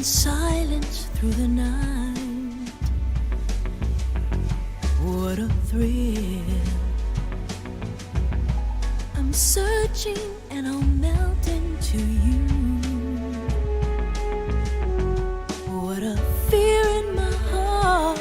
silence through the night. What a thrill. I'm searching and I'll melt into you. What a fear in my heart.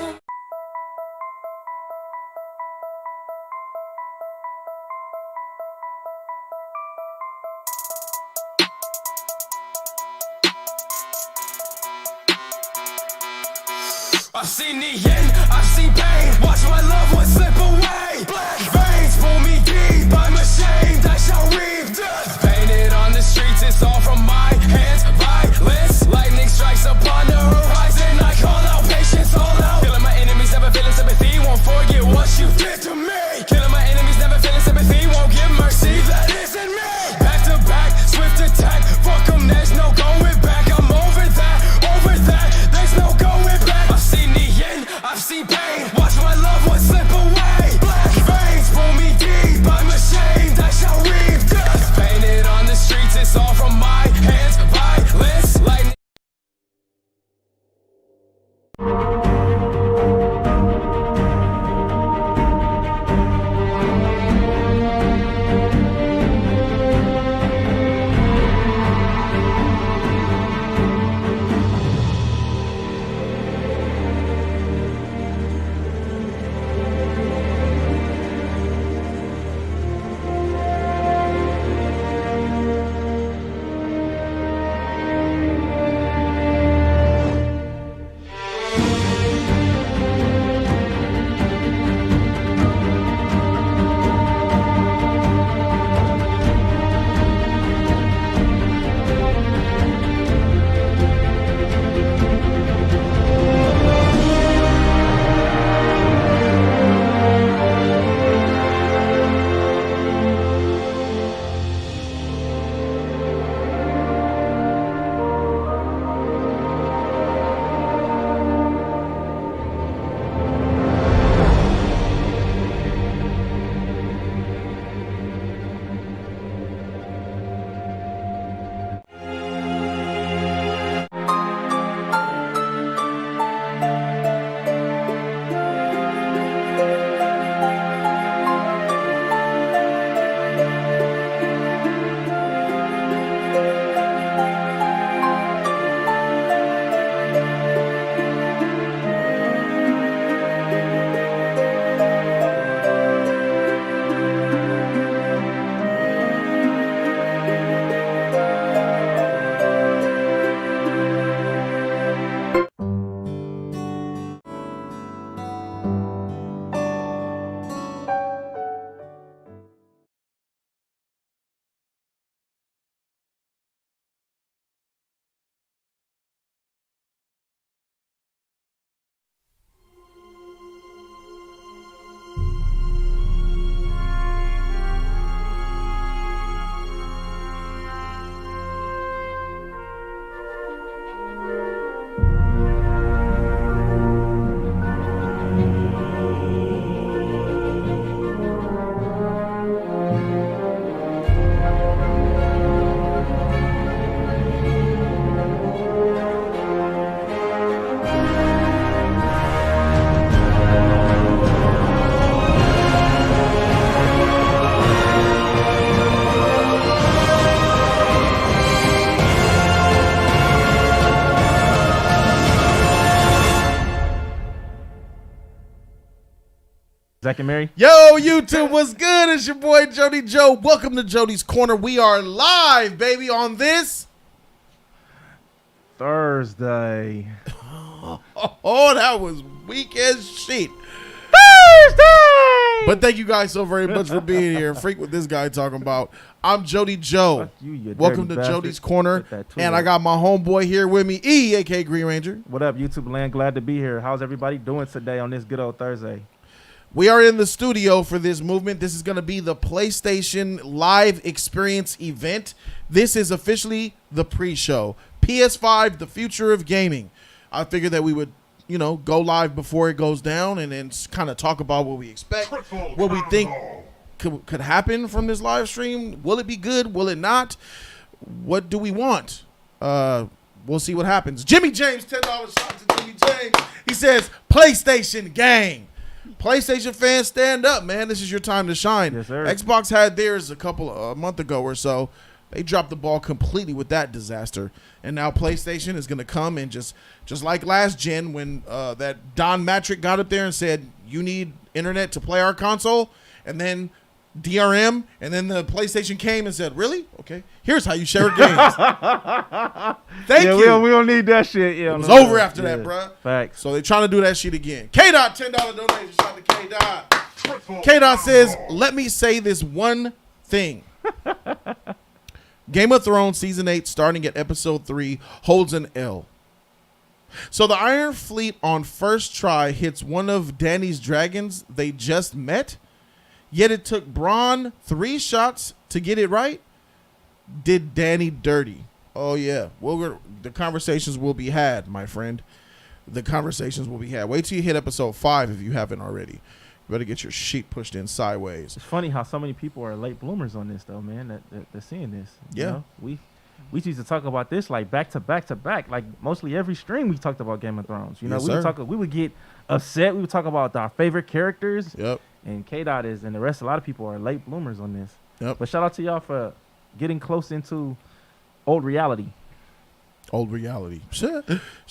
I've seen the end, I've seen pain. Watch my loved ones slip away. Black veins pull me deep. I'm ashamed, I shall reap death. Painted on the streets, it's all from my hands. Violence, lightning strikes upon the horizon. I call out patience, all out. Killing my enemies, never feeling sympathy. Won't forget what you did to me. Killing my enemies, never feeling sympathy. Won't give mercy, that isn't me. Back to back, swift attack. Fuck 'em, there's no going back. I'm over that, there's no going back. I've seen the end, I've seen pain. Watch my loved ones slip away. Black veins pull me deep. I'm ashamed, I shall reap death. Painted on the streets, it's all from my hands. Violence, lightning. Zach and Mary. Yo, YouTube, what's good? It's your boy Jody Joe. Welcome to Jody's Corner. We are live, baby, on this Thursday. Oh, that was weak as shit. Thursday! But thank you guys so very much for being here. Freak what this guy talking about. I'm Jody Joe. You Welcome to dirty Jody's bastard. Corner. And I got my homeboy here with me, E, a.k.a. Green Ranger. What up, YouTube land? Glad to be here. How's everybody doing today on this good old Thursday? We are in the studio for this movement. This is going to be the PlayStation Live Experience event. This is officially the pre-show. PS5, the future of gaming. I figured that we would, you know, go live before it goes down and then kind of talk about what we expect, what we think could happen from this live stream. Will it be good? Will it not? What do we want? we'll see what happens. Jimmy James, $10 shot to Jimmy James. He says, PlayStation gang. PlayStation fans, stand up, man. This is your time to shine. Yes, sir. Xbox had theirs a month ago or so. They dropped the ball completely with that disaster. And now PlayStation is going to come and just like last gen when that Don Matrick got up there and said, you need internet to play our console. And then DRM. And then the PlayStation came and said, really? Okay. Here's how you share games. Thank you. We don't need that shit. Yeah, it was over after that, bruh. Facts. So they're trying to do that shit again. K-Dot, $10 donation. Shout out to K-Dot. K-Dot says, let me say this one thing. Game of Thrones Season 8, starting at Episode 3, holds an L. So the Iron Fleet on first try hits one of Dany's dragons they just met, yet it took Bronn 3 shots to get it right. Did Dany dirty? Oh, yeah. The conversations will be had, my friend. The conversations will be had. Wait till you hit Episode 5 if you haven't already. You better get your sheet pushed in sideways. It's funny how so many people are late bloomers on this, though, man. They're seeing this. You know? We used to talk about this like back to back to back. Like mostly every stream we talked about Game of Thrones. You know, yes, we would get upset. We would talk about our favorite characters. Yep. And K-Dot is, and the rest, a lot of people are late bloomers on this. Yep. But shout out to y'all for getting close into old reality. Old reality. Shout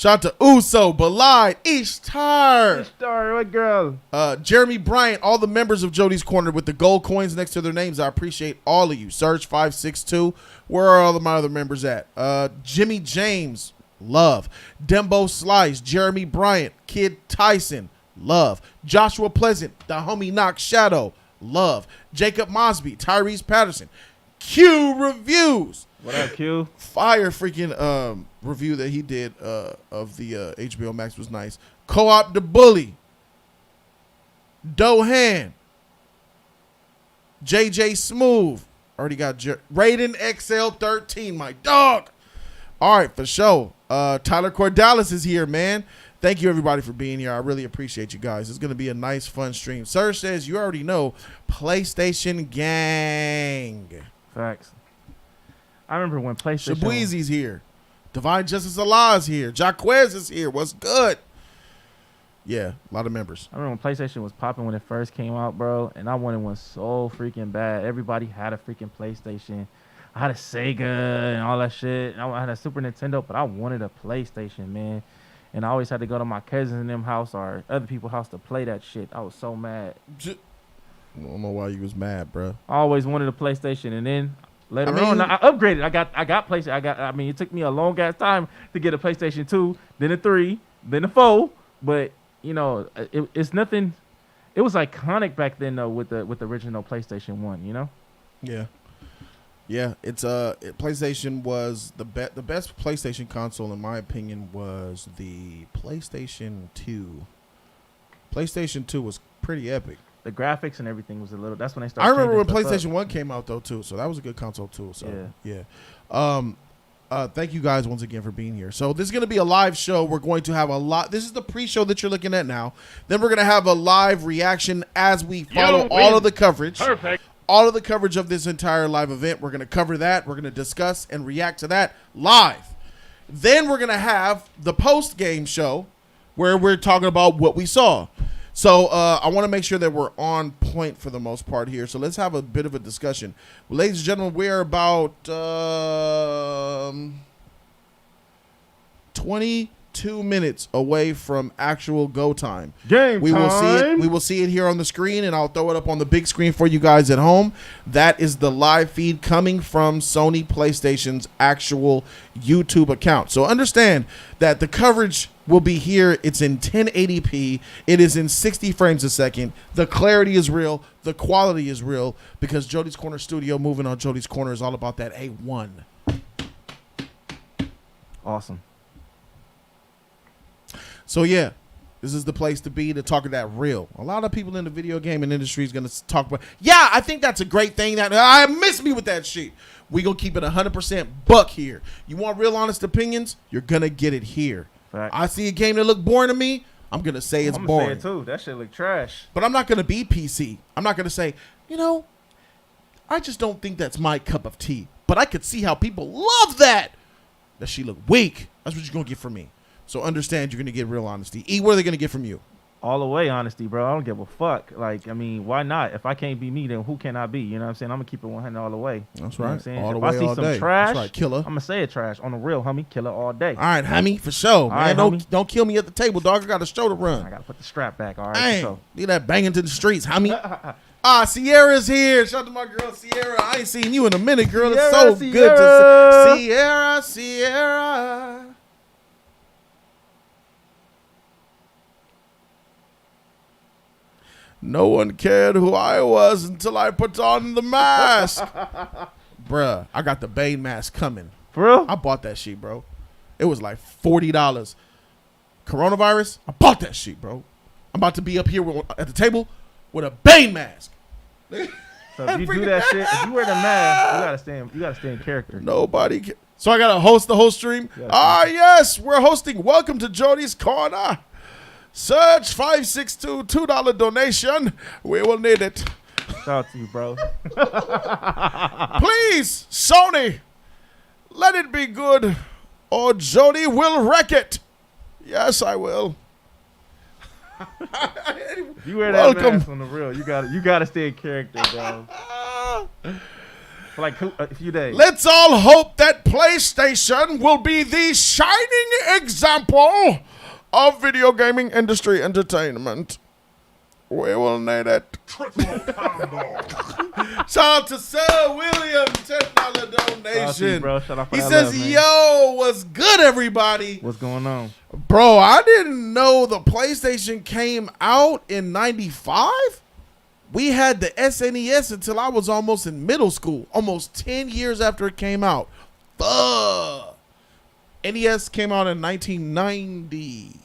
out to Uso, Belide, Ishtar. Ishtar, what girl? Jeremy Bryant, all the members of Jody's Corner with the gold coins next to their names. I appreciate all of you. Surge562. Where are all of my other members at? Jimmy James, love. Dembo Slice, Jeremy Bryant, Kid Tyson, love. Joshua Pleasant, the homie Knock Shadow, love. Jacob Mosby, Tyrese Patterson. Q Reviews. What up, Q? Fire freaking review that he did of the HBO Max was nice. Co-op the Bully. Dohan. JJ Smooth. Already got Raiden XL13, my dog. All right, for sure. Tyler Cordalis is here, man. Thank you, everybody, for being here. I really appreciate you guys. It's going to be a nice, fun stream. Serge says, you already know, PlayStation gang. Facts. I remember when PlayStation... Shabuizi's here. Divine Justice Allah's here. Jaquez is here. What's good? Yeah, a lot of members. I remember when PlayStation was popping when it first came out, bro, and I wanted one so freaking bad. Everybody had a freaking PlayStation. I had a Sega and all that shit. I had a Super Nintendo, but I wanted a PlayStation, man. And I always had to go to my cousins in them house or other people's house to play that shit. I was so mad. I don't know why you was mad, bro. I always wanted a PlayStation, and then later on, I upgraded. I got PlayStation. I mean, it took me a long ass time to get a PlayStation 2, then a 3, then a 4. But you know, it's nothing. It was iconic back then, though, with the original PlayStation 1. You know. Yeah. Yeah, PlayStation was the best PlayStation console, in my opinion, was the PlayStation 2. PlayStation 2 was pretty epic. The graphics and everything was a little. That's when they started. I remember when changing stuff PlayStation up. 1 came out though too, so that was a good console too. So Yeah. Thank you guys once again for being here. So this is going to be a live show. We're going to have a lot. This is the pre-show that you're looking at now. Then we're going to have a live reaction as we follow all of the coverage. Perfect. All of the coverage of this entire live event. We're going to cover that. We're going to discuss and react to that live. Then we're going to have the post-game show where we're talking about what we saw. So I want to make sure that we're on point for the most part here. So let's have a bit of a discussion. Well, ladies and gentlemen, we're about 22 minutes away from actual go time. Game we will see it. time. We will see it here on the screen, and I'll throw it up on the big screen for you guys at home. That is the live feed coming from Sony PlayStation's actual YouTube account. So understand that the coverage will be here. It's in 1080p. It is in 60 frames a second. The clarity is real. The quality is real, because Jody's Corner Studio, moving on Jody's Corner, is all about that A1. Awesome. So yeah, this is the place to be to talk of that real. A lot of people in the video gaming industry is going to talk about, yeah, I think that's a great thing. That I miss me with that shit. We going to keep it 100% buck here. You want real honest opinions? You're going to get it here. Fact. I see a game that look boring to me, I'm going to say it's I'm boring. gonna say it too. That shit look trash. But I'm not going to be PC. I'm not going to say, you know, I just don't think that's my cup of tea. But I could see how people love that. that she looked weak. That's what you're gonna get from me. So understand you're gonna get real honesty. E, what are they gonna get from you? All the way honesty, bro. I don't give a fuck. Like, I mean, why not? If I can't be me, then who can I be? You know what I'm saying? I'm gonna keep it 100 all the way. That's You know what right. I'm saying? All the If way, I see all some day. trash, That's right, killer. I'm gonna say it trash on the real, homie. Killer all day. All right, homie, for sure, man. right, don't homie. don't kill me at the table, dog. I got a show to run. I gotta put the strap back. All right. Dang, So leave that banging to the streets, homie. Sierra's here. Shout out to my girl Sierra. I ain't seen you in a minute, girl. It's so Sierra, good to see Sierra. No one cared who I was until I put on the mask. Bruh, I got the Bane mask coming. for real, I bought that shit, bro. It was like $40. Coronavirus, I bought that shit, bro. I'm about to be up here at the table with a Bane mask. so if you do that shit, if you wear the mask, you gotta stay in character. Nobody can. So I gotta host the whole stream. Yes, we're hosting. Welcome to Jody's Corner. Search 562 $2 donation. We will need it. Shout out to you, bro. Please, Sony, let it be good, or Jody will wreck it. Yes, I will. If you wear that Welcome. mask on the real, you gotta stay in character, bro. For like a few days. Let's all hope that PlayStation will be the shining example of video gaming industry entertainment. We will need it. Shout out to Sir William, $10 donation. Bro. Shout out for He that says, love, man. yo, what's good, everybody? What's going on? Bro, I didn't know the PlayStation came out in 95. We had the SNES until I was almost in middle school, almost 10 years after it came out. Fuck. NES came out in 1990.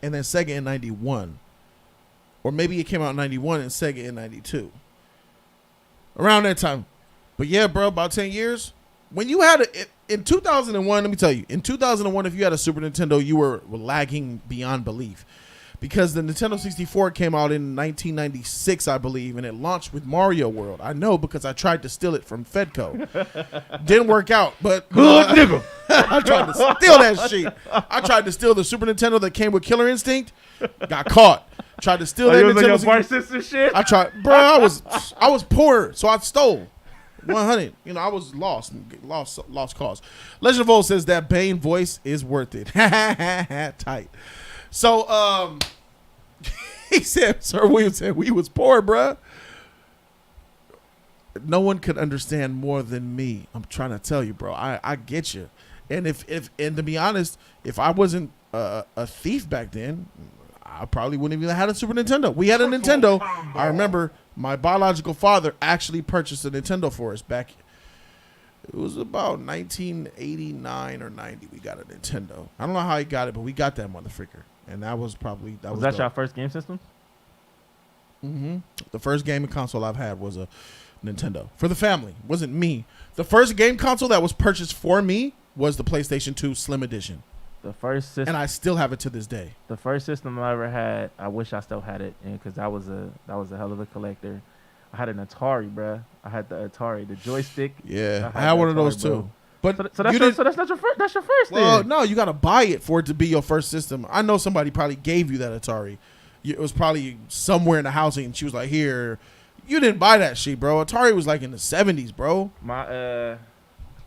And then Sega in 91. Or maybe it came out in 91 and Sega in 92. Around that time. But yeah, bro, about 10 years. When you had in 2001, let me tell you, in 2001, if you had a Super Nintendo, you were lagging beyond belief. Because the Nintendo 64 came out in 1996, I believe, and it launched with Mario World. I know because I tried to steal it from Fedco. Didn't work out, but I tried to steal that shit. I tried to steal the Super Nintendo that came with Killer Instinct. Got caught. Tried to steal that You was on your Nintendo. bar sister shit? I tried, bro. I was poor, so I stole 100. You know, I was lost cause. Legend of Old says that Bane voice is worth it. Tight. So, he said, Sir William said, we was poor, bruh. No one could understand more than me. I'm trying to tell you, bro. I get you. And and to be honest, if I wasn't a thief back then, I probably wouldn't even have had a Super Nintendo. We had a Nintendo. I remember my biological father actually purchased a Nintendo for us back. It was about 1989 or 90. We got a Nintendo. I don't know how he got it, but we got that motherfucker. And that was probably Was that your first game system? Mm-hmm. The first gaming console I've had was a Nintendo for the family. It wasn't me. The first game console that was purchased for me was the PlayStation 2 Slim Edition, The first system. and I still have it to this day. The first system I ever had, I wish I still had it, because that was a hell of a collector. I had an Atari, bruh. I had the Atari, the joystick. Yeah, I had had the one of those Atari, too. bro. But So that's not your first. That's your first. well, then. no, you got to buy it for it to be your first system. I know somebody probably gave you that Atari. It was probably somewhere in the house, and she was like, "Here." You didn't buy that shit, bro. Atari was like in the 70s, bro. I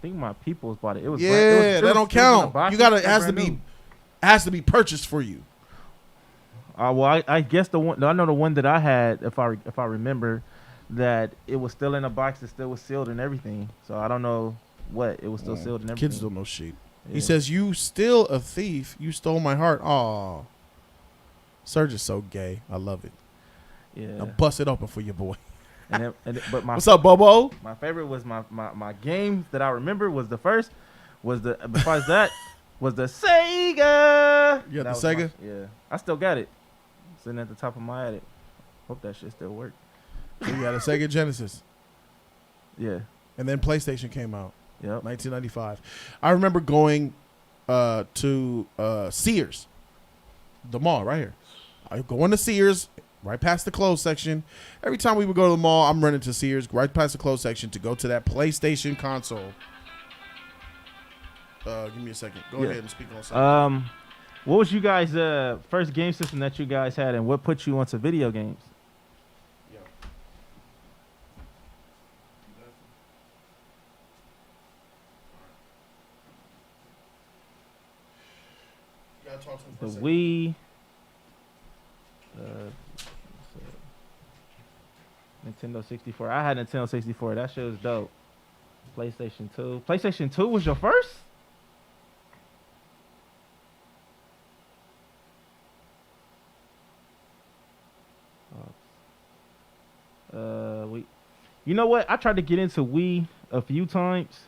think my peoples bought it. It was Yeah, it was that don't it was in a count. box. You gotta It was it brand new. has to be purchased for you. Well, I guess the one I know the one that I had, if I remember, that it was still in a box. It still was sealed and everything. So I don't know what it was still sealed and everything. Kids don't know shit. Yeah. He says, "You still a thief? You stole my heart." Aw, Serge is so gay. I love it. Yeah. Now bust it open for your boy. But my What's up, Bobo? My favorite was my games that I remember was the first was the besides that was the Sega. You got That the was Sega? Yeah, I still got it sitting at the top of my attic. Hope that shit still work. So you had a Sega Genesis, Yeah. and then PlayStation came out, Yep. 1995. I remember going to Sears, the mall right here. I go into Sears, right past the clothes section. Every time we would go to the mall, I'm running to Sears, right past the clothes section to go to that PlayStation console. Give me a second. Go Yeah. ahead and speak on something. What was you guys' first game system that you guys had, and what put you onto video games? Yeah. You gotta talk to him for The a second. Wii, Nintendo 64. I had Nintendo 64. That shit was dope. PlayStation 2. PlayStation 2 was your first? You know what? I tried to get into Wii a few times.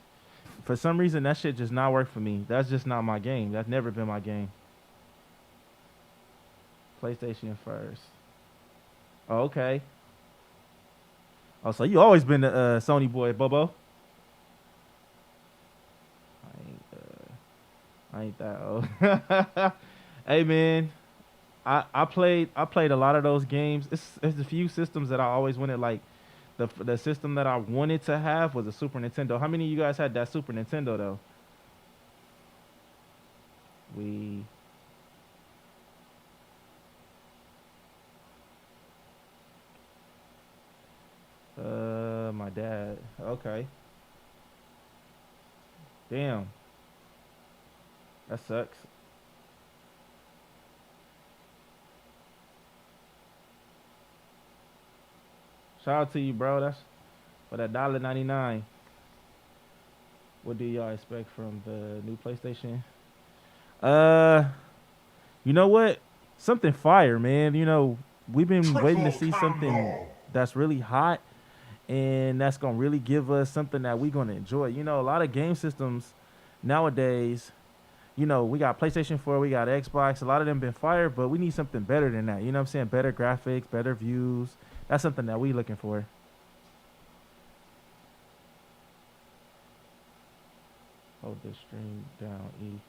For some reason, that shit just not work for me. That's just not my game. That's never been my game. PlayStation first. Oh, okay. Oh, so you always been a Sony boy, Bobo? I ain't that old. Hey man, I played a lot of those games. It's a few systems that I always wanted. Like the system that I wanted to have was a Super Nintendo. How many of you guys had that Super Nintendo though? My dad. Okay. Damn. That sucks. Shout out to you, bro. That's for that $1.99. What do y'all expect from the new PlayStation? You know what? Something fire, man. You know, we've been waiting to see something that's really hot and that's gonna really give us something that we're gonna enjoy. You know, a lot of game systems nowadays, you know, we got PlayStation 4, we got Xbox. A lot of them been fire, but we need something better than that. You know what I'm saying? Better graphics, better views. That's something that we looking for. Hold this stream down, E.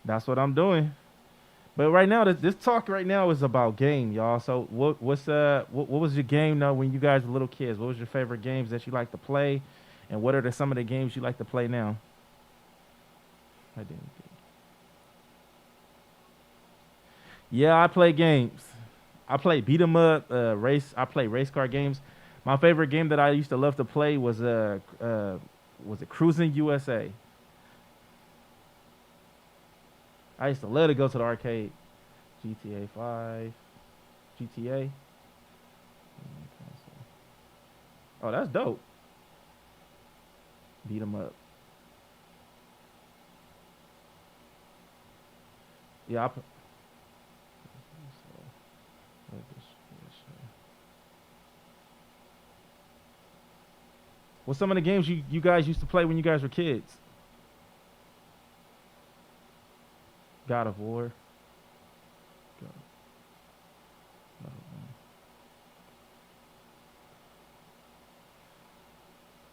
That's what I'm doing. But right now, this talk right now is about game, y'all. So what was your game though when you guys were little kids? What was your favorite games that you like to play, and what are some of the games you like to play now? I didn't. Yeah, I play games. I play beat 'em up, race. I play race car games. My favorite game that I used to love to play was it Cruising USA. I used to love to go to the arcade. GTA 5. GTA. Oh, that's dope. Beat 'em up. Yeah, what's some of the games you guys used to play when you guys were kids? God of War.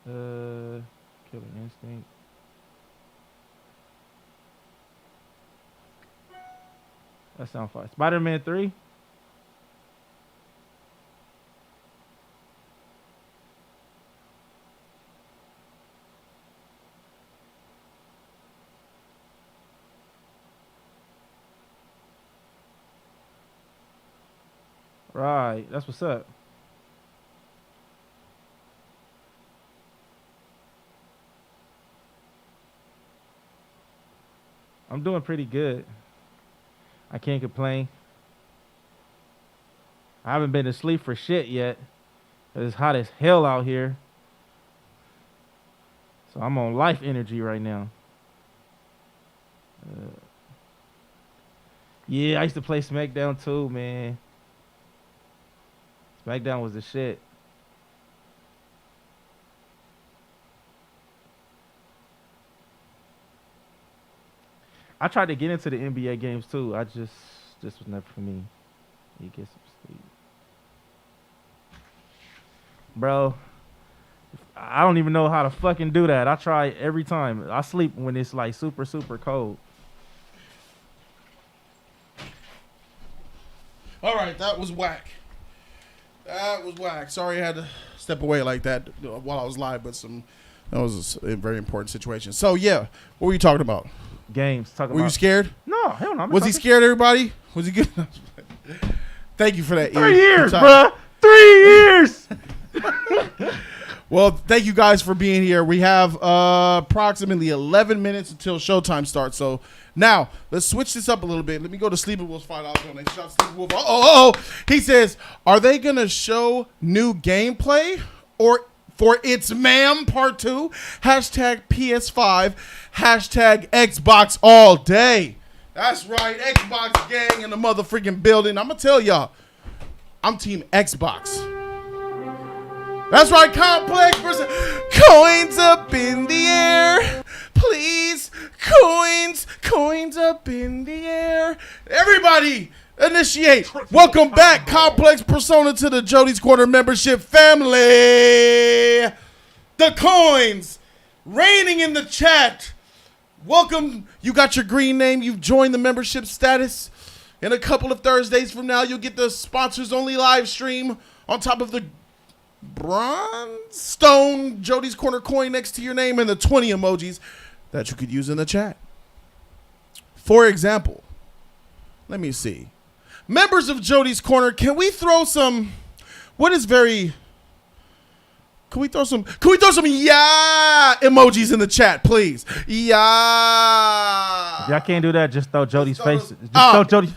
Killer Instinct. That sounds fine. Spider-Man 3. Right, that's what's up. I'm doing pretty good. I can't complain. I haven't been to sleep for shit yet. It's hot as hell out here. So I'm on life energy right now. Yeah, I used to play SmackDown too, man. SmackDown was the shit. I tried to get into the NBA games too. This was never for me. You get some sleep. Bro, I don't even know how to fucking do that. I try every time. I sleep when it's like super, super cold. All right, that was whack. That was whack. Sorry I had to step away like that while I was live, but some That was a very important situation. So yeah, what were you talking about? Games. Were you scared? No, hell no. Was he scared, everybody? Was he good? Thank you for that. 3 years, bruh. 3 years. Well, thank you guys for being here. We have approximately 11 minutes until showtime starts. So now let's switch this up a little bit. Let me go to Sleepy Wolf's $5 donation. Shout out to Sleepy Wolf. He says, are they going to show new gameplay or for It's Ma'am Part 2? Hashtag PS5. Hashtag Xbox all day. That's right. Xbox gang in the motherfucking building. I'm going to tell y'all, I'm Team Xbox. That's right, Complex versus coins up in the air. Please, coins up in the air. Everybody, initiate. Welcome back, Complex Persona, to the Jody's Corner membership family. The coins reigning in the chat. Welcome. You got your green name. You've joined the membership status. In a couple of Thursdays from now, you'll get the sponsors only live stream on top of the bronze stone Jody's Corner coin next to your name and the 20 emojis that you could use in the chat. For example, let me see. Members of Jody's Corner, can we throw some yeah emojis in the chat, please? Yeah. Y'all can't do that. Just throw Jody's face. Just throw Jody's.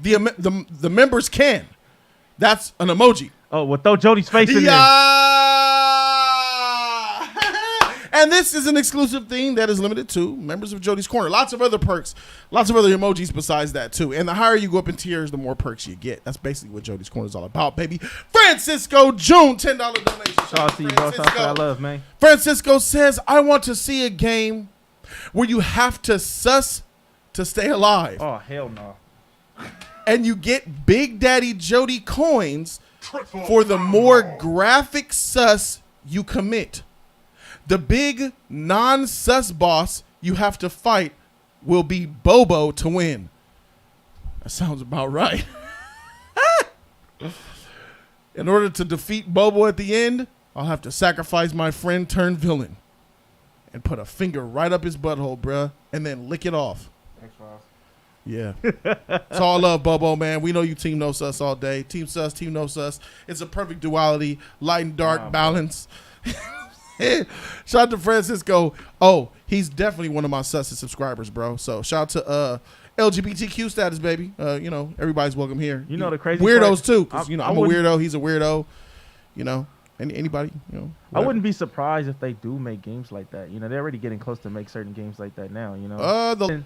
The members can. That's an emoji. Oh, well, throw Jody's face in there. And this is an exclusive thing that is limited to members of Jody's Corner. Lots of other perks, lots of other emojis besides that too. And the higher you go up in tiers, the more perks you get. That's basically what Jody's Corner is all about, baby. Francisco June, $10 donation. Shout out to you, bro. Shout out to that love, man. Francisco says, I want to see a game where you have to sus to stay alive. Oh, hell no. And you get Big Daddy Jody coins for the more graphic sus you commit. The big non-sus boss you have to fight will be Bobo to win. That sounds about right. In order to defeat Bobo at the end, I'll have to sacrifice my friend turned villain and put a finger right up his butthole, bruh, and then lick it off. Thanks, Ross. Yeah. It's all love, Bobo, man. We know you Team No Sus all day. Team Sus, Team No Sus. It's a perfect duality, light and dark balance. Shout out to Francisco. Oh, he's definitely one of my Sus subscribers, bro. So shout out to LGBTQ status, baby. You know, everybody's welcome here. You know the crazy weirdos part? too, because I'm a weirdo. He's a weirdo. You know, anybody. You know, whatever. I wouldn't be surprised if they do make games like that. You know, they're already getting close to make certain games like that now. You know,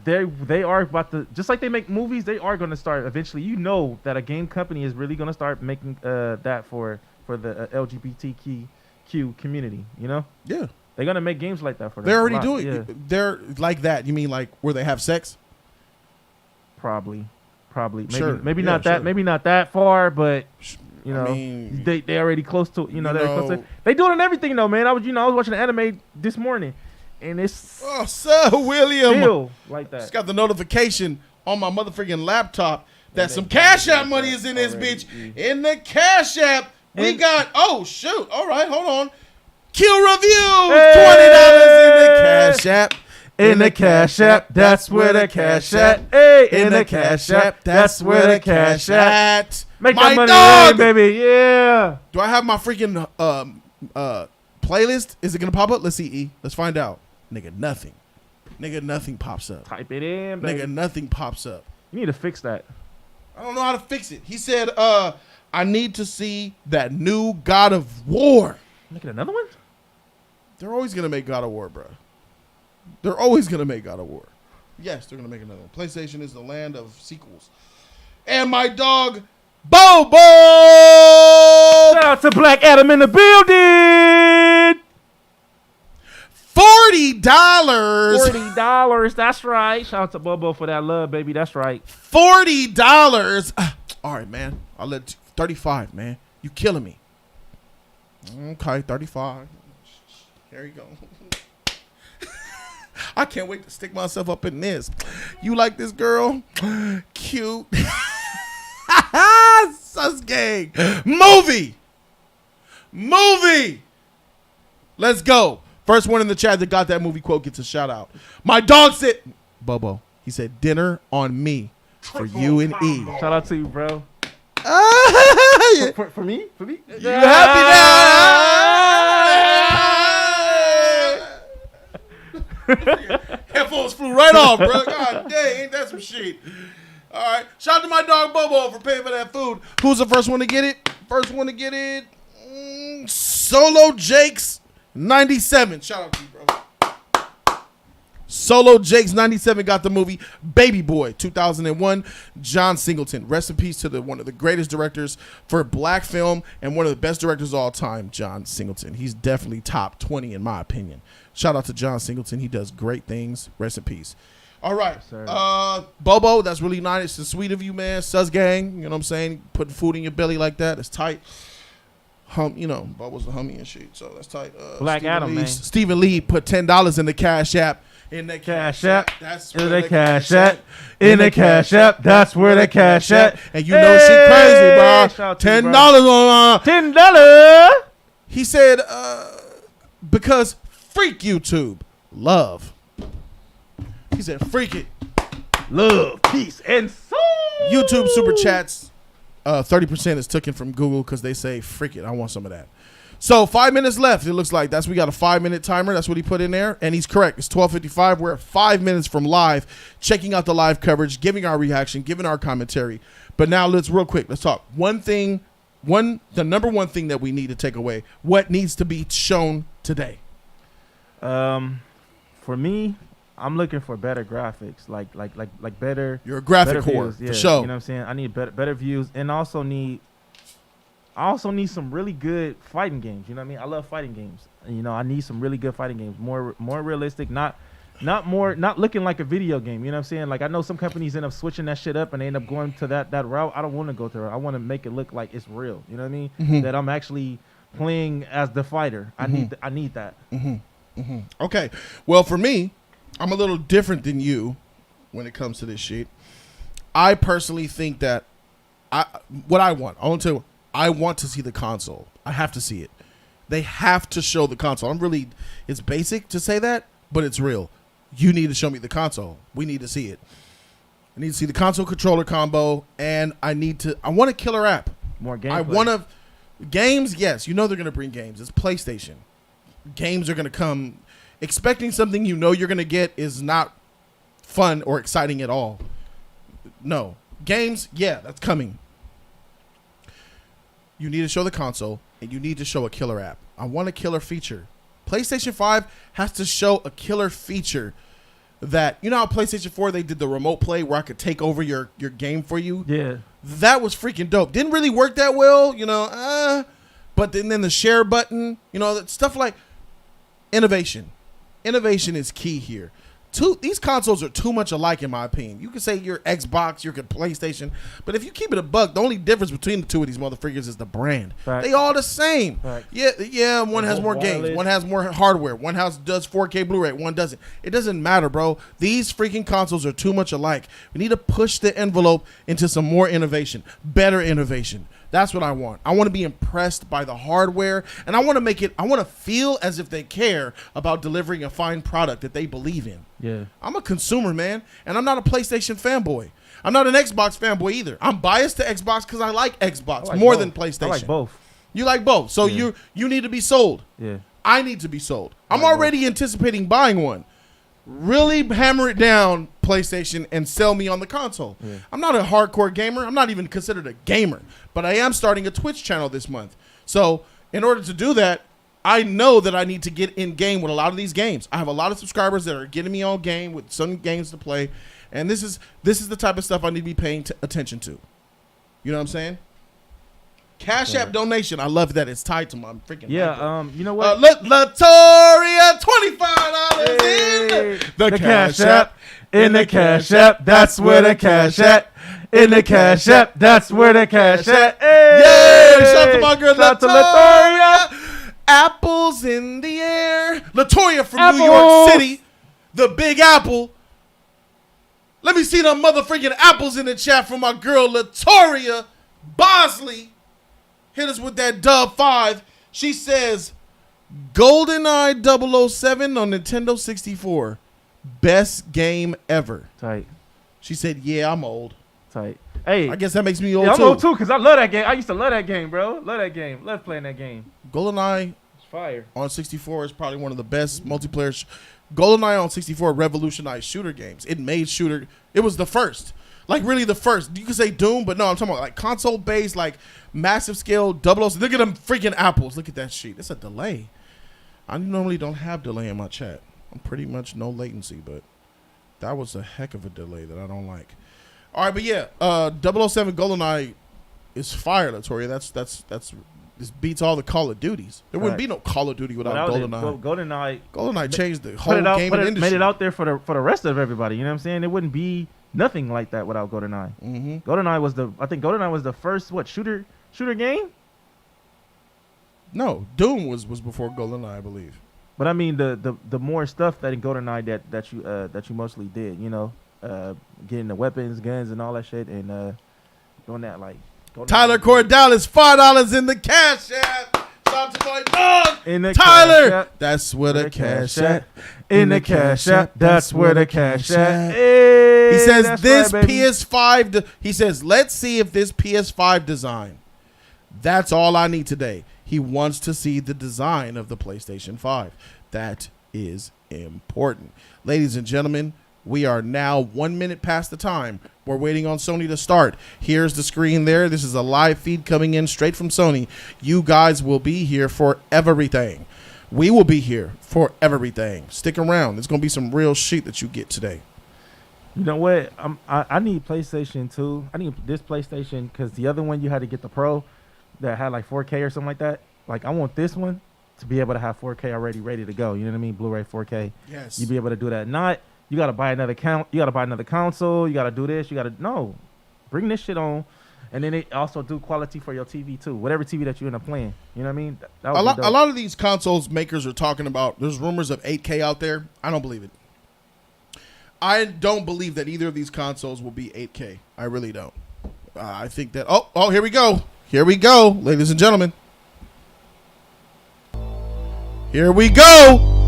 they are about to, just like they make movies. They are going to start eventually. You know that a game company is really going to start making that for the LGBTQ community, you know? Yeah. They're going to make games like that for them. They're already doing it. Yeah. They're like that. You mean like where they have sex? Probably. Maybe, sure. Maybe not that. Sure. Maybe not that far, but you know, I mean, they already close to. You know, they're close to. They do it on everything though, man. I was watching an anime this morning, and it's Sir William still like that. Just got the notification on my motherfucking laptop that some Cash App money is in this bitch. In the Cash App. We got, oh, shoot. All right, hold on. Q Review, $20 in the Cash App. In the Cash App, that's where the cash at. Hey, in the Cash App, that's where the cash at. Make my that money dog, rain, baby. Yeah. Do I have my freaking playlist? Is it going to pop up? Let's see, E. Let's find out. Nigga, nothing. Nigga, nothing pops up. Type it in, baby. Nigga, nothing pops up. You need to fix that. I don't know how to fix it. He said, I need to see that new God of War. Make it another one? They're always going to make God of War, bro. They're always going to make God of War. Yes, they're going to make another one. PlayStation is the land of sequels. And my dog, Bobo! Shout out to Black Adam in the building! $40. $40. That's right. Shout out to Bobo for that love, baby. That's right. $40. All right, man. I'll let 35, man. You killing me. Okay, 35. Here you go. I can't wait to stick myself up in this. You like this girl? Cute. Sus gang. Movie. Let's go. First one in the chat that got that movie quote gets a shout out. My dog said, Bobo, he said, dinner on me for you and E. Shout out to you, bro. For me? For me? You happy now? Headphones flew right off, bro. God dang, ain't that some shit? All right. Shout out to my dog Bobo for paying for that food. Who's the first one to get it? First one to get it. Solo Jakes 97. Shout out to you, bro. Solo Jakes 97 got the movie Baby Boy 2001. John Singleton. Rest in peace to one of the greatest directors for black film and one of the best directors of all time, John Singleton. He's definitely top 20 in my opinion. Shout out to John Singleton. He does great things. Rest in peace. All right. Bobo, that's really nice and sweet of you, man. Sus gang, you know what I'm saying? Putting food in your belly like that, it's tight. Bobo's the homie and shit, so that's tight. Black Adam, man. Stephen Lee put $10 in the Cash App. In the Cash App. That's where the Cash App. In the Cash App. That's where the Cash App. And you know she crazy, bro. $10 on $10. He said, because freak YouTube. Love. He said, freak it. Love, peace, and soul. YouTube super chats. 30% is taken from Google because they say, freak it. I want some of that. So 5 minutes left. It looks like we got a 5-minute timer. That's what he put in there. And he's correct. It's 12:55. We're at 5 minutes from live, checking out the live coverage, giving our reaction, giving our commentary. But now let's talk. The number one thing that we need to take away, what needs to be shown today? For me, I'm looking for better graphics, like better. You're a graphic better whore, views. for sure. You know what I'm saying? I need better views, and I also need some really good fighting games. You know what I mean? I love fighting games. And, I need some really good fighting games, more realistic, not looking like a video game. You know what I'm saying? Like I know some companies end up switching that shit up and they end up going to that route. I don't want to go to it. I want to make it look like it's real. You know what I mean? Mm-hmm. That I'm actually playing as the fighter. Mm-hmm. I need that. Mm-hmm. Mm-hmm. Okay. Well, for me, I'm a little different than you when it comes to this shit. I personally think that I want to see the console. I have to see it. They have to show the console. It's basic to say that, but it's real. You need to show me the console. We need to see it. I need to see the console controller combo, and I want a killer app. More gameplay. I want to games. Yes, they're going to bring games. It's PlayStation. Games are going to come. Expecting something you're going to get is not fun or exciting at all. No. Games, yeah, that's coming. You need to show the console, and you need to show a killer app. I want a killer feature. PlayStation 5 has to show a killer feature that, how PlayStation 4, they did the remote play where I could take over your game for you? Yeah. That was freaking dope. Didn't really work that well, but then the share button, stuff like innovation. Innovation is key here. These consoles are too much alike in my opinion. You can say you're Xbox, you're PlayStation, but if you keep it a buck, the only difference between the two of these motherfuckers is the brand. Fact. They all the same. Fact. Yeah. One has more games, one has more hardware, one does 4K Blu-ray, one doesn't. It doesn't matter, bro. These freaking consoles are too much alike. We need to push the envelope into some more innovation, better innovation. That's what I want. I want to be impressed by the hardware, and I want to feel as if they care about delivering a fine product that they believe in. Yeah. I'm a consumer, man, and I'm not a PlayStation fanboy. I'm not an Xbox fanboy either. I'm biased to Xbox because I like Xbox more than PlayStation. I like both. You like both, so you need to be sold. Yeah. I need to be sold. I'm already anticipating buying one. Really hammer it down, PlayStation, and sell me on the console. Yeah. I'm not a hardcore gamer. I'm not even considered a gamer, but I am starting a Twitch channel this month. So in order to do that, I know that I need to get in game with a lot of these games. I have a lot of subscribers that are getting me on game with some games to play, and this is the type of stuff I need to be paying attention to. You know what I'm saying? Cash App donation. I love that it's tied to my freaking mic. You know what? Look, Latoria, $25 in the Cash App. In the Cash App, that's where the Cash App. In the Cash App, that's where the Cash App. Hey! Yeah, shout out to my girl Latoria. Apples in the air. Latoria from New York City, the Big Apple. Let me see them motherfucking apples in the chat from my girl Latoria Bosley. Hit us with that dub 5. She says, GoldenEye 007 on Nintendo 64. Best game ever. Tight. She said, yeah, I'm old. Tight. Hey, I guess that makes me old yeah, I'm too. old too because I love that game. I used to love that game, bro. Love that game. Love playing that game. GoldenEye It's fire. on 64 is probably one of the best multiplayer. GoldenEye on 64 revolutionized shooter games. It made shooter. It was the first. Like, really the first. You could say Doom, but no, I'm talking about like console-based, like massive scale 007. Look at them freaking apples. Look at that sheet. It's a delay. I normally don't have delay in my chat. I'm pretty much no latency, but that was a heck of a delay that I don't like. All right, but yeah, 007 GoldenEye is fire, Latoria. This beats all the Call of Duties. There wouldn't be no Call of Duty without GoldenEye. GoldenEye changed the whole gaming industry. Made it out there for the rest of everybody. You know what I'm saying? It wouldn't be nothing like that without GoldenEye. Mm-hmm. I think GoldenEye was the first shooter game. No, Doom was before GoldenEye, I believe. But I mean the more stuff that in GoldenEye that you mostly did, you know, getting the weapons, guns, and all that shit, and doing that like. Tyler Cordalis, $5 in the cash app. Shout out to my dog, in the Tyler. That's where the cash at. In the cash app. That's where the cash at. Hey, he says this right, PS5. He says, let's see if this PS5 design. That's all I need today. He wants to see the design of the PlayStation 5. That is important. Ladies and gentlemen, we are now 1 minute past the time. We're waiting on Sony to start. Here's the screen there. This is a live feed coming in straight from Sony. You guys will be here for everything. We will be here for everything. Stick around. There's going to be some real shit that you get today. You know what? I need PlayStation 2. I need this PlayStation because the other one you had to get the Pro that had like 4K or something like that. Like I want this one to be able to have 4K already ready to go. You know what I mean? Blu-ray 4K. Yes. You be able to do that. Not you got to buy another You got to buy another console. You got to do this. No, bring this shit on, and then it also do quality for your TV too. Whatever TV that you end up playing. You know what I mean? A lot of these consoles makers are talking about. There's rumors of 8K out there. I don't believe it. I don't believe that either of these consoles will be 8K. I really don't. I think that. Oh, here we go. Here we go, ladies and gentlemen. Here we go.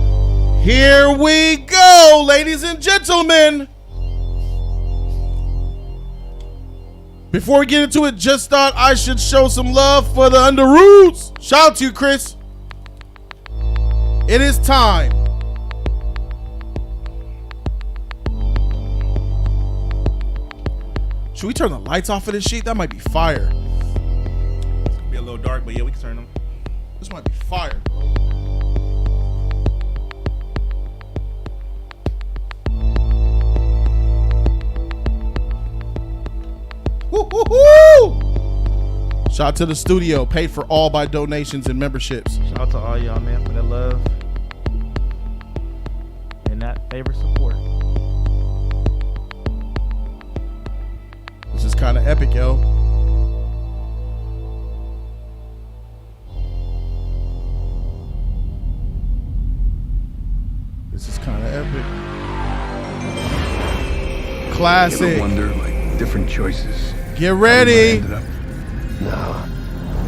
Here we go, ladies and gentlemen. Before we get into it, just thought I should show some love for the Underoods. Shout out to you, Chris. It is time. Should we turn the lights off of this sheet? That might be fire. It's gonna be a little dark, but yeah, we can turn them. This might be fire. Woo, woo, woo. Shout out to the studio, paid for all by donations and memberships. Shout out to all y'all, man, for the love and that favorite support. This is kind of epic, yo. This is kind of epic. Classic. Ever wonder, like, different choices? Get ready. No.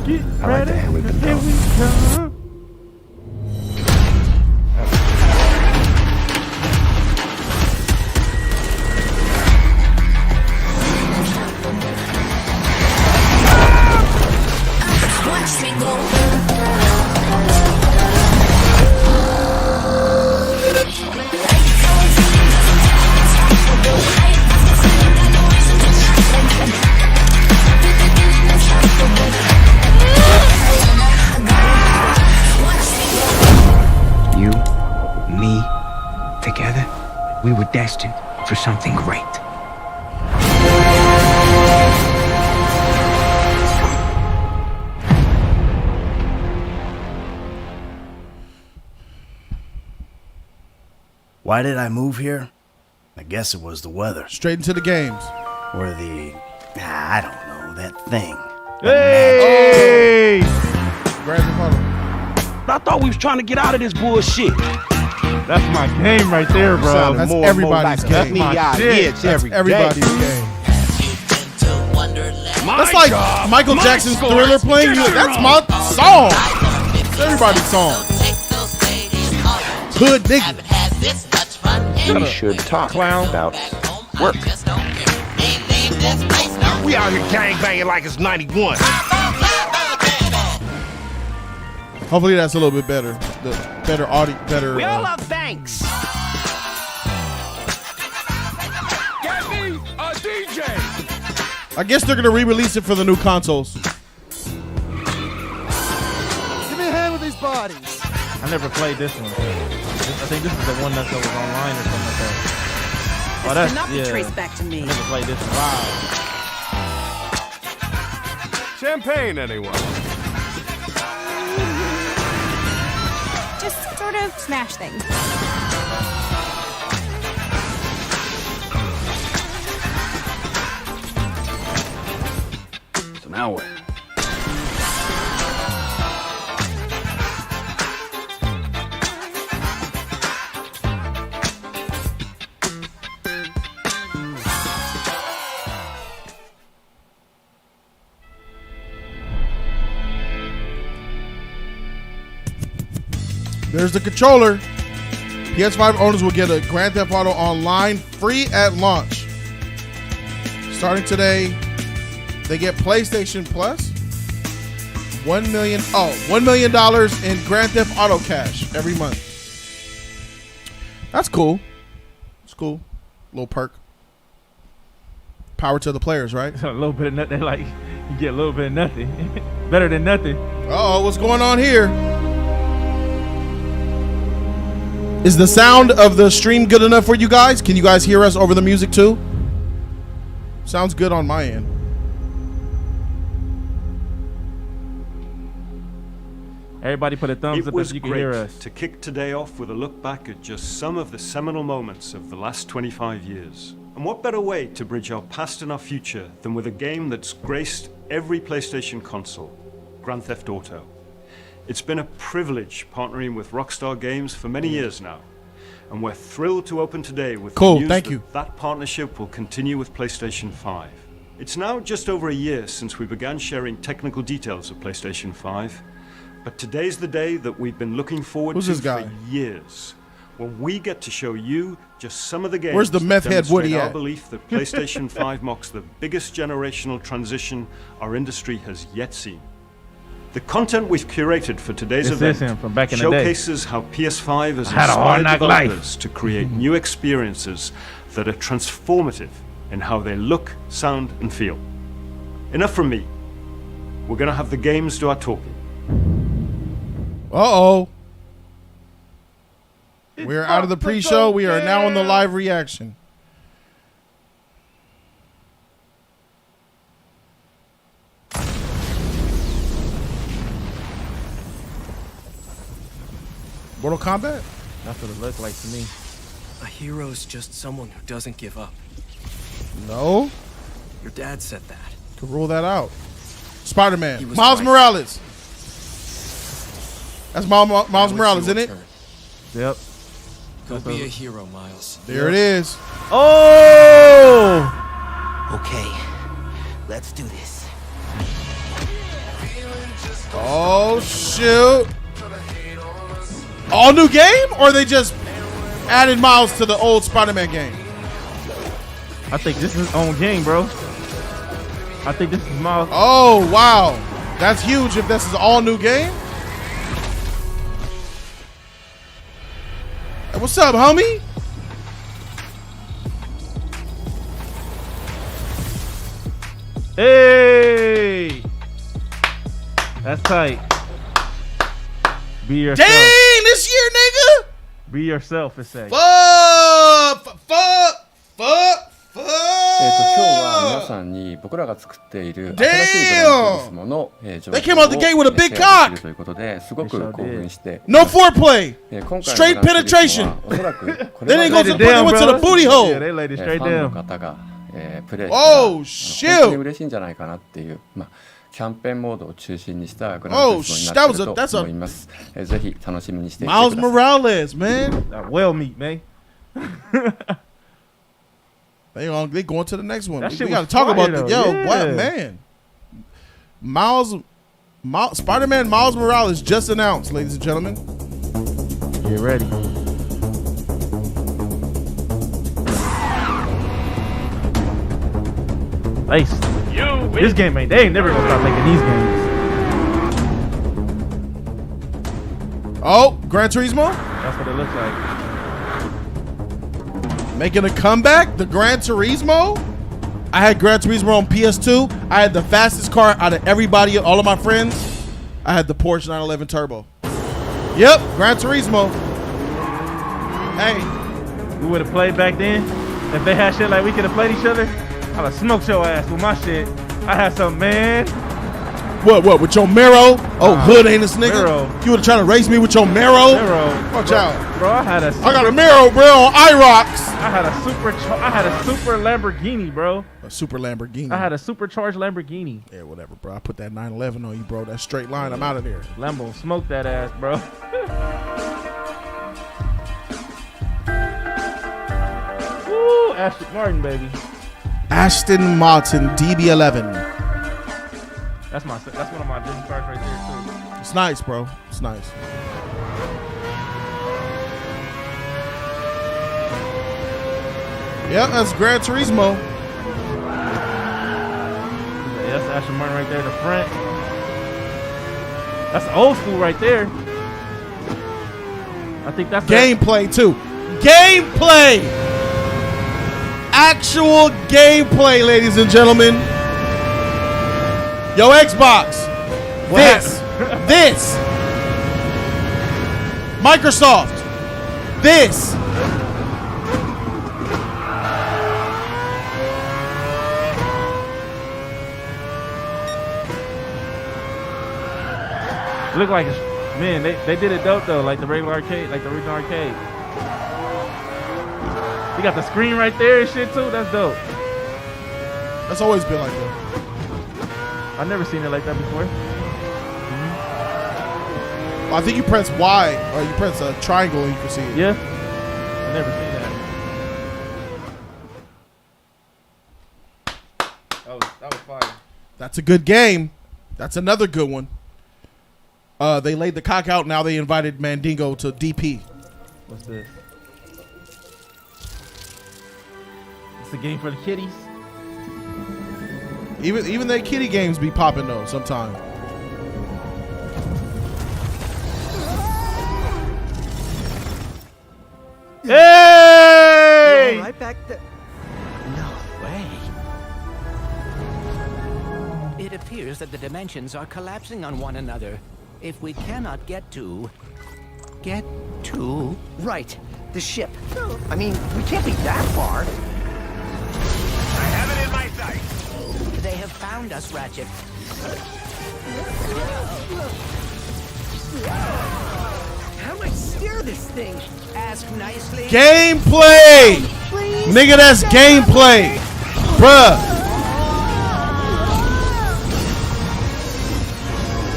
Get I like to hand with them down. Watch me go. You, me, together, we were destined for something great. Why did I move here? I guess it was the weather. Straight into the games. Or I don't know, that thing. Hey! Grab the photo. I thought we was trying to get out of this bullshit. That's my game right there, bro. That's everybody's That's game. my shit. That's everybody's game. My That's like God. Michael My Jackson's God. Thriller playing. Get That's out. my song. It's everybody's song. Hood nigga. We should talk about work. We out here gangbanging like it's 91. Hopefully that's a little bit better. The better audio, better. We all love banks. Get me a DJ. I guess they're gonna re-release it for the new consoles. Give me a hand with these bodies. I never played this one. I think this is the one that was online or something like that. Oh, that's Cannot be yeah. traced back to me. I never played this one. Wow. Champagne, anyone? Just sort of smash things. So now what? There's the controller. PS5 owners will get a Grand Theft Auto Online free at launch. Starting today, they get PlayStation Plus. $1 million in Grand Theft Auto cash every month. That's cool. It's cool. Little perk. Power to the players, right? A little bit of nothing. Like you get a little bit of nothing. Better than nothing. Uh-oh, what's going on here? Is the sound of the stream good enough for you guys? Can you guys hear us over the music too? Sounds good on my end. Everybody put a thumbs It up was if you can great hear us. to kick today off with a look back at just some of the seminal moments of the last 25 years. And what better way to bridge our past and our future than with a game that's graced every PlayStation console, Grand Theft Auto. It's been a privilege partnering with Rockstar Games for many years now, and we're thrilled to open today with the news that partnership will continue with PlayStation 5. It's now just over a year since we began sharing technical details of PlayStation 5, but today's the day that we've been looking forward to for years, when we get to show you just some of the games. Where's the meth head Woody our at? belief that PlayStation 5 marks the biggest generational transition our industry has yet seen. The content we've curated for today's event from back in the day. showcases how PS5 has Had a hard inspired knock developers life. to create new experiences that are transformative in how they look, sound, and feel. Enough from me. We're going to have the games do our talking. Uh-oh. We're out of the pre-show. We are now in the live reaction. Mortal Kombat? That's what it looked like to me. A hero's just someone who doesn't give up. No. Your dad said that. To rule that out. Spider-Man. He was Miles right. Morales. That's Miles Morales, isn't it? Yep. Go be a hero, Miles. There it is. Oh! Okay, let's do this. Oh, shoot. All new game? Or they just added Miles to the old Spider-Man game? I think this is his own game, bro. I think this is Miles. Oh, wow. That's huge if this is all new game. Hey, what's up, homie? Hey! That's tight. Be yourself. Dang, this year, nigga. Be yourself, it says. 今日は皆さんに僕らが作っている新しいグランツーリスモの情報をシェアできるということですごく興奮して No foreplay. 今回 Straight のグランツーリスモ penetration. はおそらくこ Then れ they ま go で to they went to the booty hole. Yeah, they laid it フ straight ァンの down. 方がプレイ Oh, したら本当に shoot. 嬉しいんじゃないかなっていうキャンペーンモードを中心にしたグランツーリスモになっていると思いますぜひ楽しみにしていてください Miles Morales, man. Well meat, man. They going to the next one. That We shit got to was talk fire, about though. what Yeah. man. Spider-Man Miles Morales just announced, ladies and gentlemen. Get ready. laced. This game ain't. They ain't never gonna stop making these games. Oh, Gran Turismo. That's what it looks like. Making a comeback. The Gran Turismo. I had Gran Turismo on PS2. I had the fastest car out of everybody, all of my friends. I had the Porsche 911 Turbo. Yep, Gran Turismo. Hey, we would have played back then. If they had shit like we could have played each other, I'd have smoked your ass with my shit. I had some, man. What, with your marrow? Oh, hood ain't this nigga? Marrow. You would have tried to race me with your marrow? Marrow. Watch out. Bro, I got a marrow, bro, on IROX. I had a super Lamborghini, bro. A super Lamborghini. I had a supercharged Lamborghini. Yeah, whatever, bro. I put that 911 on you, bro. That straight line, I'm out of there. Lambo, smoke that ass, bro. Woo, Aston Martin, baby. Aston Martin DB11. That's one of my dream cars right there too. It's nice, bro. It's nice. Yeah, that's Gran Turismo. Yeah, that's Aston Martin right there in the front. That's old school right there. I think that's gameplay too. Gameplay. Actual gameplay, ladies and gentlemen. Yo, Xbox. This. Microsoft. This. Look like it's, man, they did it dope though, like the regular arcade, like the original arcade. You got the screen right there and shit too. That's dope. That's always been like that. I've never seen it like that before. I think you press Y or you press a triangle and you can see it. Yeah. I've never seen that. That was fire. That's a good game. That's another good one. They laid the cock out. Now they invited Mandingo to DP. What's this? It's a game for the kiddies. Even their kiddie games be popping though sometime. Hey! You're right back there. No way. It appears that the dimensions are collapsing on one another. If we cannot get to... Right, the ship. I mean, we can't be that far. I have it in my sight. They have found us, Ratchet. How do I steer this thing? Ask nicely. Gameplay! Nigga, that's gameplay. Bruh.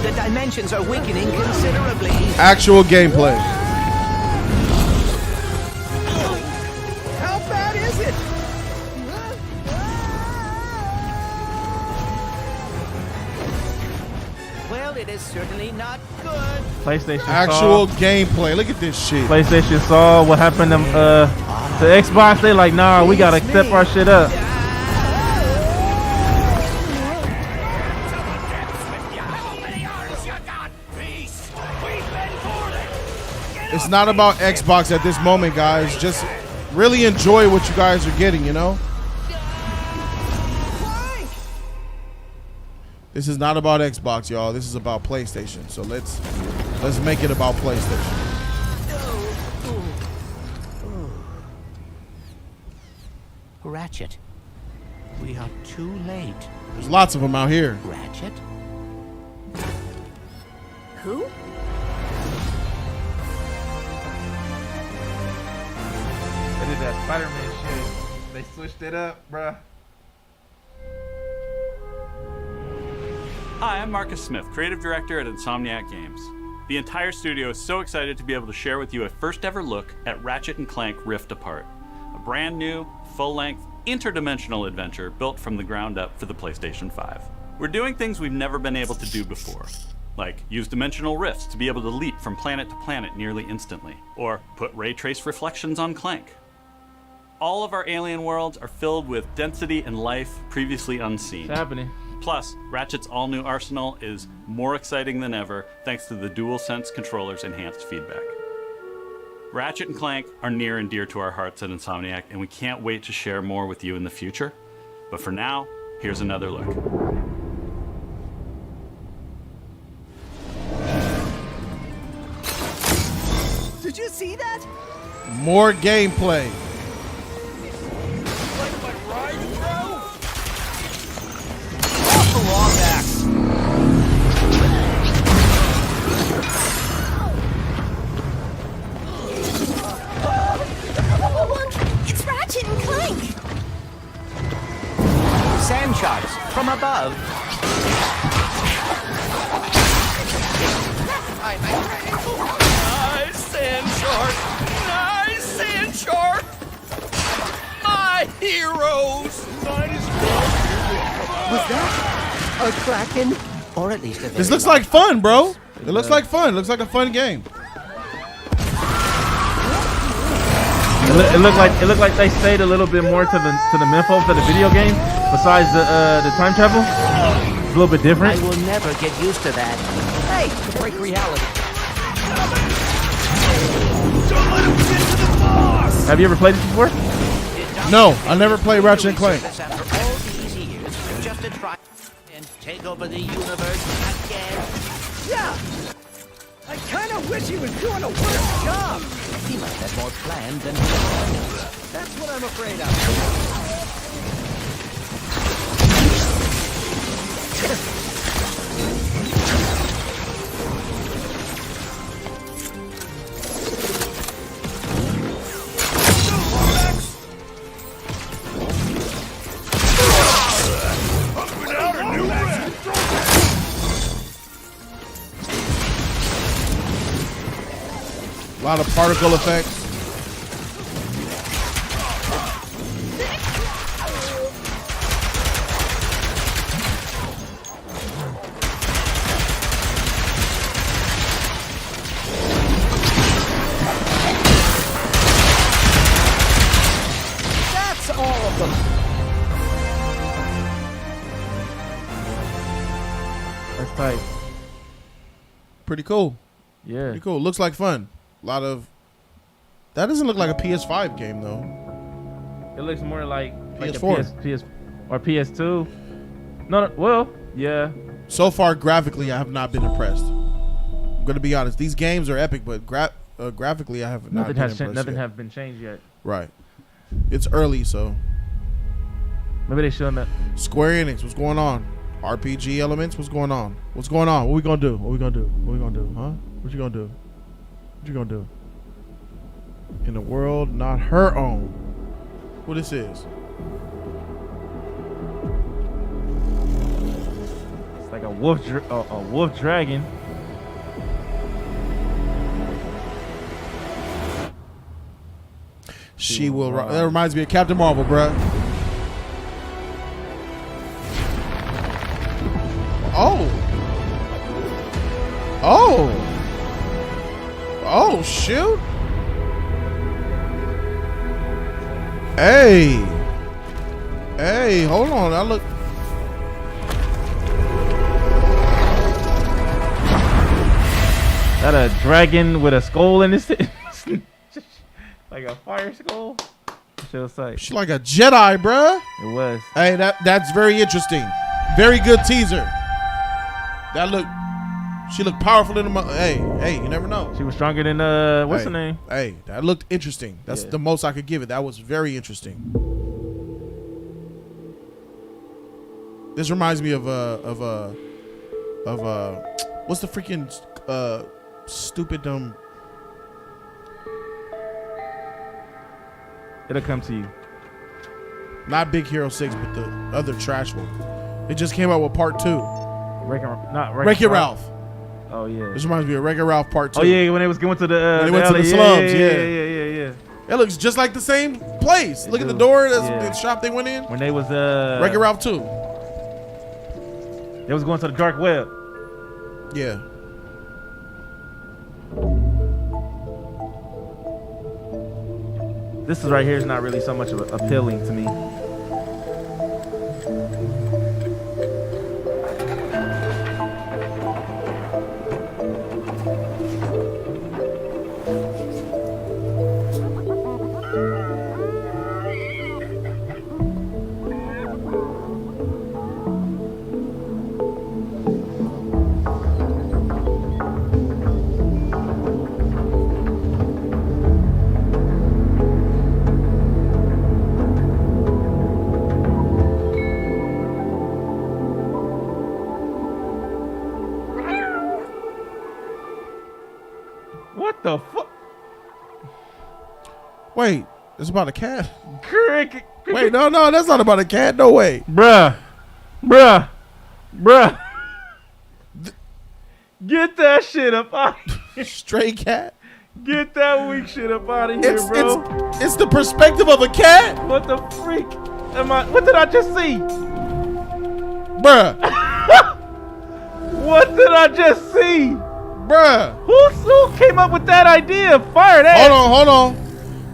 The dimensions are weakening considerably. Actual gameplay. How bad is it? Well, it is certainly not good. PlayStation Actual saw, gameplay. Look at this shit. PlayStation saw what happened to Xbox. They like, nah, we gotta step our shit up. It's not about Xbox at this moment, guys. Just really enjoy what you guys are getting, you know? This is not about Xbox, y'all. This is about PlayStation. So let's make it about PlayStation. Ratchet, we are too late. There's lots of them out here. Ratchet? Who? They did that Spider-Man shit. They switched it up, bruh. Hi, I'm Marcus Smith, Creative Director at Insomniac Games. The entire studio is so excited to be able to share with you a first ever look at Ratchet & Clank Rift Apart, a brand new, full-length, interdimensional adventure built from the ground up for the PlayStation 5. We're doing things we've never been able to do before, like use dimensional rifts to be able to leap from planet to planet nearly instantly, or put ray trace reflections on Clank. All of our alien worlds are filled with density and life previously unseen. It's happening. Plus, Ratchet's all-new arsenal is more exciting than ever thanks to the DualSense controller's enhanced feedback. Ratchet and Clank are near and dear to our hearts at Insomniac, and we can't wait to share more with you in the future. But for now, here's another look. Did you see that? More gameplay. Like my ride, bro? Off the Wombat! It's Ratchet and Clank! Sand sharks from above. Nice sand shark! Nice sand shark! My heroes! Was that a kraken? Or at least a This looks like fun, bro. It looks like fun. It looks like a fun game. It looked like they stayed a little bit more to the mythos of the video game. Besides the time travel, it's a little bit different. I will never get used to that. Hey, to break reality. Don't let him get to the boss! Have you ever played this before? No, I never played Ratchet and Clank. After all these years, just to try and take over the universe again. Yeah. I kind of wish he was doing a worse job. He must have more planned than planned. That's what I'm afraid of. A lot of particle effects. That's all of them. That's tight. Pretty cool. Yeah. Pretty cool. Looks like fun. A lot of. That doesn't look like a PS5 game though. It looks more like PS4. a PS or PS2. No, well, yeah. So far, graphically, I have not been impressed. I'm gonna be honest. These games are epic, but graphically, I have not been impressed. Nothing yet. have been changed yet. Right. It's early, so. Maybe they showing that. Square Enix, what's going on? RPG elements, what's going on? What's going on? What we gonna do? What we gonna do? What we gonna do? Huh? What you gonna do? What you gonna do? In a world not her own. What this is? It's like a wolf dragon. She will. That reminds me of Captain Marvel, bruh. Oh. Oh. Oh, shoot. Hey. Hey, hold on. I look. That a dragon with a skull in his like a fire skull. She's like a Jedi, bruh. It was. Hey, that's very interesting. Very good teaser. That look. She looked powerful in the. Hey, you never know. She was stronger than what's her name? Hey, that looked interesting. That's the most I could give it. That was very interesting. This reminds me of what's the freaking stupid dumb. It'll come to you. Not Big Hero 6, but the other trash one. It just came out with part 2. Wreck-It Ralph. Oh yeah. This reminds me of Wreck-It Ralph part 2. Oh yeah, when they was going to the when they went to the slums. Yeah. It looks just like the same place. Look at the door. That's the shop they went in. When they was Wreck-It Ralph 2. They was going to the dark web. Yeah. This is right here is not really so much of appealing to me. What the fuck? Wait, it's about a cat? Cricket. Wait, no, that's not about a cat. No way. Bruh. Get that shit up out of here. Stray cat? Get that weak shit up out of here, bro. It's the perspective of a cat? What the freak? What did I just see? Bruh. What did I just see? Bruh. Who came up with that idea? Fire that. Hold on.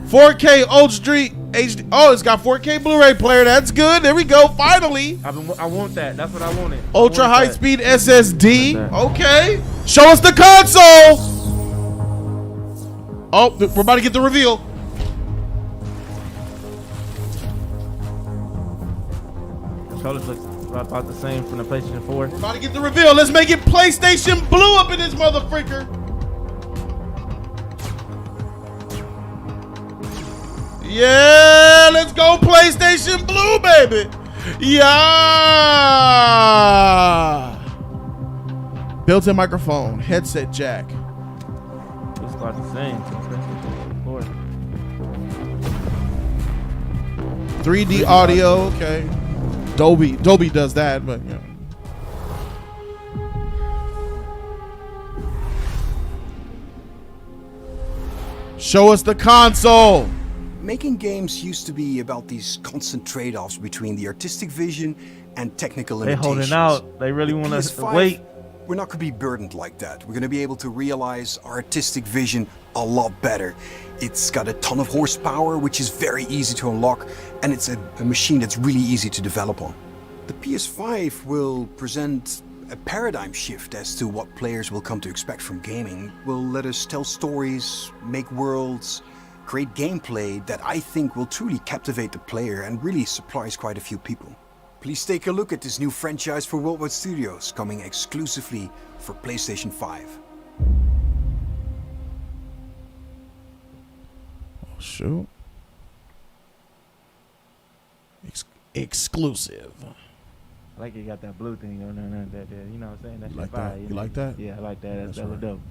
4K Old Street HD. Oh, it's got 4K Blu-ray player. That's good. There we go. Finally. I want that. That's what I wanted. Ultra high speed SSD. Okay. Show us the console. Oh, we're about to get the reveal. The colors look about the same from the PlayStation 4. We're about to get the reveal. Let's make it PlayStation Blue up in this motherfreaker. Yeah, let's go PlayStation Blue, baby. Yeah. Built-in microphone, headset jack. It's about the same. 3D audio, okay. Dolby does that, but yeah. Show us the console. Making games used to be about these constant trade-offs between the artistic vision and technical limitations. They holding out. They really want us to wait. We're not going to be burdened like that. We're going to be able to realize our artistic vision a lot better. It's got a ton of horsepower, which is very easy to unlock, and it's a machine that's really easy to develop on. The PS5 will present a paradigm shift as to what players will come to expect from gaming. Will let us tell stories, make worlds, create gameplay that I think will truly captivate the player and really surprise quite a few people. Please take a look at this new franchise for Worldwide Studios, coming exclusively for PlayStation 5. Oh, shoot. Exclusive. I like you got that blue thing on there, that you know what I'm saying? That You shit like fire, that? You know? like that? Yeah, I like that. That's right. dope.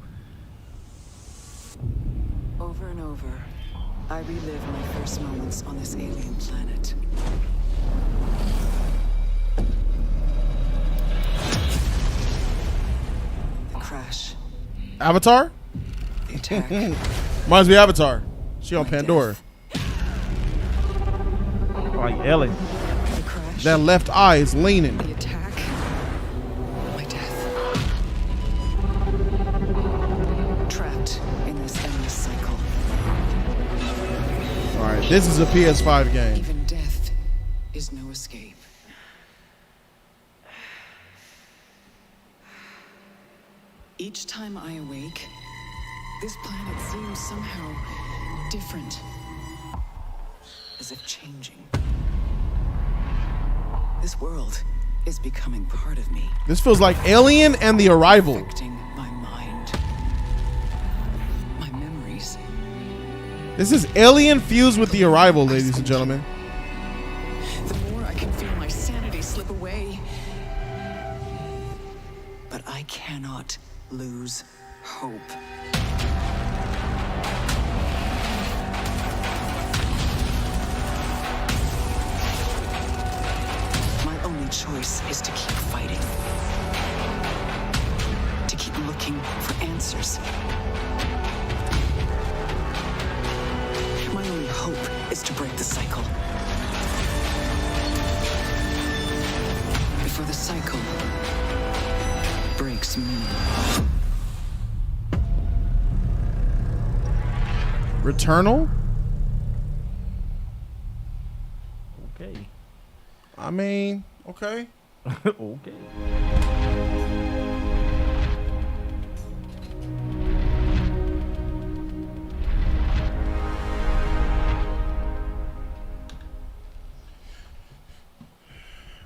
Over and over, I relive my first moments on this alien planet. The crash. Avatar? The attack. Reminds me of Avatar. She on Pandora. Like Ellie. The crash. That left eye is leaning. The attack. My death. Trapped in this endless cycle. Alright, this is a PS5 game. Even death is no escape. Each time I awake, this planet seems somehow different. As if changing. This world is becoming part of me. This feels like Alien and The Arrival. Affecting my mind. My memories. This is Alien fused with The Arrival, ladies and gentlemen. The more I can feel my sanity slip away. But I cannot lose hope. My only choice is to keep fighting. To keep looking for answers. My only hope is to break the cycle. Before the cycle breaks me. Returnal? I mean, okay. Okay.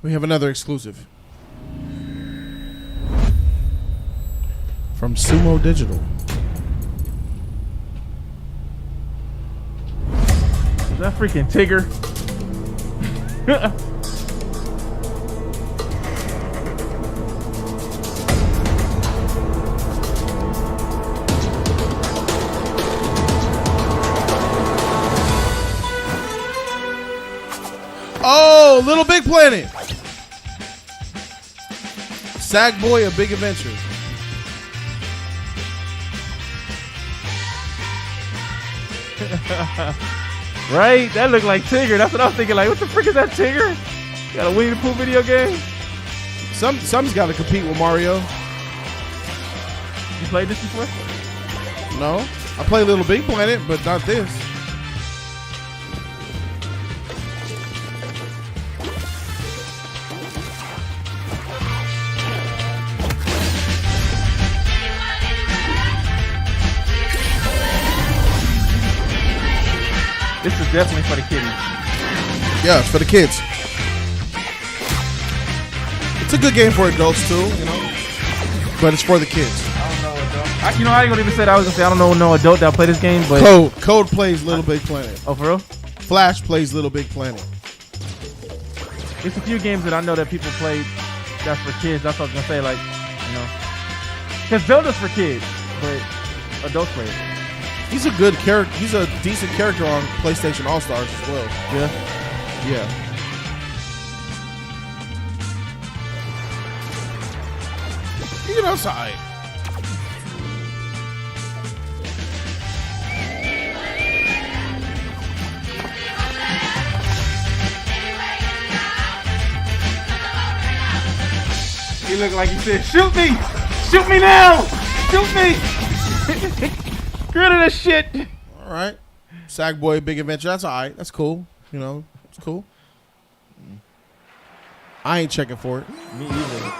We have another exclusive from Sumo Digital. Is that freaking Tigger? Oh, Little Big Planet. Sackboy: A Big Adventure. Right? That looked like Tigger. That's what I was thinking. Like, what the frick is that, Tigger? Got a Winnie the Pooh video game? Some's got to compete with Mario. You played this before? No. I play Little Big Planet, but not this. This is definitely for the kiddies. Yeah, it's for the kids. It's a good game for adults too, you know. But it's for the kids. I don't know adult. I ain't gonna even say that. I was gonna say I don't know no adult that play this game, but Code plays Little Big Planet. Oh, for real? Flash plays Little Big Planet. It's a few games that I know that people play that's for kids. That's what I was gonna say, like, you know, because Zelda's for kids, but adults play it. He's a good character. He's a decent character on PlayStation All Stars as well. Yeah. Yeah. You know, it's alright. He looked like he said, "Shoot me! Shoot me now! Shoot me!" Get rid of this shit. All right. Sackboy: Big Adventure. That's all right. That's cool. You know, it's cool. I ain't checking for it. Me either.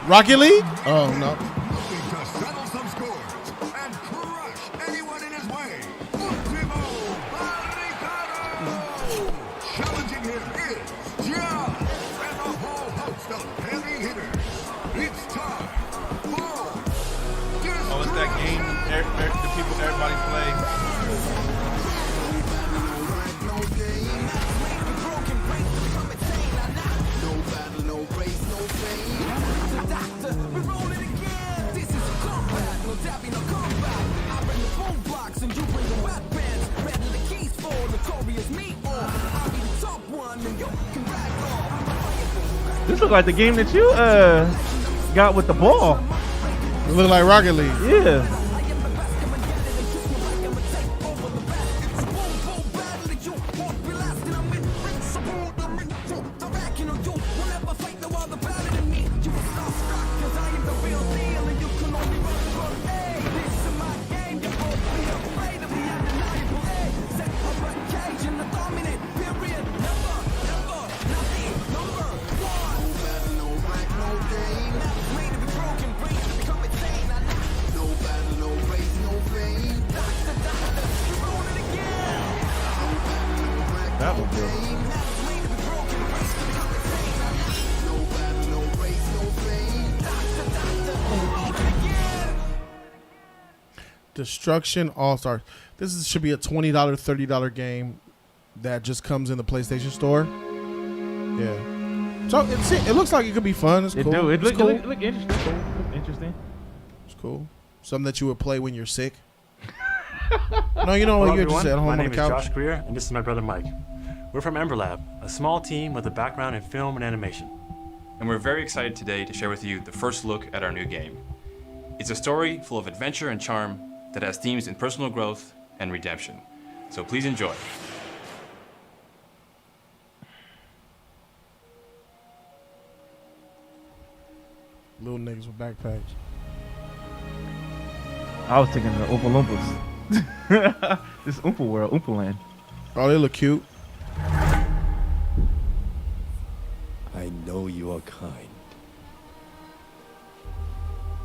Rocket League? Oh, no. Looking to settle some scores and crush anyone in his way. Ultimo Barricado! Challenging him is John and a whole host of heavy hitters. It's time for Oh, it's that game the people, everybody play. This looks like the game that you got with the ball. It look like Rocket League. Yeah. That was good. Destruction All-Stars. Should be a $20, $30 game that just comes in the PlayStation Store. Yeah. So it looks like it could be fun. It's cool. It look cool. It look interesting. Interesting. It's cool. Something that you would play when you're sick. No, you know what you're just at home my on the name is couch. Josh Greer, and this is my brother Mike. We're from Ember Lab, a small team with a background in film and animation. And we're very excited today to share with you the first look at our new game. It's a story full of adventure and charm that has themes in personal growth and redemption. So please enjoy. Little niggas with backpacks. I was thinking the Oompa Loompas. This Oompa World, Oompa Land. Oh, they look cute. I know you are kind.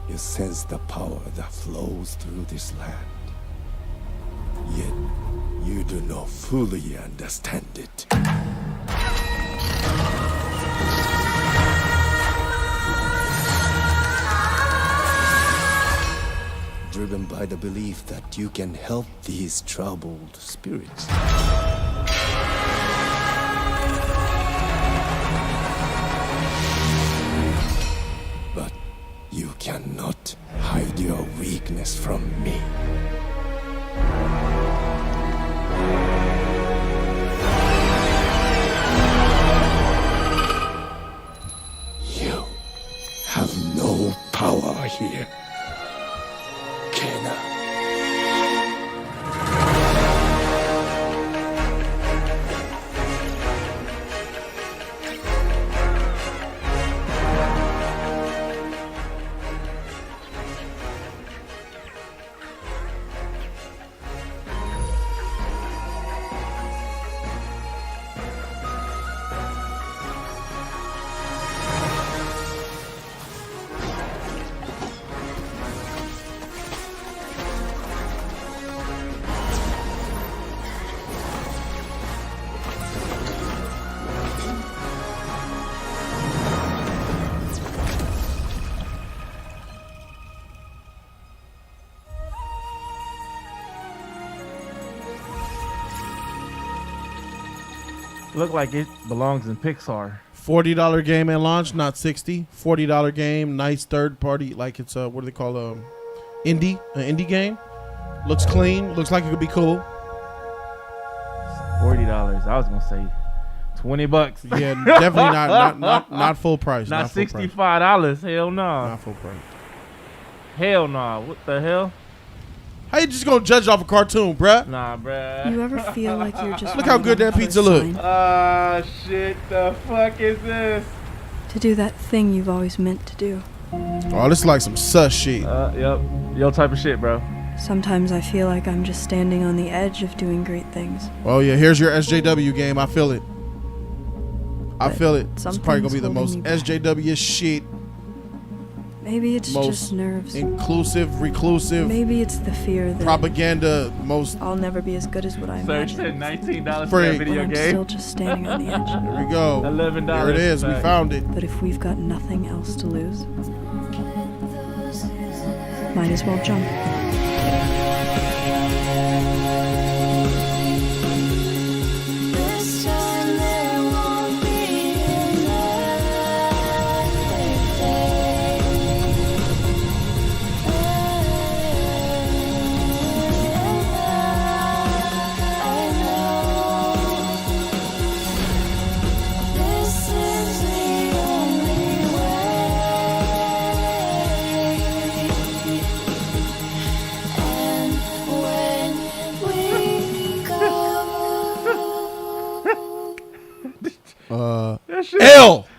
You sense the power that flows through this land. Yet, you do not fully understand it. Driven by the belief that you can help these troubled spirits. But you cannot hide your weakness from me. You have no power here. Kena. Look like it belongs in Pixar. $40 game at launch, not $60. $40 game, nice third party, like it's what do they call an indie game. Looks clean, looks like it could be cool. $40. I was gonna say $20. Yeah, definitely not full price. Not full $65. price. Hell no. Not full price. Hell no. What the hell? How you just gonna judge off a cartoon, bruh? Nah, bruh. You ever feel like you're just Look how good that pizza look. Shit, the fuck is this? to do that thing you've always meant to do? Oh, this is like some sus shit. Yep. Yo type of shit, bro. Sometimes I feel like I'm just standing on the edge of doing great things. Oh yeah, here's your SJW game. I feel it. I feel it. It's probably gonna be the most SJW shit. Maybe it's most just nerves. Inclusive, reclusive. Maybe it's the fear that propaganda. Most. I'll never be as good as what I imagined. Search said $19 for that video I'm game. still just standing on the edge. There we go. $11. There it is. We found it. But if we've got nothing else to lose, might as well jump.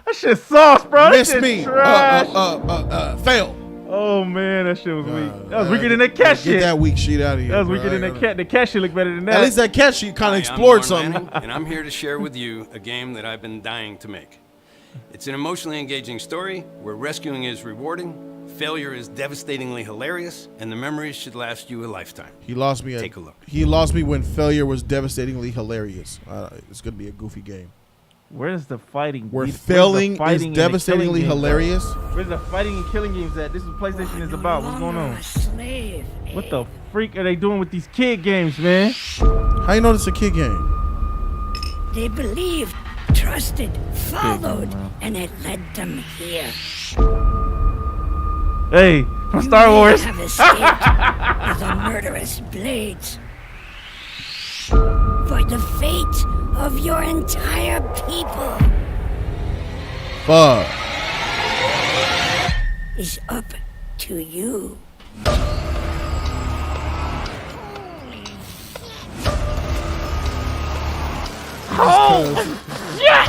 That shit sauce, bro. Miss that me. Fail. Oh man, that shit was weak. That was weaker than that cat shit. Get that weak shit out of here. That was weaker than that cat. The cat shit looked better than that. At least that cat shit kind of explored something. Manning, and I'm here to share with you a game that I've been dying to make. It's an emotionally engaging story where rescuing is rewarding, failure is devastatingly hilarious, and the memories should last you a lifetime. He lost me. Take a look. He lost me when failure was devastatingly hilarious. It's gonna be a goofy game. Where's the fighting? Where failing is devastatingly hilarious. Where's the fighting and killing games at? This is what PlayStation is about. What's going on? What the freak are they doing with these kid games, man? How you know this is a kid game? They believed, trusted, followed, and it led them here. Hey, from Star Wars. Have escaped with the murderous blades. For the fate of your entire people is up to you. Oh, shit!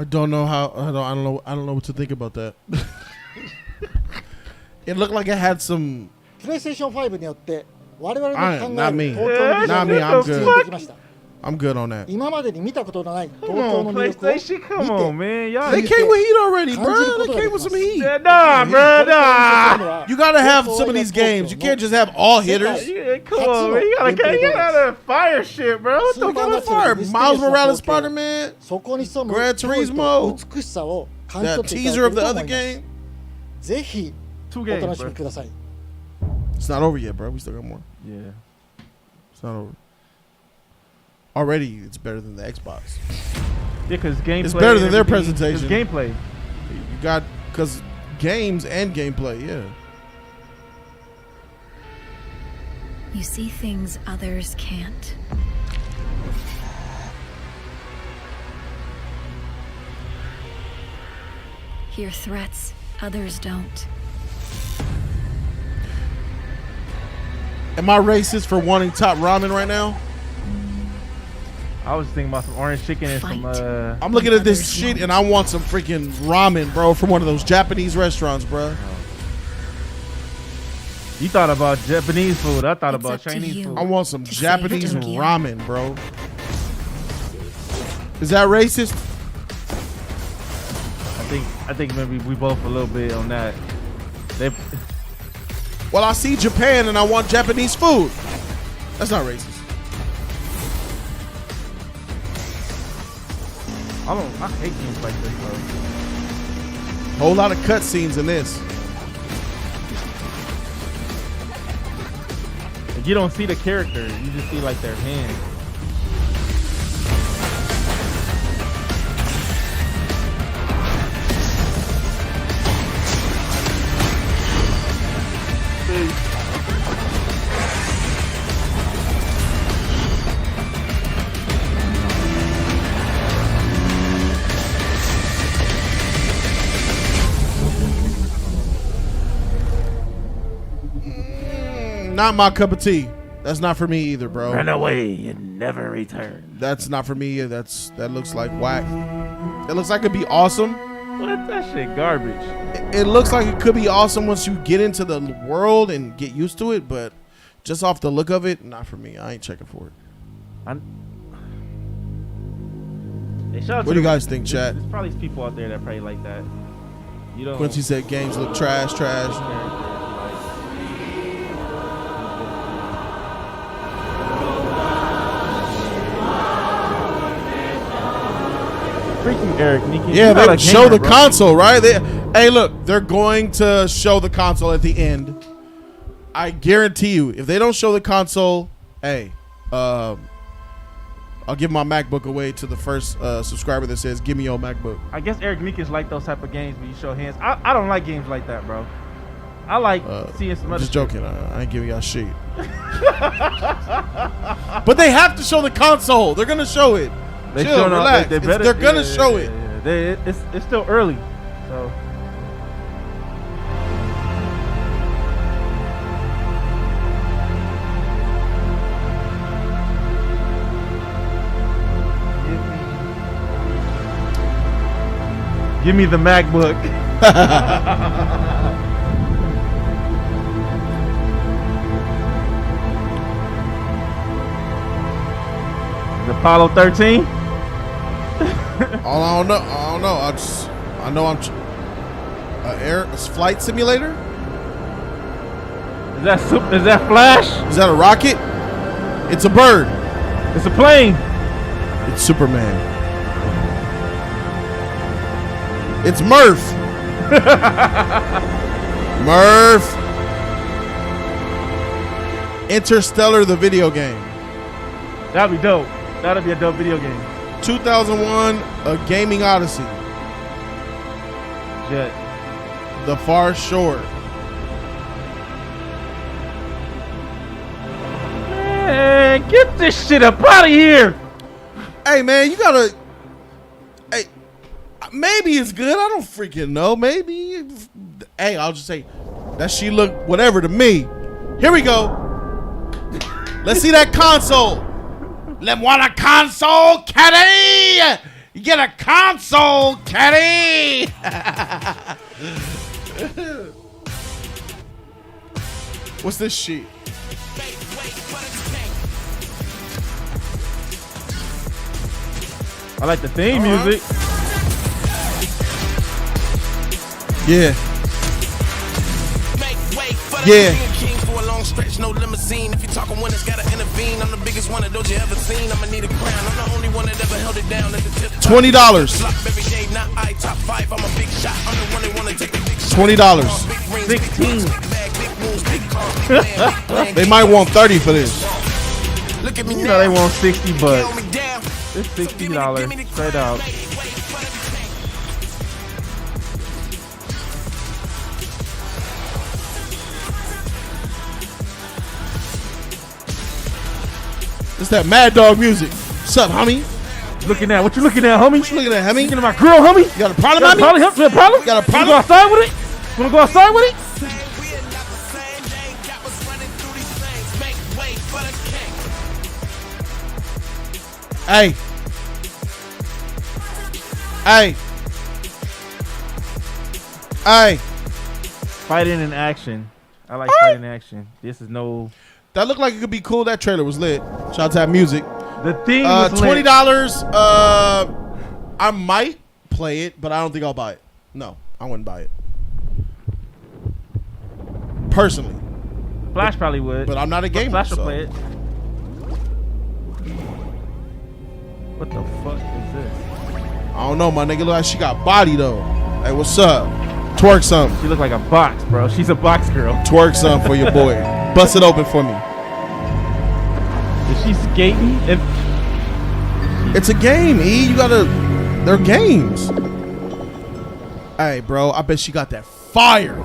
I don't know how. I don't know what to think about that. It looked like it had some. プレイステーション5によって我々の考える Not me. 東京のビジョ Not ン me. が I'm 実現 good. できました。 I'm good on that. 今までに見たことのない東 Come 京の on, 魅力を見て PlayStation. Come on, man. Y'all. They came with heat already, 感じる bro. こ They とがで came き with ます some heat. Nah, bro. Nah. You gotta have some of these games. You can't just have all hitters. Yeah, come on, man. You gotta fire shit, bro. What the You gotta fuck? fire Miles Morales, Spider-Man, そこに潜む Gran 驚異と Turismo, 美しさを感じ that 取っていた teaser だ of け the ると other 思います game. ぜひ Two お games, 楽しみ bro. ください It's not over yet, bro. We still got more. Yeah. It's not over. Already, it's better than the Xbox. Yeah, because gameplay. It's better than and their everything- presentation. It's gameplay. You got because games and gameplay. Yeah. You see things others can't. Hear threats others don't. Am I racist for wanting top ramen right now? I was thinking about some orange chicken and some. I'm looking at this shit and I want some freaking ramen, bro, from one of those Japanese restaurants, bro. You thought about Japanese food. I thought about up to Chinese you. food. I want some To say Japanese thank you. ramen, bro. Is that racist? I think maybe we both a little bit on that. They. Well, I see Japan and I want Japanese food. That's not racist. I hate games like this, bro. Whole lot of cutscenes in this. Like, you don't see the character. You just see like their hands. Not my cup of tea. That's not for me either, bro. Run away and never return. That's not for me. That looks like whack. It looks like it'd be awesome. What? That shit garbage. It looks like it could be awesome once you get into the world and get used to it, but just off the look of it, not for me. I ain't checking for it. What do you guys think, chat? There's probably people out there that probably like that. You don't. Quincy said games look trash. Freaking Eric, Nikki. Yeah, they show the console, right? Hey, look, they're going to show the console at the end. I guarantee you, if they don't show the console, hey, I'll give my MacBook away to the first subscriber that says, "Give me your MacBook." I guess Eric Meekins like those type of games when you show hands. I don't like games like that, bro. I like seeing some I'm other just shit. joking. I ain't giving y'all shit. But they have to show the console. They're gonna show it. They Chill, showing relax. They better, they're gonna show it. It's still early, so. Give me the MacBook. Apollo 13. I don't know. I know I'm a flight simulator. Is that Flash? Is that a rocket? It's a bird. It's a plane. It's Superman. It's Murph. Murph. Interstellar, the video game. That'd be dope. That'd be a dope video game. 2001, A Gaming Odyssey. Jet. The Far Shore. Man, get this shit up out of here. Hey, man, you gotta. Hey, maybe it's good. I don't freaking know. Maybe. Hey, I'll just say that she looked whatever to me. Here we go. Let's see that console. Let me want a console, caddy. You get a console, Caddy. What's this shit? I like the theme music. Yeah. Yeah. For a long stretch, no limousine. If you're talking when it's gotta intervene, I'm the biggest one of those you ever seen. I'ma need a crown. I'm the only one that ever held it down at the tip. $20. Every day, not I top 5. I'm a big shot. I'm the one that wanna take the big shot. $20. 16. They might want 30 for this. Look at me You know they want 60 bucks. It's $60 straight out. It's that Mad Dog music. What's up, homie? Looking at what you looking at, homie? What you looking at, homie? Looking at my grill, homie? You got a problem, homie? You got a problem? You got a problem? Wanna go outside with it? Wanna go outside with it? Hey. Hey. Hey. Fighting in action. I like fighting in action. This is no. That looked like it could be cool. That trailer was lit. Shout out to that music. The theme was lit. $20. I might play it, but I don't think I'll buy it. No, I wouldn't buy it. Personally. Flash probably would. But I'm not a gamer. Flash will so. play it. What the fuck is this? I don't know, my nigga. Look like she got body though. Hey, what's up? Twerk something. She look like a box, bro. She's a box girl. Twerk something for your boy. Bust it open for me. Is she skating? It's a game, E. You gotta. They're games. Hey, bro. I bet she got that fire.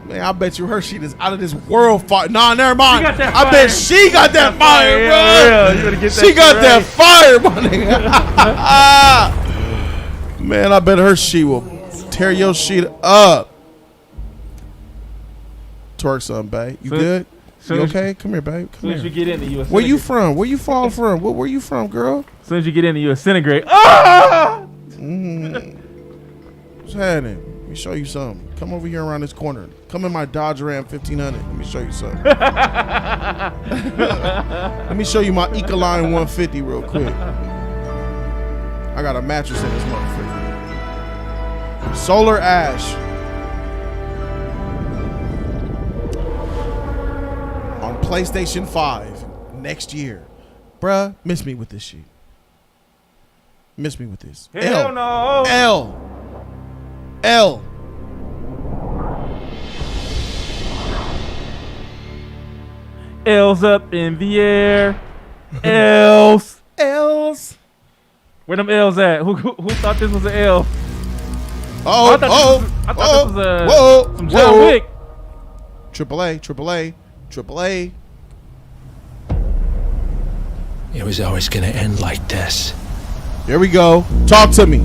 Man, I bet you her shit is out of this world fire. Nah, never mind. I bet she got that fire, bro. Yeah, you gotta get that she got right. that fire, my nigga. Man, I bet her shit will tear your shit up. Twerk something, babe. You good? You okay? Come here, babe. Come As soon as here. you get in, you disintegrate. Where you from? Where you fall from? Where you from, girl? As soon as you get in, you disintegrate. Ah! What's happening? Let me show you something. Come over here around this corner. Come in my Dodge Ram 1500. Let me show you something. Let me show you my Ecoline 150 real quick. I got a mattress in this motherfucker. Solar Ash. On PlayStation 5 next year. Bruh, miss me with this shit. Miss me with this. Hell no. L. L's up in the air. L's. Where them L's at? Who thought this was an L? I thought this was some John Wick. AAA. It was always gonna end like this. Here we go. Talk to me.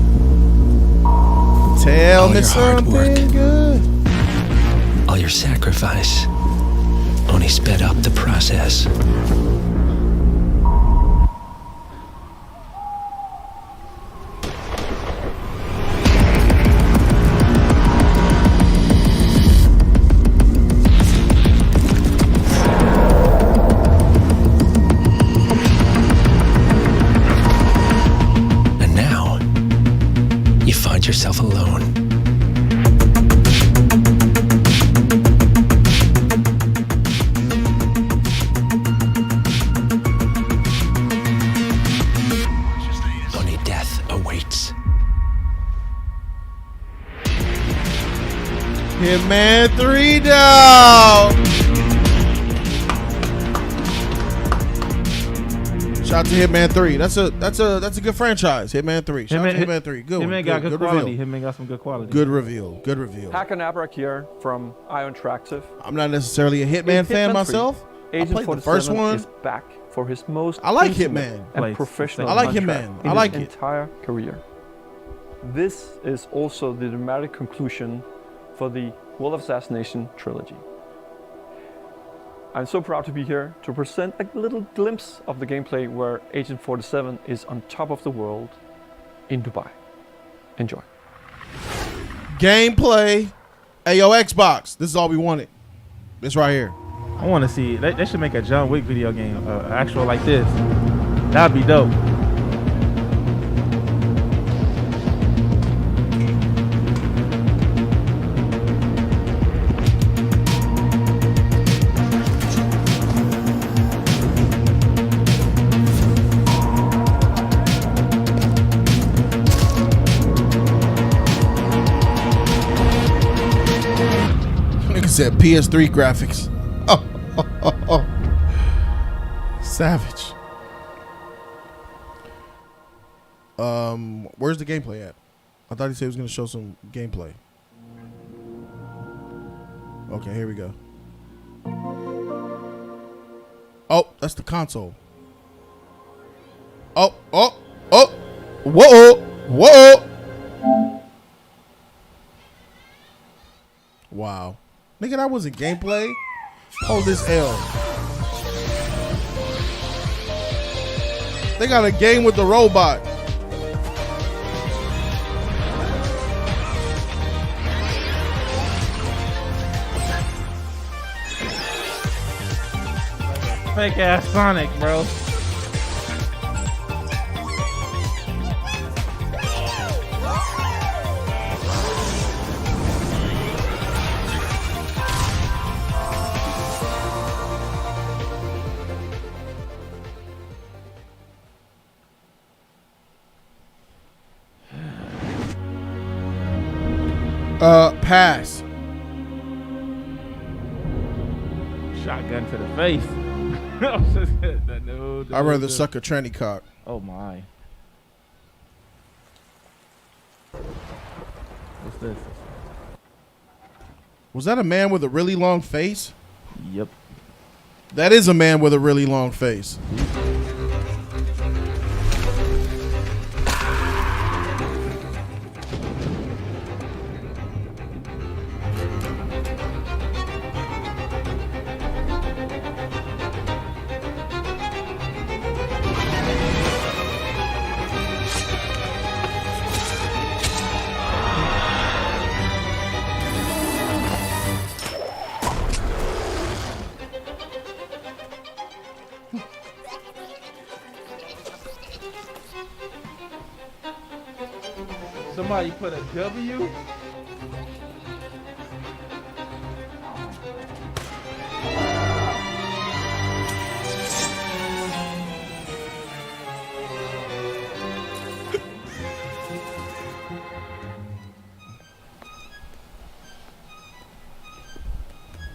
Tell All me your hard something work. good. All your sacrifice only sped up the process. And now, you find yourself alone. Only death awaits. Hitman 3 down. Shout out to Hitman 3. That's a good franchise. Hitman 3. Shout out to Hitman 3. Good one. Hitman got good quality. reveal. Hitman got some good quality. Good reveal. Good reveal. Hakanabrak here from Ion Tractive. I'm not necessarily a Hitman fan 3, myself. I Agent played the 47 first one. is back for his most I like intimate Hitman. and professional I like contract Hitman. in I like his it. entire career. This is also the dramatic conclusion for the World of Assassination trilogy. I'm so proud to be here to present a little glimpse of the gameplay where Agent 47 is on top of the world in Dubai. Enjoy. Gameplay. Hey, yo, Xbox. This is all we wanted. This right here. I want to see. They should make a John Wick video game, actual like this. That'd be dope. Said PS3 graphics. Oh. Savage. Where's the gameplay at? I thought he said he was gonna show some gameplay. Okay, here we go. Oh, that's the console. Oh. Whoa. Wow. Nigga, that wasn't gameplay. Hold this L. They got a game with the robot. Fake ass Sonic, bro. Pass. Shotgun to the face. I'd rather suck a tranny cock. Oh my. What's this? Was that a man with a really long face? Yep. That is a man with a really long face. Somebody put a W.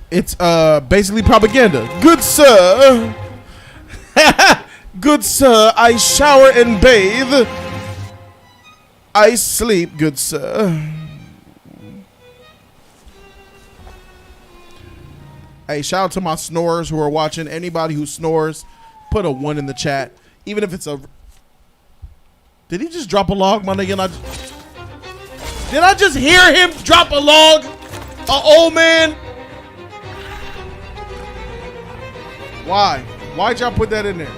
It's basically propaganda. Good sir. Good sir, I shower and bathe. I sleep, good sir. Hey, shout out to my snorers who are watching. Anybody who snores, put a 1 in the chat. Even if it's a... Did he just drop a log, my nigga? Did I just hear him drop a log? A old man? Why? Why'd y'all put that in there?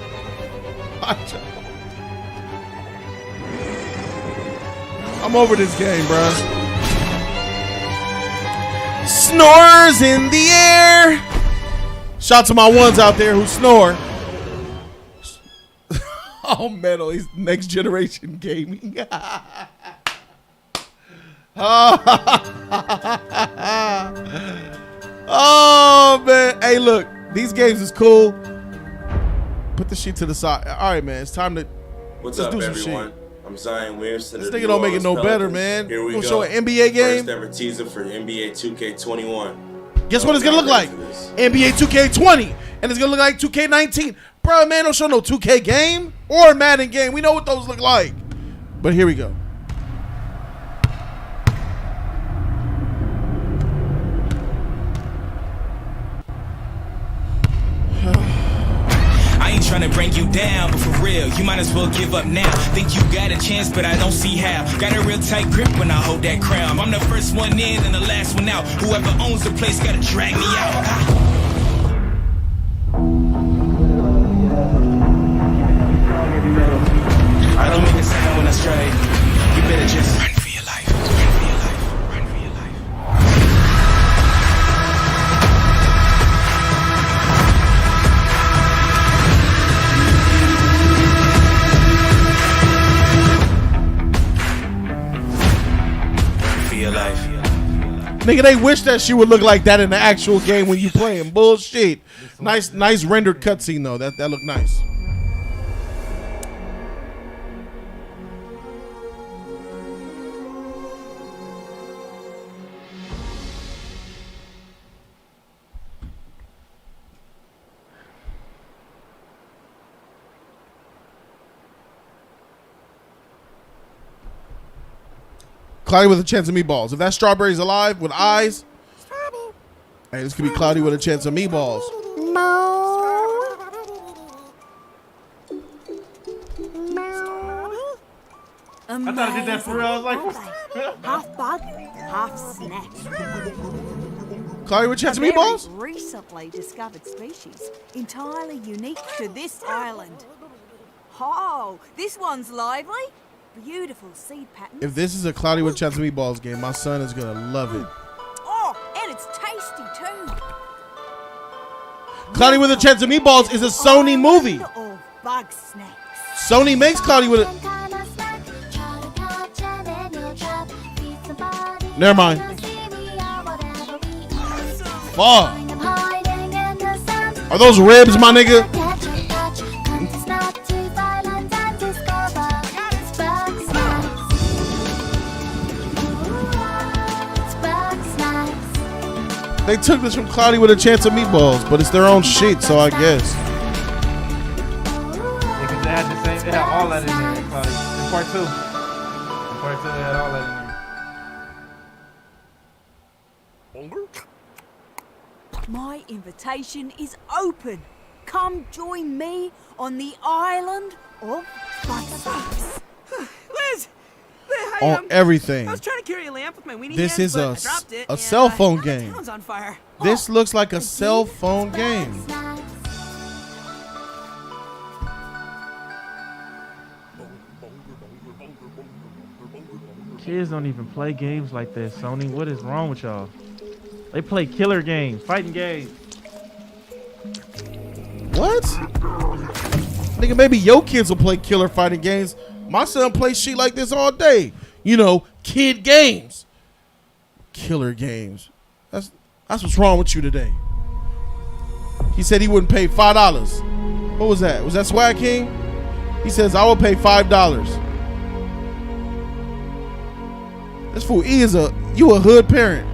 I'm over this game, bro. Snores in the air. Shout out to my ones out there who snore. Oh, metal. He's next generation gaming. Oh, man. Hey, look. These games is cool. Put the shit to the side. All right, man. It's time to... What's let's up, do some everyone? shit. I'm Zion Williamson. This nigga don't make it no better, man. Here we gonna go. show an NBA game. First ever teaser for NBA 2K21. Guess what it's gonna look like? NBA 2K20, and it's gonna look like 2K19. Bro, man, don't show no 2K game or a Madden game. We know what those look like. But here we go. I ain't tryna bring you down, but for real, you might as well give up now. Think you got a chance, but I don't see how. Got a real tight grip when I hold that crown. I'm the first one in and the last one out. Whoever owns the place gotta drag me out. Nigga, they wish that she would look like that in the actual game when you playing. Bullshit. Nice rendered cutscene though. That looked nice. Cloudy with a chance of meatballs. If that strawberry's alive with eyes, hey, this could be Cloudy with a chance of meatballs. I thought I did that for real. I was like, half bug, half snack. Cloudy with a chance of A very meatballs? recently discovered species, entirely unique to this island. Oh, this one's lively. Beautiful seed pattern. If this is a Cloudy with a chance of meatballs game, my son is gonna love it. Oh, and it's tasty too. Cloudy with a chance of meatballs is a Sony movie. Of bug snacks. Sony makes Cloudy with a. Never mind. Fuck. Are those ribs, my nigga? They took this from Cloudy with a chance of meatballs, but it's their own shit, so I guess. Yeah, because they had the same. They had all that in there. In part two. In part two, they had all that in there. My invitation is open. Come join me on the island of bug snacks. Liz! On everything. I was trying to carry a lamp with my weenie This hands, is but I dropped it, a cell phone game. town's on fire. This looks like a cell phone game. Kids don't even play games like this, Sony. What is wrong with y'all? They play killer games, fighting games. What? Nigga, maybe your kids will play killer fighting games. My son plays shit like this all day. You know, kid games. Killer games. That's what's wrong with you today. He said he wouldn't pay $5. What was that? Was that Swag King? He says, I will pay $5. This fool E is you a hood parent.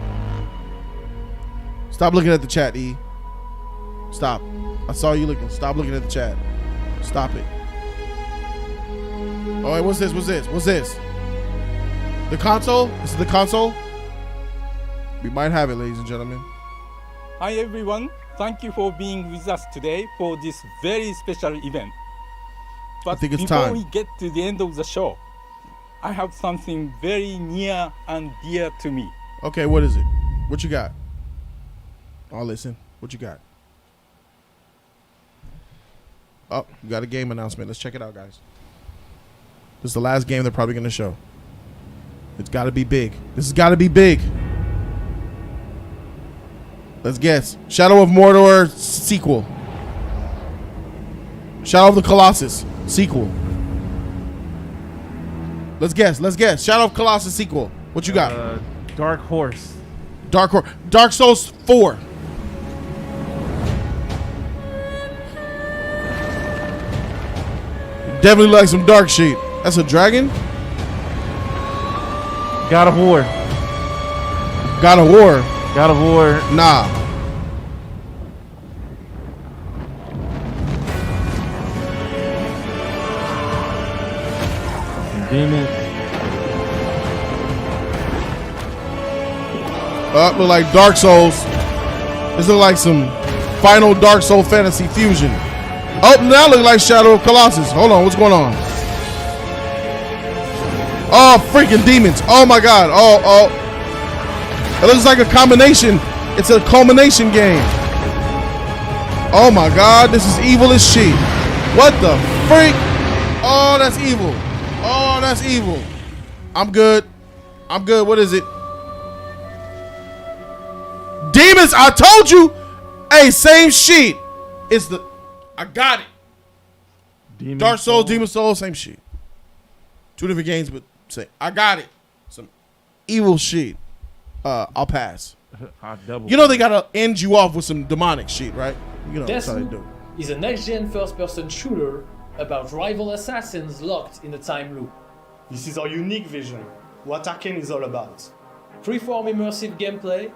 Stop looking at the chat, E. Stop. I saw you looking. Stop looking at the chat. Stop it. Oh, wait, what's this? What's this? What's this? The console? This is the console? We might have it, ladies and gentlemen. Hi, everyone. Thank you for being with us today for this very special event. But I think it's before time. we get to the end of the show, I have something very near and dear to me. Okay, what is it? What you got? I'll listen. What you got? Oh, you got a game announcement. Let's check it out, guys. This is the last game they're probably going to show. It's got to be big. This has got to be big. Let's guess. Shadow of Mordor sequel. Shadow of the Colossus sequel. Let's guess. Let's guess. Shadow of Colossus sequel. What you got? Dark Horse. Dark Souls 4. Definitely like some dark shit. That's a dragon? God of War. God of War. God of War. Nah. Demon. Look like Dark Souls. This look like some final Dark Soul fantasy fusion. Oh, now look like Shadow of Colossus. Hold on, what's going on? Oh, freaking demons. Oh my god. Oh. It looks like a combination. It's a culmination game. Oh my god, this is evil as shit. What the freak? Oh, that's evil. Oh, that's evil. I'm good. What is it? Demons, I told you. Hey, same shit. It's the I got it. Dark Souls, Demon Souls, same shit. Two different games, but same. I got it. Some evil shit. I'll pass. I double. You know they gotta end you off with some demonic shit, right? You know that's how they do. Deathloop is a next-gen first-person shooter about rival assassins locked in a time loop. This is our unique vision, what Arcane is all about. Freeform immersive gameplay,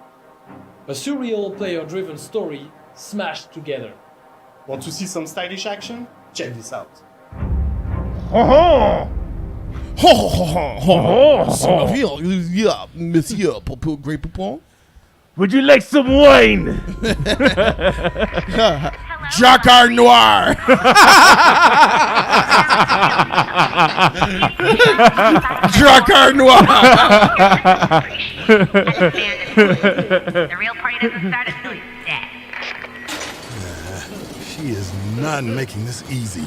a surreal player-driven story smashed together. Want to see some stylish action? Check this out. Yeah, Monsieur Great Poupon. Would you like some wine? Jacquard Noir. Jacquard Noir. The real party doesn't start until he's dead. She is not making this easy.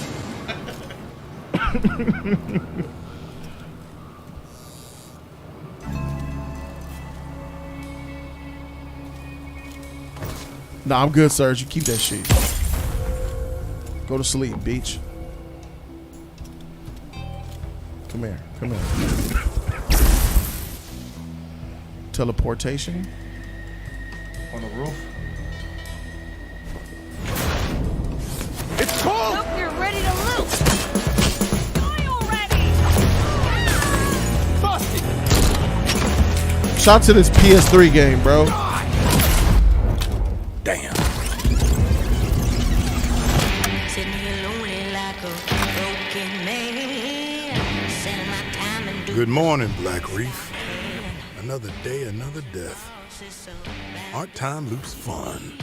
Nah, I'm good, Serge. You keep that shit. Go to sleep, beach. Come here. Come here. Teleportation. On the roof. It's cold! Look, you're ready to loot! Die already! Shout to this PS3 game, bro. Damn. Good morning, Black Reef. Another day, another death. Aren't time loops fun?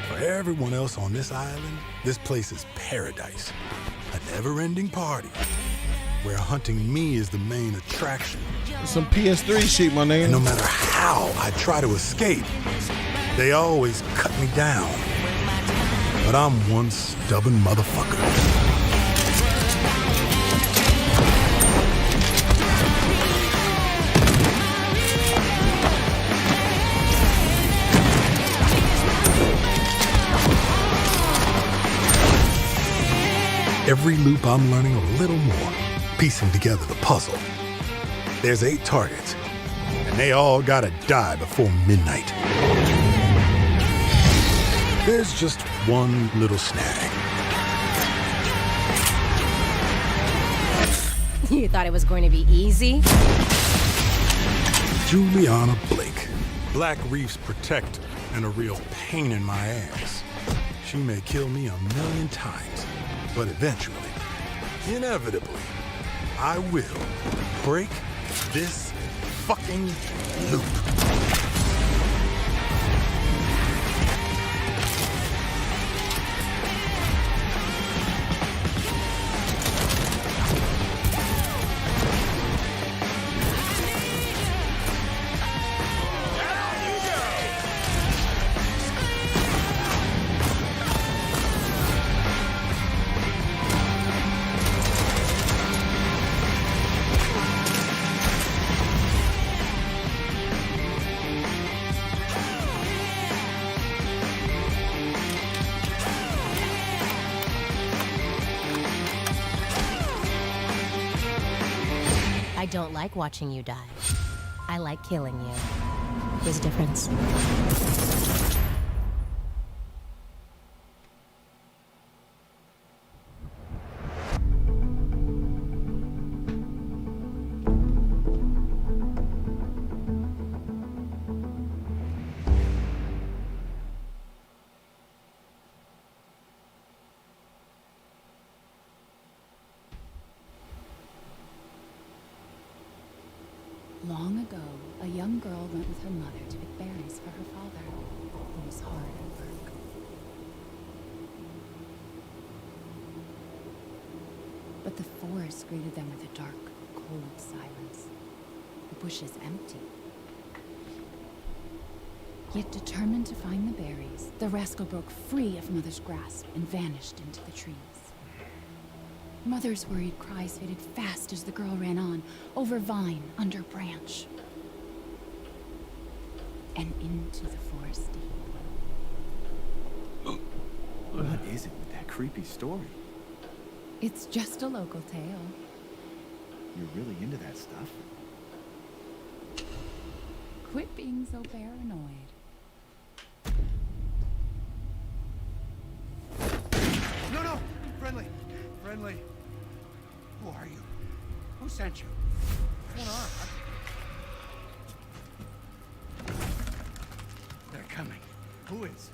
For everyone else on this island, this place is paradise. A never-ending party where hunting me is the main attraction. Some PS3 shit, my name. And no matter how I try to escape, they always cut me down. But I'm one stubborn motherfucker. Every loop I'm learning a little more, piecing together the puzzle. There's 8 targets, and they all gotta die before midnight. There's just one little snag. You thought it was going to be easy? Juliana Blake, Black Reef's protector and a real pain in my ass. She may kill me 1,000,000 times, but eventually, inevitably, I will break this fucking loop. I don't like watching you die. I like killing you. There's a difference. Long ago, a young girl went with her mother to pick berries for her father, who was hard at work. But the forest greeted them with a dark, cold silence. The bushes empty. Yet determined to find the berries, the rascal broke free of Mother's grasp and vanished into the trees. Mother's worried cries faded fast as the girl ran on, over vine, under branch, and into the forest deep. What is it with that creepy story? It's just a local tale. you're really into that stuff. Quit being so paranoid. No! Friendly! Who are you? Who sent you? What's going on? They're coming. Who is?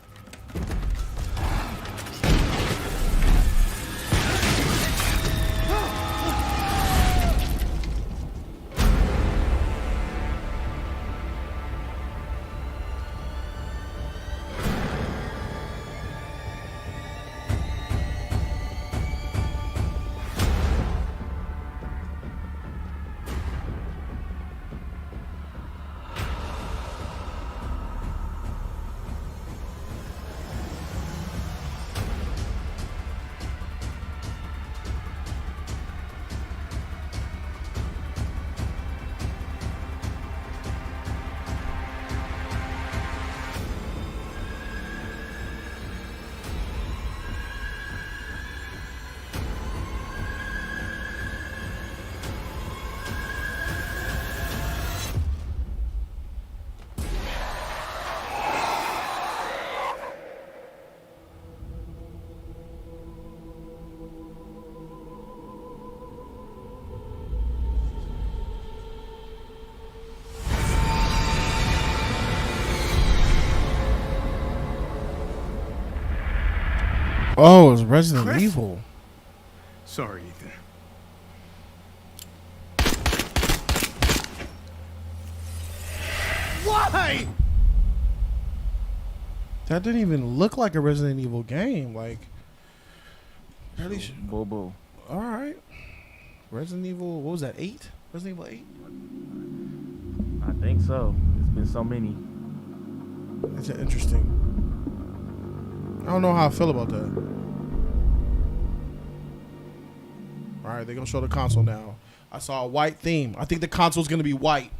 Oh, it's Resident Evil. Sorry, Ethan. Why? That didn't even look like a Resident Evil game. Like, really? Bobo. All right. Resident Evil. What was that? 8? Resident Evil 8. I think so. It's been so many. That's interesting. I don't know how I feel about that. All right, they're gonna show the console now. I saw a white theme. I think the console's gonna be white.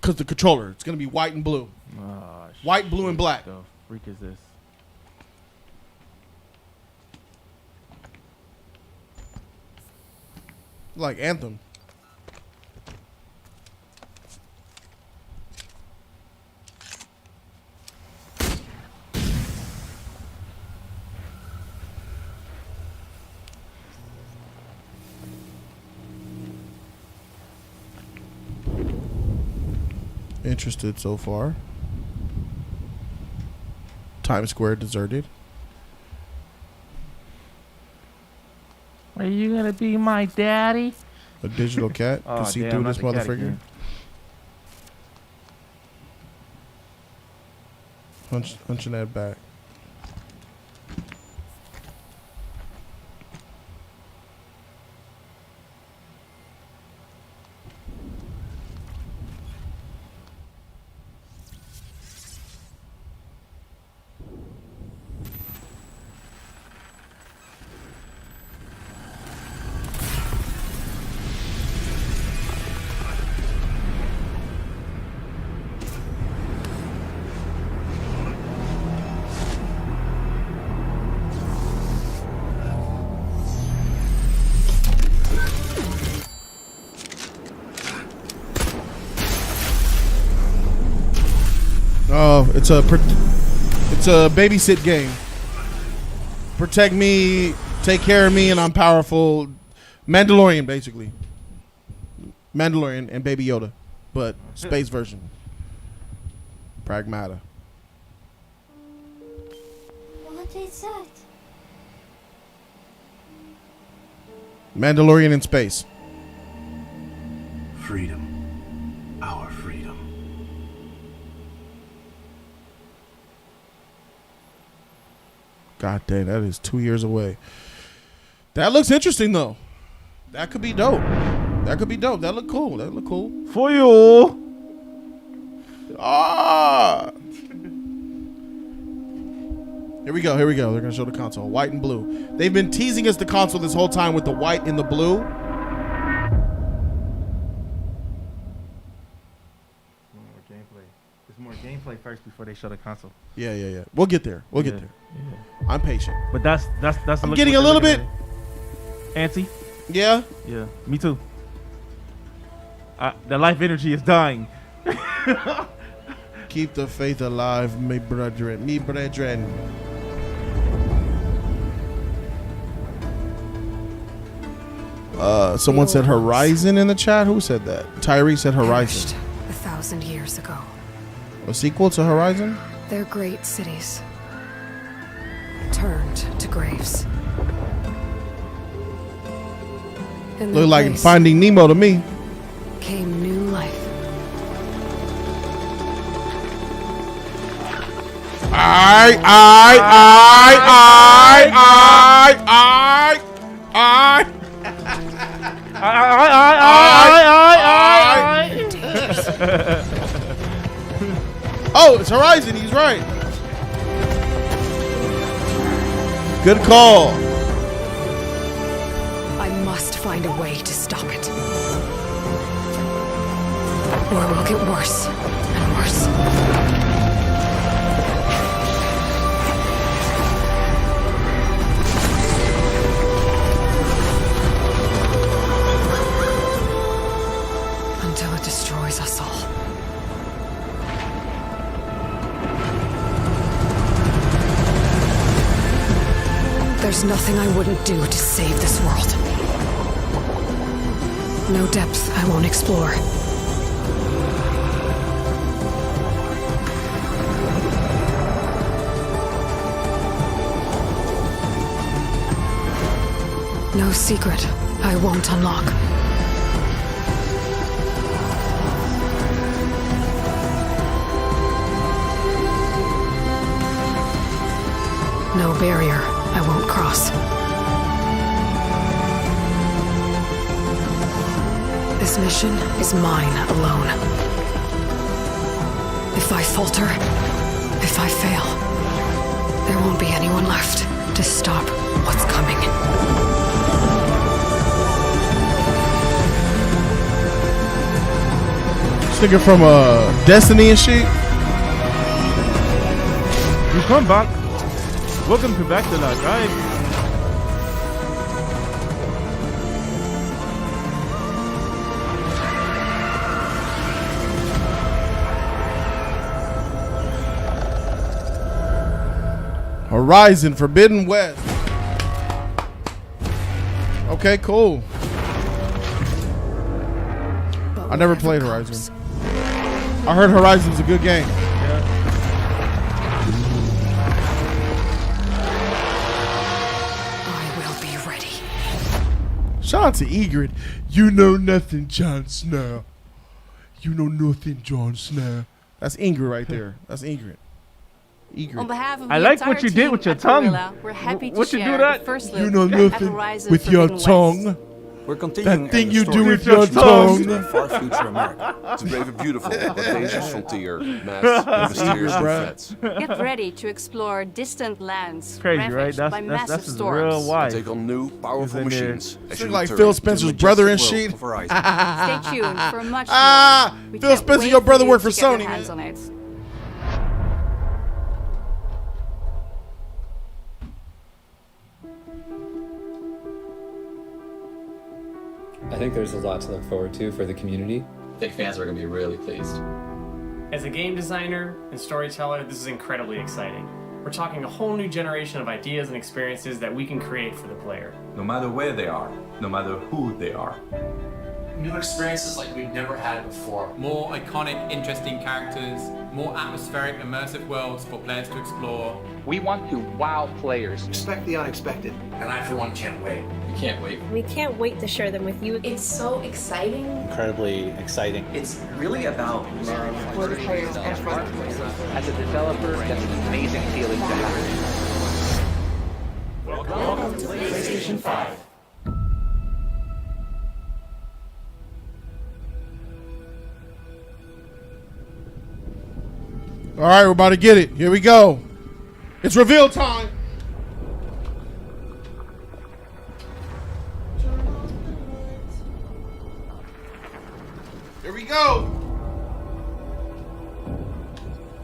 Cause the controller, it's gonna be white and blue. Oh, white, blue, and black. The freak is this? Like Anthem. Interested so far. Times Square deserted. Are you gonna be my daddy? A digital cat. Oh, Can see damn, through not this the cat motherfucker. again. Hunching that back. Oh, it's a babysit game. Protect me, take care of me, and I'm powerful. Mandalorian, basically. Mandalorian and Baby Yoda, but space version. Pragmata. What is that? Mandalorian in space. Freedom. Our freedom. God dang, that is 2 years away. That looks interesting though. That could be dope. That could be dope. That look cool. That look cool. For you. Ah. Here we go. Here we go. They're gonna show the console, white and blue. They've been teasing us the console this whole time with the white and the blue. More gameplay. There's more gameplay first before they show the console. Yeah. We'll get there. We'll get there. Yeah. I'm patient. But that's. I'm getting a little bit antsy. Yeah? Yeah, me too. The life energy is dying. Keep the faith alive, me brethren. Me brethren. Someone said Horizon in the chat. Who said that? Tyree said Horizon. 1,000 years ago. A sequel to Horizon? Their great cities turned to graves. In their Look like place Finding Nemo to me. came new life. Oh, it's Horizon. He's right. Good call. I must find a way to stop it. Or it will get worse and worse. Until it destroys us all. There's nothing I wouldn't do to save this world. No depth I won't explore. No secret I won't unlock. No barrier I won't cross. This mission is mine alone. If I falter, if I fail, there won't be anyone left to stop what's coming. Nigga from Destiny and shit. You come back. Welcome to Back to La Drive. Horizon Forbidden West. Okay, cool. I never played Horizon. I heard Horizon's a good game. I will be ready. Shout out to Egret. You know nothing, Jon Snow. You know nothing, Jon Snow. That's Ingrid right there. That's Ingrid. On behalf of I the like entire what you did team with your at tongue. Gorilla, we're happy to What you share do that? the first You look know at nothing Horizon with your Forbidden tongue. West. We're continuing That thing our you story do with your tongue. to a far future America. It's a brave and beautiful, but dangerous frontier, masked That's mysterious Ingrid, bruh. threats. Get ready to explore distant lands, Crazy, right? ravaged That's by massive his storms. real wife. Take on new, powerful in there. machines. as Look you like return Phil to the Spencer's majestic brother and world shit. of Horizon. Stay tuned for much more. We Phil can't Spencer, wait your brother you worked for to get your Sony, hands man. on it. I think there's a lot to look forward to for the community. I think fans are going to be really pleased. As a game designer and storyteller, this is incredibly exciting. We're talking a whole new generation of ideas and experiences that we can create for the player. No matter where they are, no matter who they are. New experiences like we've never had before. More iconic, interesting characters, more atmospheric, immersive worlds for players to explore. We want to wow players. Expect the unexpected. And I, for one, can't wait. We can't wait. We can't wait to share them with you. It's so exciting. Incredibly exciting. It's really about love For the players and for the players. As a developer, that's an amazing feeling to have. Welcome to PlayStation 5. All right, we're about to get it. Here we go. It's reveal time. Here we go.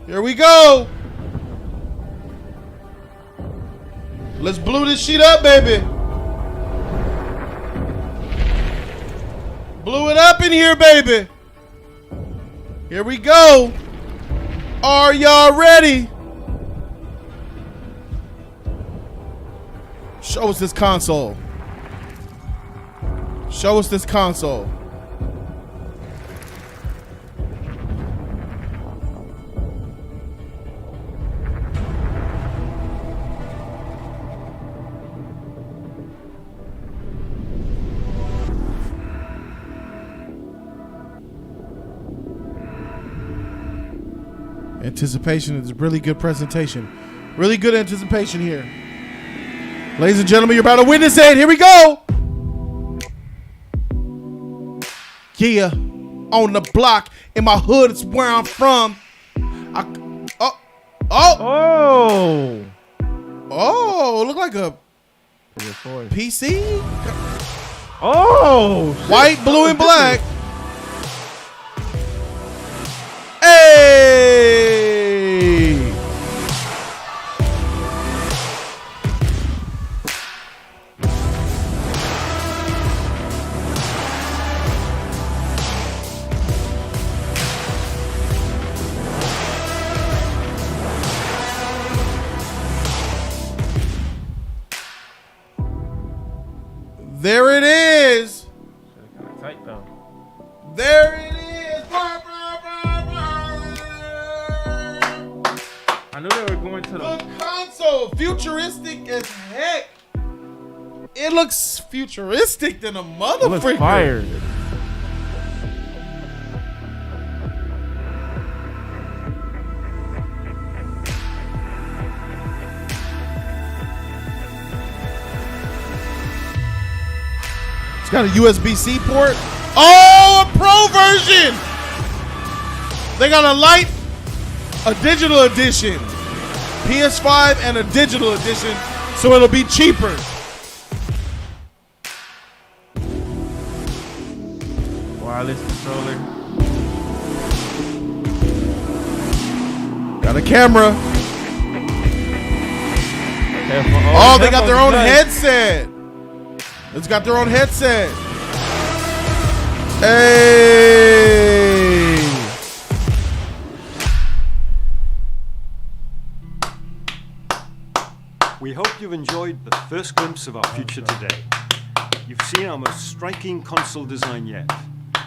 Here we go. Let's blue this shit up, baby. Blew it up in here, baby. Here we go. Are y'all ready? Show us this console. Show us this console. Anticipation is a really good presentation. Really good anticipation here. Ladies and gentlemen, you're about to witness it. Here we go. Yeah, on the block in my hood, it's where I'm from. Oh, look like a PC. Oh, white, blue, and black. Hey! There it is. Kind of tight though. There it is. I knew they were going to the console. Futuristic as heck. It looks futuristic than a motherfucker. It looks fire. It's got a USB-C port. Oh, a pro version. They got a light, a digital edition. PS5 and a digital edition, so it'll be cheaper. Wireless controller. Got a camera. Oh, they got their own headset. It's got their own headset. Hey! We hope you've enjoyed the first glimpse of our future today. You've seen our most striking console design yet,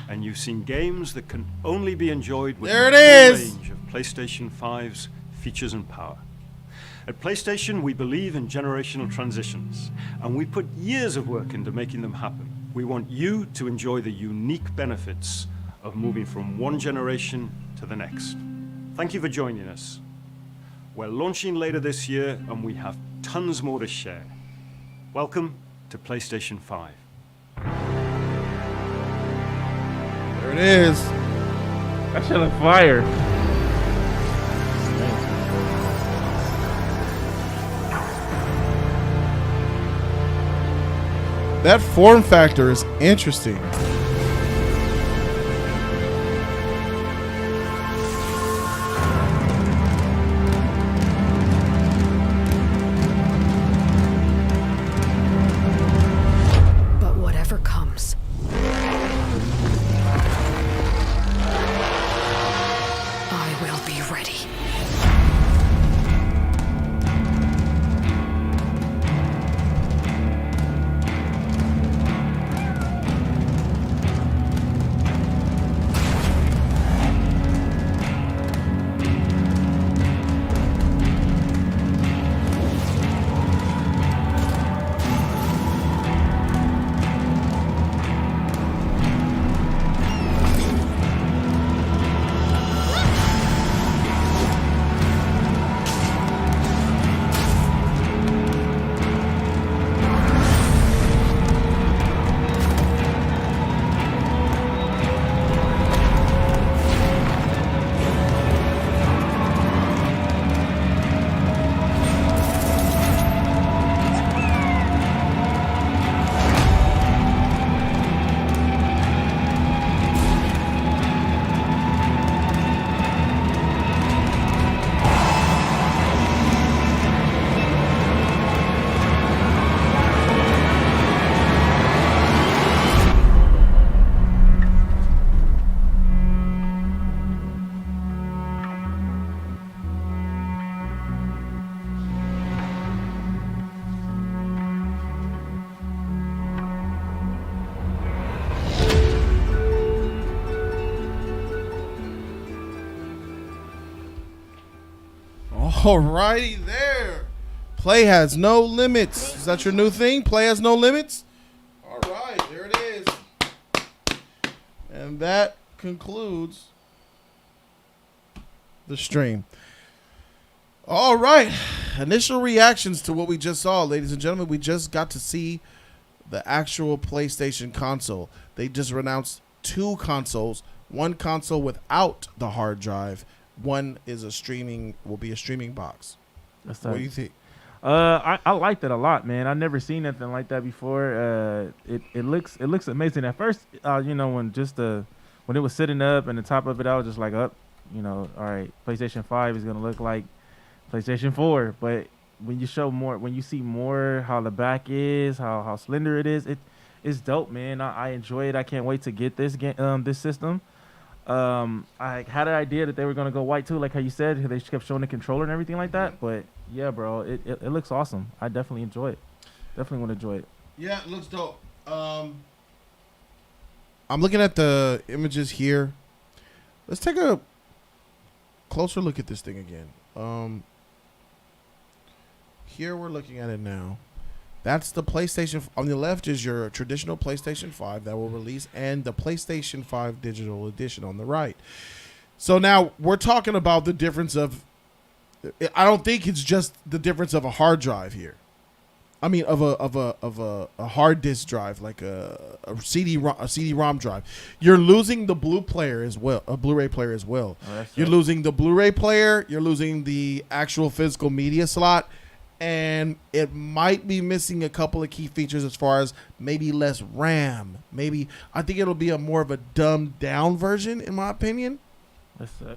and you've seen games that can only be enjoyed with there it the full is. range of PlayStation 5's features and power. At PlayStation, we believe in generational transitions, and we put years of work into making them happen. We want you to enjoy the unique benefits of moving from one generation to the next. Thank you for joining us. We're launching later this year, and we have tons more to share. Welcome to PlayStation 5. There it is. That shit look fire. That form factor is interesting. But whatever comes, I will be ready. Alrighty there. Play has no limits. Is that your new thing? Play has no limits? All right, there it is. And that concludes the stream. All right. Initial reactions to what we just saw, ladies and gentlemen. We just got to see the actual PlayStation console. They just announced 2 consoles. One console without the hard drive. One is will be a streaming box. What do you think? I liked it a lot, man. I never seen anything like that before. It looks amazing. At first, when it was sitting up and the top of it, I was just like, all right, PlayStation 5 is gonna look like PlayStation 4. But when you see more how the back is, how slender it is, it's dope, man. I enjoy it. I can't wait to get this this system. I had an idea that they were gonna go white too, like how you said. They kept showing the controller and everything like that. But yeah, bro, it looks awesome. I definitely enjoy it. Definitely want to enjoy it. Yeah, it looks dope. I'm looking at the images here. Let's take a closer look at this thing again. Here we're looking at it now. That's the PlayStation. On the left is your traditional PlayStation 5 that will release, and the PlayStation 5 Digital Edition on the right. So now we're talking about the difference of. I don't think it's just the difference of a hard drive here. I mean, of a hard disk drive, like a CD-ROM drive. You're losing the Blu-ray player as well. Oh, you're losing the Blu-ray player. You're losing the actual physical media slot. And it might be missing a couple of key features as far as maybe less RAM. Maybe I think it'll be more of a dumbed down version, in my opinion. That sucks.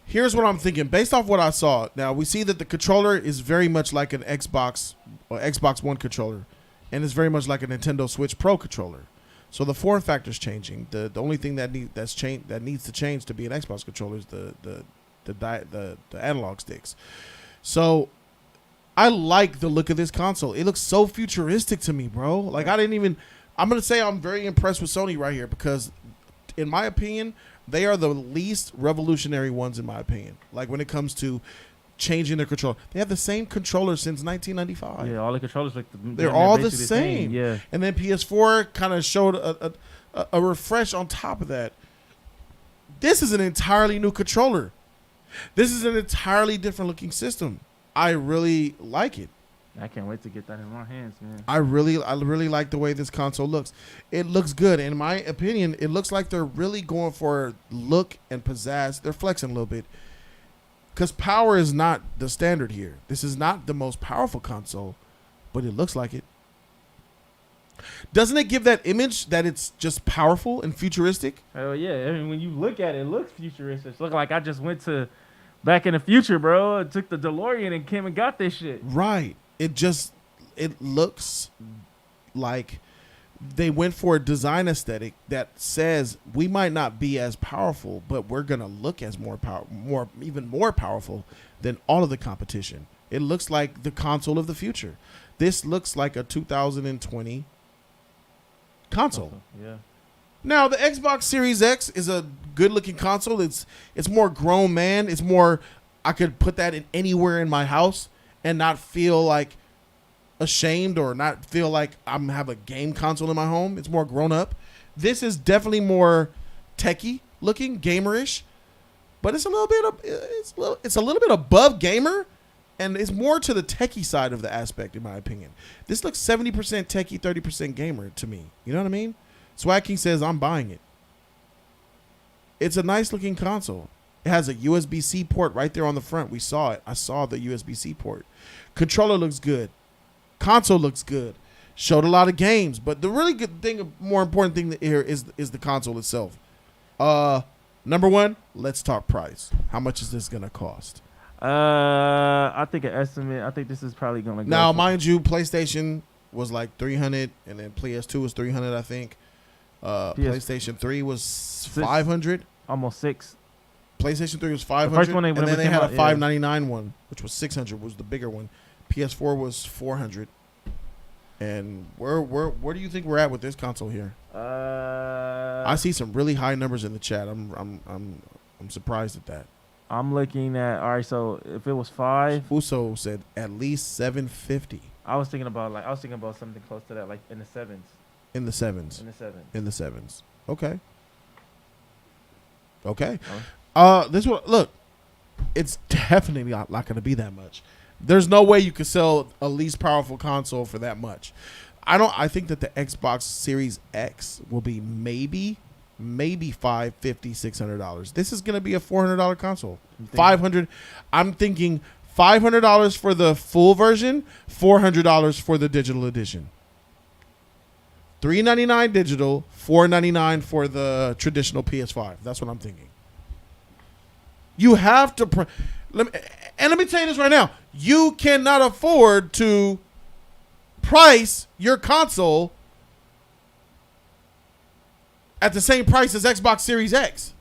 Here's what I'm thinking. Based off what I saw, now we see that the controller is very much like an Xbox or Xbox One controller, and it's very much like a Nintendo Switch Pro controller. So the form factor is changing. The only thing that needs to change to be an Xbox controller is the analog sticks. So I like the look of this console. It looks so futuristic to me, bro. Like I'm going to say I'm very impressed with Sony right here because in my opinion, they are the least revolutionary ones in my opinion. Like when it comes to changing their controller. They have the same controller since 1995. Yeah, all the controllers they're all the same. Yeah. And then PS4 kind of showed a refresh on top of that. This is an entirely new controller. This is an entirely different looking system. I really like it. I can't wait to get that in my hands, man. I really like the way this console looks. It looks good. In my opinion, it looks like they're really going for look and pizzazz. They're flexing a little bit. Because power is not the standard here. This is not the most powerful console, but it looks like it. Doesn't it give that image that it's just powerful and futuristic? Oh, yeah. I mean, when you look at it, it looks futuristic. It looks like I just went to Back in the Future, bro. I took the DeLorean and came and got this shit. Right. It looks like they went for a design aesthetic that says we might not be as powerful, but we're gonna look as even more powerful than all of the competition. It looks like the console of the future. This looks like a 2020 console. Yeah. Now the Xbox Series X is a good-looking console. It's more grown man. It's more I could put that in anywhere in my house and not feel like ashamed or not feel like I'm have a game console in my home. It's more grown up. This is definitely more techie looking, gamerish, but it's a little bit above gamer, and it's more to the techie side of the aspect, in my opinion. This looks 70% techie, 30% gamer to me. You know what I mean? Swag King says I'm buying it. It's a nice looking console. It has a USB-C port right there on the front. We saw it. I saw the USB-C port. Controller looks good. Console looks good. Showed a lot of games, but the really good thing, more important thing here is the console itself. Number one, let's talk price. How much is this gonna cost? I think an estimate. I think this is probably gonna go. Now, mind you, PlayStation was like $300, and then PS2 was $300. I think. PlayStation 3 was $500. Almost $600. PlayStation 3 was $500, The first one and then they had a out, $599 one, which was $600. Was the bigger one. PS4 was $400. And where do you think we're at with this console here? I see some really high numbers in the chat. I'm surprised at that. I'm looking at, all right, so if it was 5. Uso said at least $750. I was thinking about something close to that, like in the 7s. In the sevens. In the sevens. Okay. Okay. This one, look, it's definitely not going to be that much. There's no way you could sell a least powerful console for that much. I think that the Xbox Series X will be maybe $550, $600. This is going to be a $400 console. $500. I'm thinking $500 for the full version, $400 for the digital edition. $399 digital, $499 for the traditional PS5. That's what I'm thinking. You have to let me tell you this right now. You cannot afford to price your console at the same price as Xbox Series X.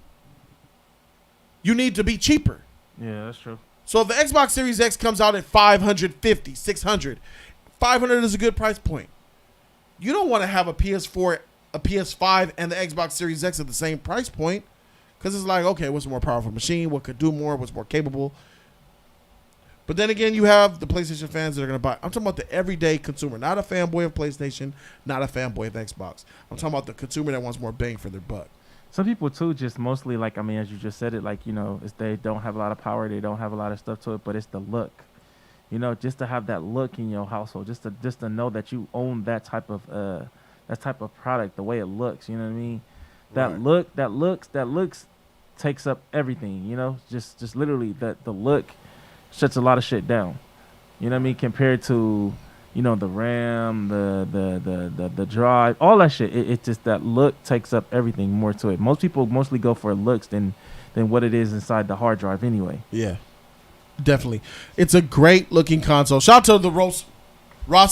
You need to be cheaper. Yeah, that's true. So if the Xbox Series X comes out at $550, $600, $500 is a good price point. You don't want to have a PS4, a PS5, and the Xbox Series X at the same price point, because it's like, okay, what's a more powerful machine? What could do more? What's more capable? But then again, you have the PlayStation fans that are going to buy. I'm talking about the everyday consumer, not a fanboy of PlayStation, not a fanboy of Xbox. I'm talking about the consumer that wants more bang for their buck. Some people too, just mostly like, I mean, as you just said it, like, you know, it's they don't have a lot of power, they don't have a lot of stuff to it, but it's the look. You know, just to have that look in your household, just to know that you own that type of product, the way it looks. You know what I mean? That looks takes up everything. You know, just literally the look shuts a lot of shit down. You know what I mean? Compared to, you know, the RAM, the drive, all that shit. It just, that look takes up everything more to it. Most people mostly go for looks than what it is inside the hard drive anyway. Yeah. Definitely. It's a great looking console. Shout out to the Ross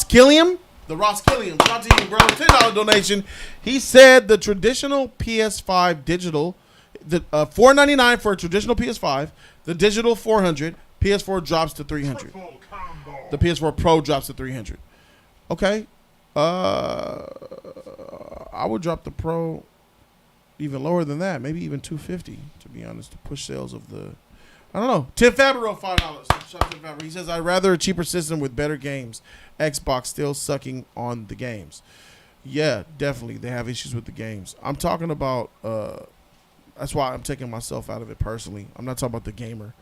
Killiam. The Ross Killiam. Shout out to you, bro. $10 donation. He said the traditional PS5 digital, the $499 for a traditional PS5, the digital $400, PS4 drops to $300. The PS4 Pro drops to $300. Okay. I would drop the Pro even lower than that, maybe even $250, to be honest, to push sales of the. I don't know. Tim Fabro, $5. Shout out to Tim Fabro. He says, I'd rather a cheaper system with better games. Xbox still sucking on the games. Yeah, definitely. They have issues with the games. I'm talking about, that's why I'm taking myself out of it personally. I'm not talking about the gamer.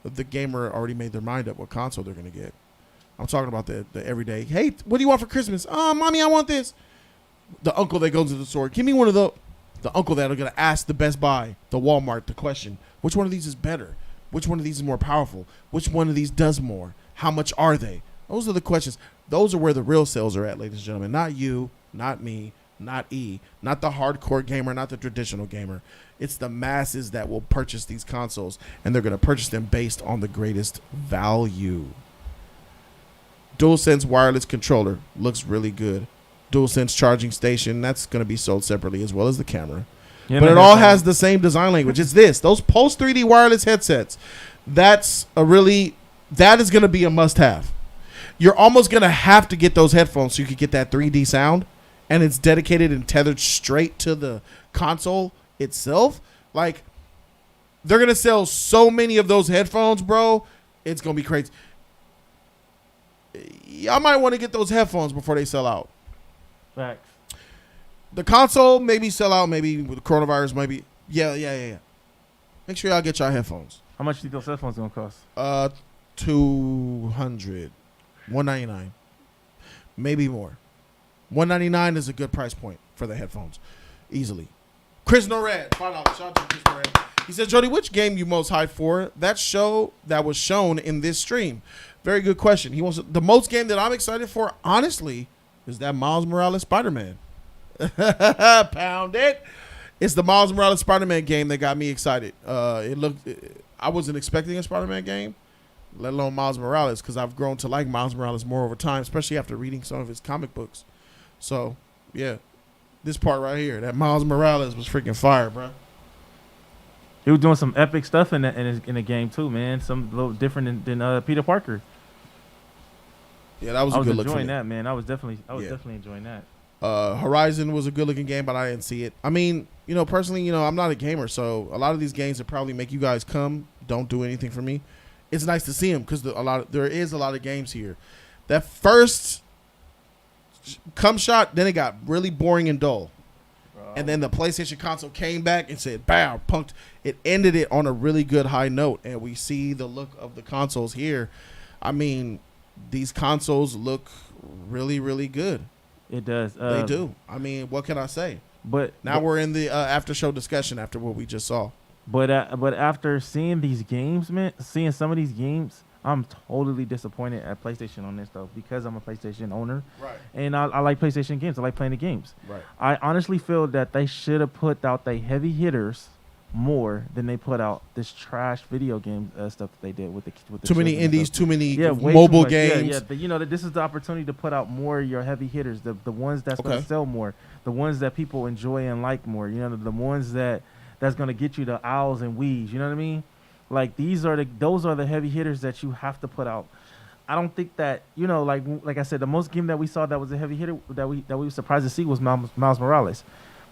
The gamer already made their mind up what console they're going to get. I'm talking about the everyday, hey, what do you want for Christmas? Oh, mommy, I want this. The uncle that goes to the store, give me one of the uncle that are going to ask the Best Buy, the Walmart, the question, which one of these is better? Which one of these is more powerful? Which one of these does more? How much are they? Those are the questions. Those are where the real sales are at, ladies and gentlemen. Not you, not me, not E, not the hardcore gamer, not the traditional gamer. It's the masses that will purchase these consoles, and they're going to purchase them based on the greatest value. DualSense wireless controller looks really good. DualSense charging station, that's going to be sold separately, as well as the camera. Yeah, but it all has the same design language. It's this. Those Pulse 3D wireless headsets, that is going to be a must-have. You're almost going to have to get those headphones so you can get that 3D sound, and it's dedicated and tethered straight to the console itself. Like, they're going to sell so many of those headphones, bro. It's going to be crazy. Y'all might want to get those headphones before they sell out. Facts. The console maybe sell out, maybe with the coronavirus, maybe. Yeah. Make sure y'all get y'all headphones. How much do you think those headphones going to cost? $200. $199. Maybe more. $199 is a good price point for the headphones. Easily. Chris Norad, $5. Shout out to Chris Norad. He said, Jody, which game you most hyped for? That show that was shown in this stream. Very good question. He wants the most game that I'm excited for, honestly, is that Miles Morales Spider-Man. Pound it. It's the Miles Morales Spider-Man game that got me excited. I wasn't expecting a Spider-Man game, let alone Miles Morales, because I've grown to like Miles Morales more over time, especially after reading some of his comic books. So, yeah, this part right here, that Miles Morales was freaking fire, bro. He was doing some epic stuff in the game too, man. Some a little different than Peter Parker. Yeah, that was a good look. I was enjoying that, man. I was definitely enjoying that. Horizon was a good looking game, but I didn't see it. I mean, you know, personally, you know, I'm not a gamer, so a lot of these games that probably make you guys don't do anything for me. It's nice to see them because there is a lot of games here. That first come shot, then it got really boring and dull. And then the PlayStation console came back and said, "Bam!" Punked. It ended it on a really good high note, and we see the look of the consoles here. I mean, these consoles look really, really good. It does. They do. I mean, what can I say? But now we're in the after show discussion after what we just saw. But after seeing these games, man, seeing some of these games, I'm totally disappointed at PlayStation on this, though, because I'm a PlayStation owner. Right. And I like PlayStation games. I like playing the games. Right. I honestly feel that they should have put out the heavy hitters more than they put out this trash video game stuff that they did with the too many indies, stuff. too many way mobile too games. Yeah, you know, this is the opportunity to put out more of your heavy hitters, the ones that's going to sell more, the ones that people enjoy and like more. You know, the ones that's going to get you the owls and wees. You know what I mean? Like those are the heavy hitters that you have to put out. I don't think that, you know, like I said, the most game that we saw that was a heavy hitter that we were surprised to see was Miles Morales.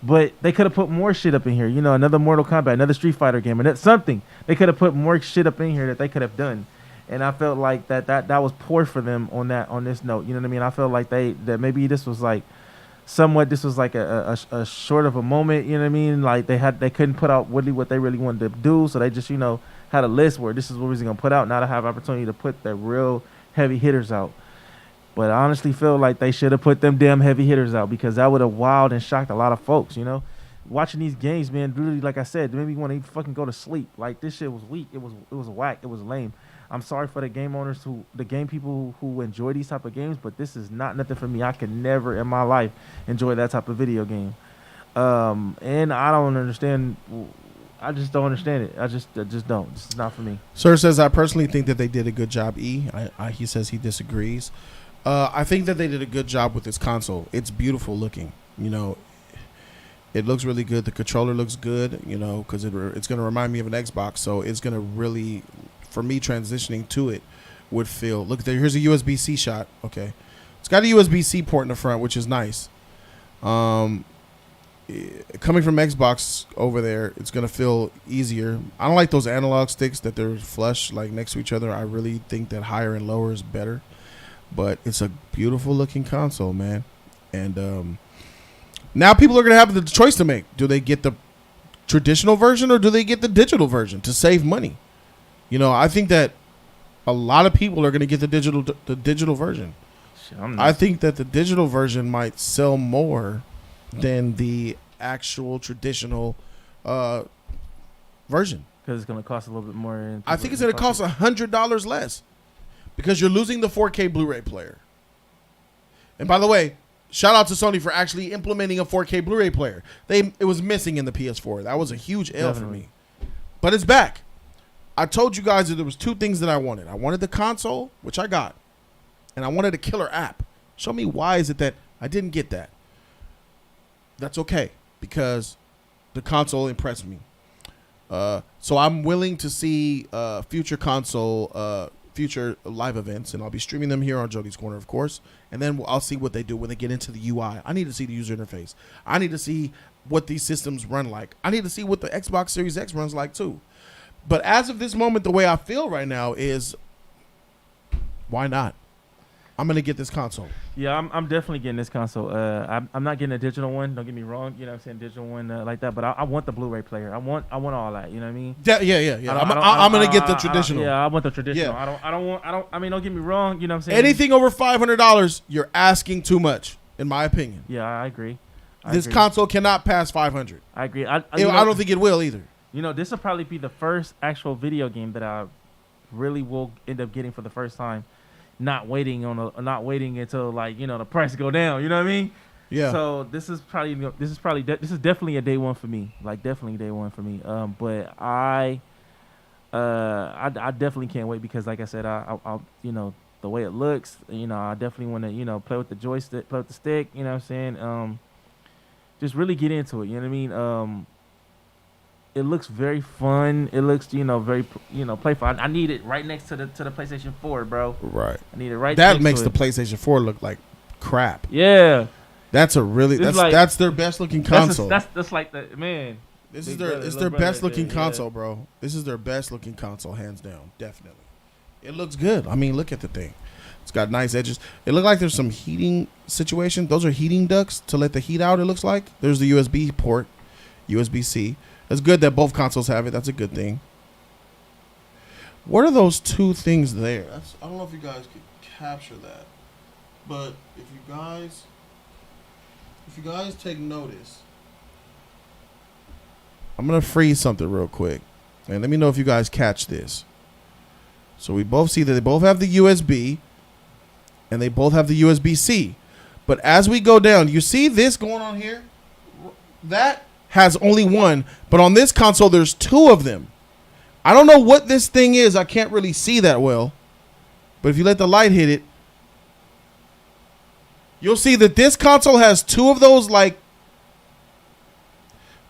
But they could have put more shit up in here. You know, another Mortal Kombat, another Street Fighter game, and that's something. They could have put more shit up in here that they could have done. And I felt like that was poor for them on this note. You know what I mean? I felt like that maybe this was like a short of a moment. You know what I mean? Like they couldn't put out really what they really wanted to do, so they just, you know, had a list where this is what we're gonna put out. Now to have opportunity to put the real heavy hitters out. But I honestly feel like they should have put them damn heavy hitters out because that would have wowed and shocked a lot of folks, you know? Watching these games, man, literally, like I said, made me want to fucking go to sleep. Like, this shit was weak. It was whack. It was lame. I'm sorry for the game owners, the game people who enjoy these type of games, but this is not nothing for me. I could never in my life enjoy that type of video game. And I don't understand. I just don't understand it. I just don't. It's not for me. Sir says, I personally think that they did a good job, he says he disagrees. I think that they did a good job with this console. It's beautiful looking. You know, it looks really good. The controller looks good, you know, because it's going to remind me of an Xbox. So it's going to really, for me, transitioning to it would feel. Look, here's a USB-C shot. Okay. It's got a USB-C port in the front, which is nice. Coming from Xbox over there, it's going to feel easier. I don't like those analog sticks that they're flush, like next to each other. I really think that higher and lower is better. But it's a beautiful looking console, man. And now people are going to have the choice to make. Do they get the traditional version or do they get the digital version to save money? You know, I think that a lot of people are going to get the digital version. I think that the digital version might sell more than the actual traditional version. Because it's going to cost a little bit more. I think it's going to cost $100 less. Because you're losing the 4K Blu-ray player. And by the way, shout out to Sony for actually implementing a 4K Blu-ray player. It was missing in the PS4. That was a huge L for me. But it's back. I told you guys that there was two things that I wanted. I wanted the console, which I got. And I wanted a killer app. Show me why is it that I didn't get that. That's okay. Because the console impressed me. So I'm willing to see future live events, and I'll be streaming them here on Jody's Corner, of course, and then I'll see what they do when they get into the UI. I need to see the user interface. I need to see what these systems run like. I need to see what the Xbox Series X runs like too. But as of this moment, the way I feel right now is, why not? I'm going to get this console. Yeah, I'm definitely getting this console. I'm not getting a digital one. Don't get me wrong. You know what I'm saying? Digital one like that. But I want the Blu-ray player. I want all that. You know what I mean? Yeah. I'm going to get the traditional. I want the traditional. Yeah. I mean, don't get me wrong. You know what I'm saying? Anything over $500, you're asking too much, in my opinion. Yeah, I agree. This console cannot pass $500. I agree. I don't think it will either. You know, this will probably be the first actual video game that I really will end up getting for the first time. Not waiting until like, you know, the price go down. You know what I mean? Yeah. So this is definitely a day one for me. Like definitely day one for me. But I definitely can't wait because like I said, I you know the way it looks. You know, I definitely want to, you know, play with the joystick, play with the stick. You know what I'm saying? Just really get into it. You know what I mean? It looks very fun. It looks, you know, very, you know, playful. I need it right next to the PlayStation 4, bro. Right. I need it right. That next makes to the PlayStation 4 look like crap. Yeah. That's a really that's their best looking console. That's like the man. This is their best looking console, bro. This is their best looking console, hands down, definitely. It looks good. I mean, look at the thing. It's got nice edges. It looks like there's some heating situation. Those are heating ducts to let the heat out. It looks like there's the USB port, USB-C. It's good that both consoles have it. That's a good thing. What are those two things there? I don't know if you guys could capture that, but if you guys take notice, I'm gonna freeze something real quick, and let me know if you guys catch this. So we both see that they both have the USB, and they both have the USB-C. But as we go down, you see this going on here? That has only one, but on this console, there's two of them. I don't know what this thing is. I can't really see that well. But if you let the light hit it, you'll see that this console has two of those, like,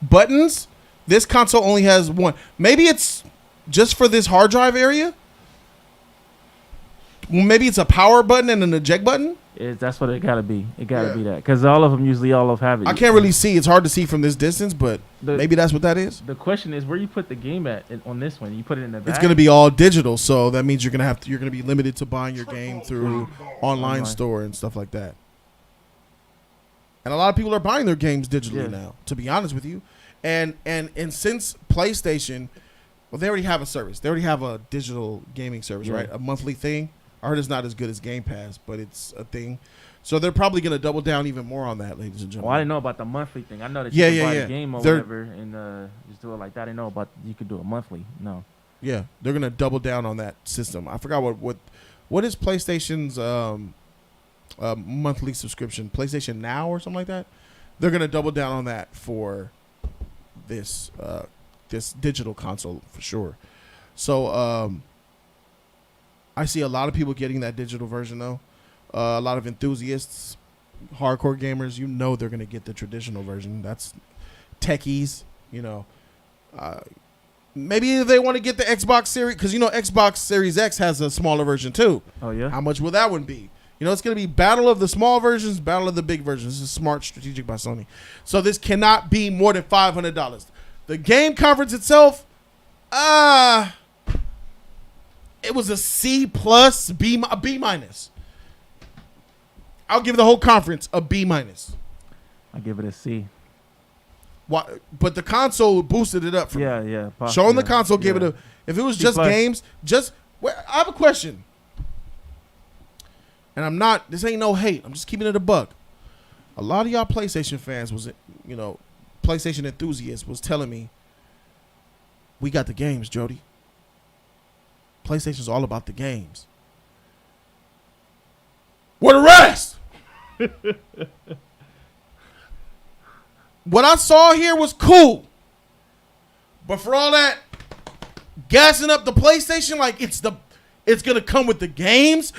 buttons. This console only has one. Maybe it's just for this hard drive area. Maybe it's a power button and an eject button. That's what it gotta be. It gotta be that, because all of them have it. I can't really see. It's hard to see from this distance, but maybe that's what that is. The question is, where you put the game at on this one? You put it in the back? It's gonna be all digital, so that means you're gonna be limited to buying your game through online store and stuff like that. And a lot of people are buying their games digitally now, to be honest with you. And since PlayStation, well, they already have a service. They already have a digital gaming service, right? A monthly thing. I heard it's not as good as Game Pass, but it's a thing. So they're probably going to double down even more on that, ladies and gentlemen. Well, I didn't know about the monthly thing. I know that you can buy a game or whatever and just do it like that. I didn't know about you could do it monthly. No. Yeah, they're going to double down on that system. I forgot what is PlayStation's monthly subscription? PlayStation Now or something like that? They're going to double down on that for this digital console for sure. So I see a lot of people getting that digital version though. A lot of enthusiasts, hardcore gamers, they're going to get the traditional version. That's techies, maybe they want to get the Xbox Series, because Xbox Series X has a smaller version too. Oh yeah. How much will that one be? It's going to be battle of the small versions, battle of the big versions. This is smart, strategic by Sony. So this cannot be more than $500. The game conference itself, it was a C plus, a B minus. I'll give the whole conference a B minus. I give it a C. Why? But the console boosted it up for me. Yeah. Showing the console gave it a. If it was just games, I have a question. And this ain't no hate. I'm just keeping it a buck. A lot of y'all PlayStation fans PlayStation enthusiasts was telling me, we got the games, Jody. PlayStation's all about the games. Where the rest? What I saw here was cool. But for all that gassing up the PlayStation like it's going to come with the games.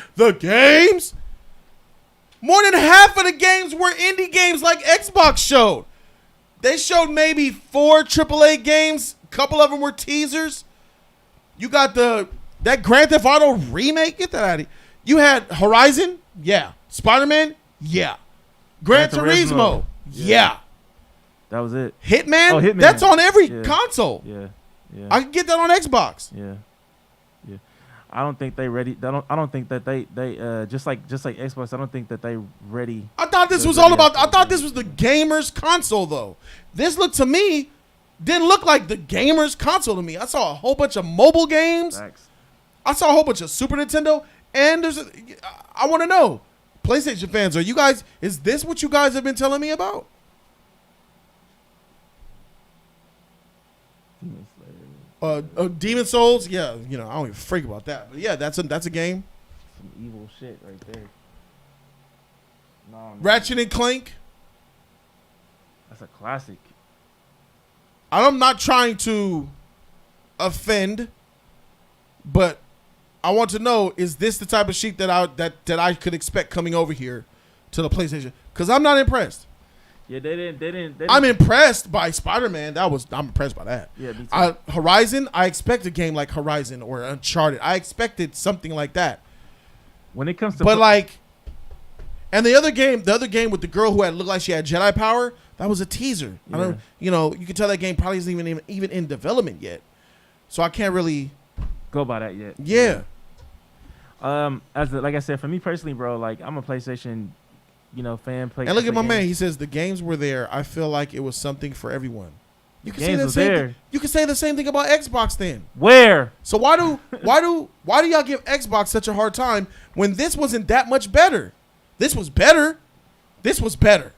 More than half of the games were indie games like Xbox showed. They showed maybe 4 AAA games. A couple of them were teasers. You got that Grand Theft Auto remake. Get that out of here. You had Horizon. Yeah. Spider-Man. Yeah. Gran Turismo. Yeah. That was it. Hitman. Oh, Hitman. That's on every console. Yeah. I can get that on Xbox. Yeah. I don't think they ready. I don't think that they just like Xbox. I don't think that they ready. I thought this was all about. I thought this was the gamers console though. This looked to me didn't look like the gamers console to me. I saw a whole bunch of mobile games. Thanks. I saw a whole bunch of Super Nintendo, and I want to know, PlayStation fans, is this what you guys have been telling me about? Demon Souls, yeah, I don't even freak about that, but yeah, that's a game. Some evil shit right there. No. Ratchet and Clank. That's a classic. I'm not trying to offend, but I want to know: is this the type of shit that I could expect coming over here to the PlayStation? Because I'm not impressed. Yeah, they didn't. I'm impressed by Spider-Man. I'm impressed by that. Yeah, me too. Horizon, I expect a game like Horizon or Uncharted. I expected something like that. When it comes to, And the other game with the girl who looked like she had Jedi power, that was a teaser. Yeah. I don't, you can tell that game probably isn't even in development yet. So I can't really go by that yet. Yeah. Like I said, for me personally, bro, like I'm a PlayStation, fan. And look at my man. He says the games were there. I feel like it was something for everyone. You can say Games the was same. there. You can say the same thing about Xbox then. Where? So why do y'all give Xbox such a hard time when this wasn't that much better? This was better. This was better.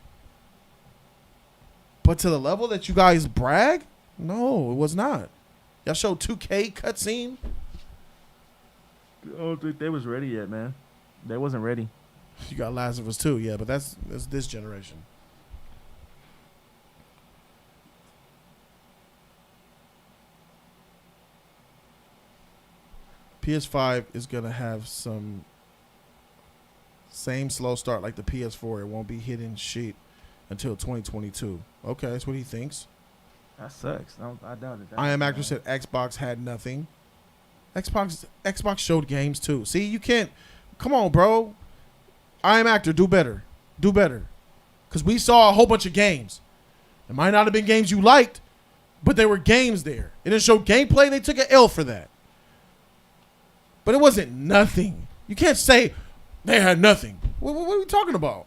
But to the level that you guys brag, no, it was not. Y'all showed 2K cutscene. I don't think they was ready yet, man. They wasn't ready. You got Last of Us 2, yeah, but that's this generation. PS5 is gonna have some same slow start like the PS4. It won't be hitting shit until 2022. Okay, that's what he thinks. That sucks. I doubt it. I Am Actor said Xbox had nothing. Xbox showed games too. See, you can't. Come on, bro. I Am Actor, do better. Do better. Because we saw a whole bunch of games. It might not have been games you liked, but there were games there. It didn't show gameplay. They took an L for that. But it wasn't nothing. You can't say they had nothing. What are we talking about?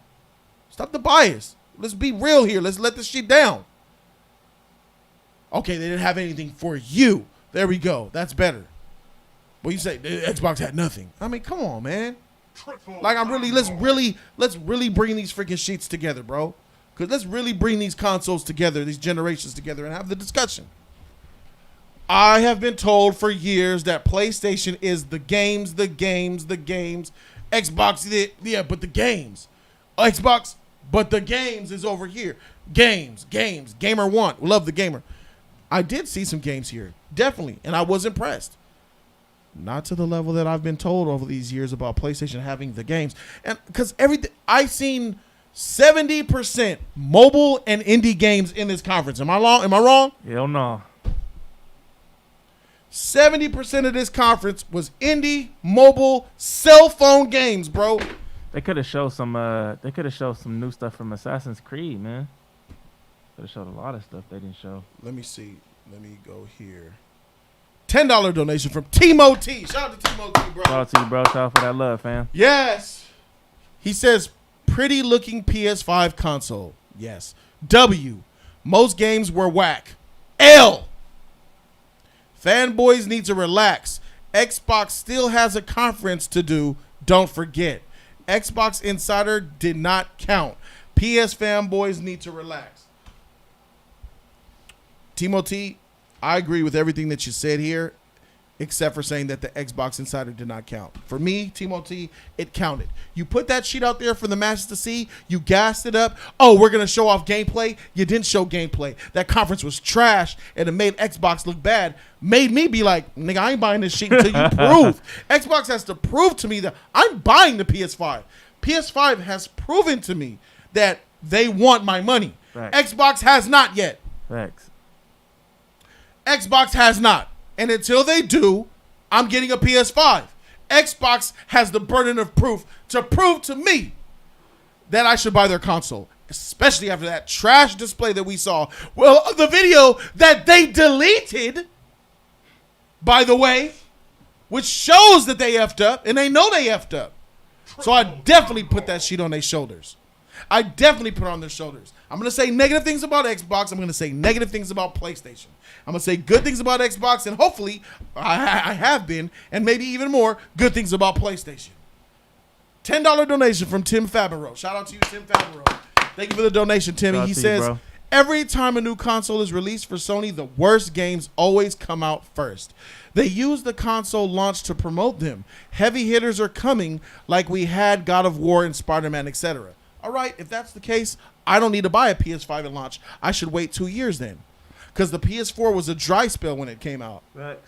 Stop the bias. Let's be real here. Let's let this shit down. Okay, they didn't have anything for you. There we go. That's better. Well, you say the Xbox had nothing. I mean, come on, man. Like let's really bring these freaking sheets together, bro. Because let's really bring these consoles together, these generations together, and have the discussion. I have been told for years that PlayStation is the games. Xbox, yeah, but the games. Xbox, but the games is over here. Games. Gamer want. Love the gamer. I did see some games here, definitely, and I was impressed. Not to the level that I've been told over these years about PlayStation having the games. And because everything, I've seen 70% mobile and indie games in this conference. Am I wrong? Hell no. 70% of this conference was indie, mobile, cell phone games, bro. They could have showed some. They could have showed some new stuff from Assassin's Creed, man. Could have showed a lot of stuff they didn't show. Let me see. Let me go here. $10 donation from Timo T. Shout out to Timo T, bro. Shout out to you, bro. Shout out for that love, fam. Yes. He says, pretty looking PS5 console. Yes. W. Most games were whack. L. Fanboys need to relax. Xbox still has a conference to do. Don't forget. Xbox Insider did not count. PS fanboys need to relax. Timothy, I agree with everything that you said here, except for saying that the Xbox Insider did not count. For me, Timothy, it counted. You put that sheet out there for the masses to see. You gassed it up. Oh, we're going to show off gameplay. You didn't show gameplay. That conference was trash, and it made Xbox look bad. Made me be like, nigga, I ain't buying this shit until you prove. Xbox has to prove to me that I'm buying the PS5. PS5 has proven to me that they want my money. Facts. Xbox has not yet. Facts. Xbox has not. And until they do, I'm getting a PS5. Xbox has the burden of proof to prove to me that I should buy their console, especially after that trash display that we saw. Well, the video that they deleted, by the way, which shows that they effed up, and they know they effed up. So I definitely put that sheet on their shoulders. I definitely put it on their shoulders. I'm going to say negative things about Xbox. I'm going to say negative things about PlayStation. I'm going to say good things about Xbox, and hopefully I have been, and maybe even more, good things about PlayStation. $10 donation from Tim Fabero. Shout out to you, Tim Fabero. Thank you for the donation, Timmy. He says, every time a new console is released for Sony, the worst games always come out first. They use the console launch to promote them. Heavy hitters are coming, like we had God of War and Spider-Man, etc. All right, if that's the case, I don't need to buy a PS5 at launch. I should wait 2 years then. Because the PS4 was a dry spell when it came out. Right.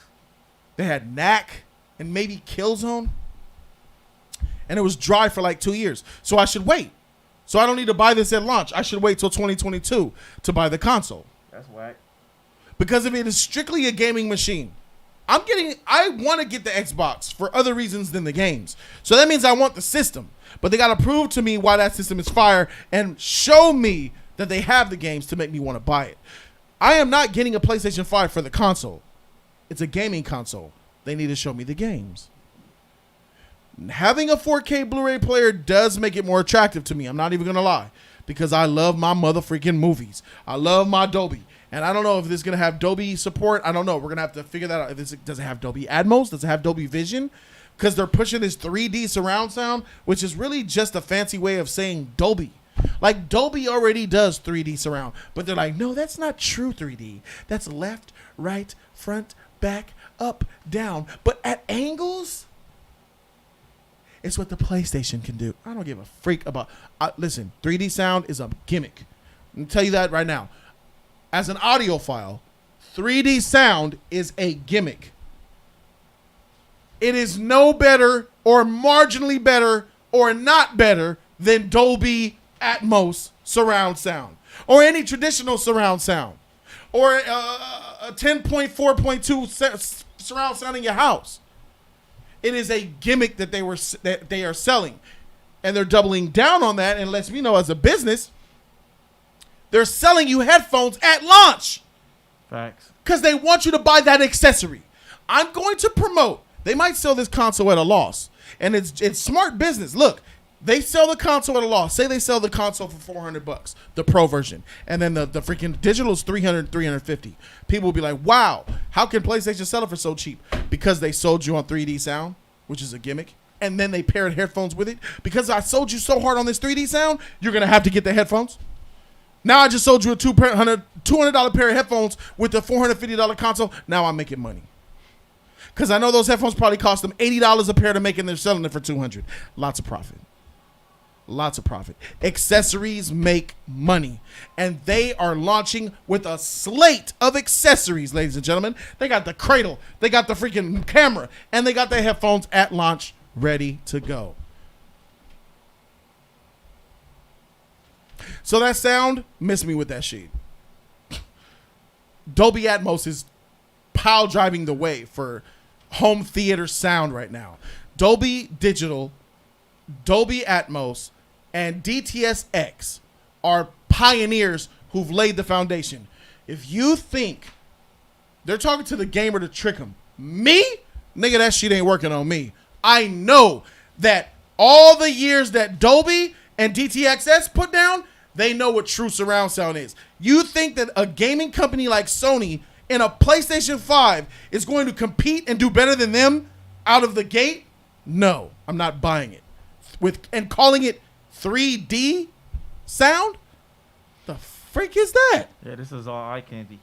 They had Knack and maybe Killzone. And it was dry for like 2 years. So I should wait. So I don't need to buy this at launch. I should wait till 2022 to buy the console. That's whack. Because if it is strictly a gaming machine, I want to get the Xbox for other reasons than the games. So that means I want the system. But they got to prove to me why that system is fire and show me that they have the games to make me want to buy it. I am not getting a PlayStation 5 for the console. It's a gaming console. They need to show me the games. Having a 4K Blu-ray player does make it more attractive to me. I'm not even going to lie. Because I love my motherfucking movies. I love my Dolby. And I don't know if this is going to have Dolby support. I don't know. We're going to have to figure that out. If does it have Dolby Atmos? Does it have Dolby Vision? Because they're pushing this 3D surround sound, which is really just a fancy way of saying Dolby. Like, Dolby already does 3D surround. But they're like, no, that's not true 3D. That's left, right, front, back, up, down. But at angles, it's what the PlayStation can do. I don't give a freak about... listen, 3D sound is a gimmick. I'm going to tell you that right now. As an audiophile, 3D sound is a gimmick. It is no better or marginally better or not better than Dolby Atmos surround sound or any traditional surround sound or a 10.4.2 surround sound in your house. It is a gimmick that they are selling, and they're doubling down on that. And lets me know, as a business, they're selling you headphones at launch. Facts. Because they want you to buy that accessory. I'm going to promote. They might sell this console at a loss, and it's smart business. Look, they sell the console at a loss. Say they sell the console for $400, the pro version, and then the freaking digital is $300, $350. People will be like, wow, how can PlayStation sell it for so cheap? Because they sold you on 3D sound, which is a gimmick, and then they paired headphones with it. Because I sold you so hard on this 3D sound, you're going to have to get the headphones. Now I just sold you a $200 pair of headphones with the $450 console. Now I'm making money. Because I know those headphones probably cost them $80 a pair to make, and they're selling it for $200. Lots of profit. Lots of profit. Accessories make money. And they are launching with a slate of accessories, ladies and gentlemen. They got the cradle. They got the freaking camera. And they got their headphones at launch ready to go. So that sound, miss me with that shit. Dolby Atmos is pile driving the way for home theater sound right now. Dolby Digital, Dolby Atmos, and DTS-X are pioneers who've laid the foundation. If you think they're talking to the gamer to trick them, me? Nigga, that shit ain't working on me. I know that all the years that Dolby and DTS-X put down, they know what true surround sound is. You think that a gaming company like Sony in a PlayStation 5 is going to compete and do better than them out of the gate? No, I'm not buying it. And calling it 3D sound? The freak is that? Yeah, this is all eye candy.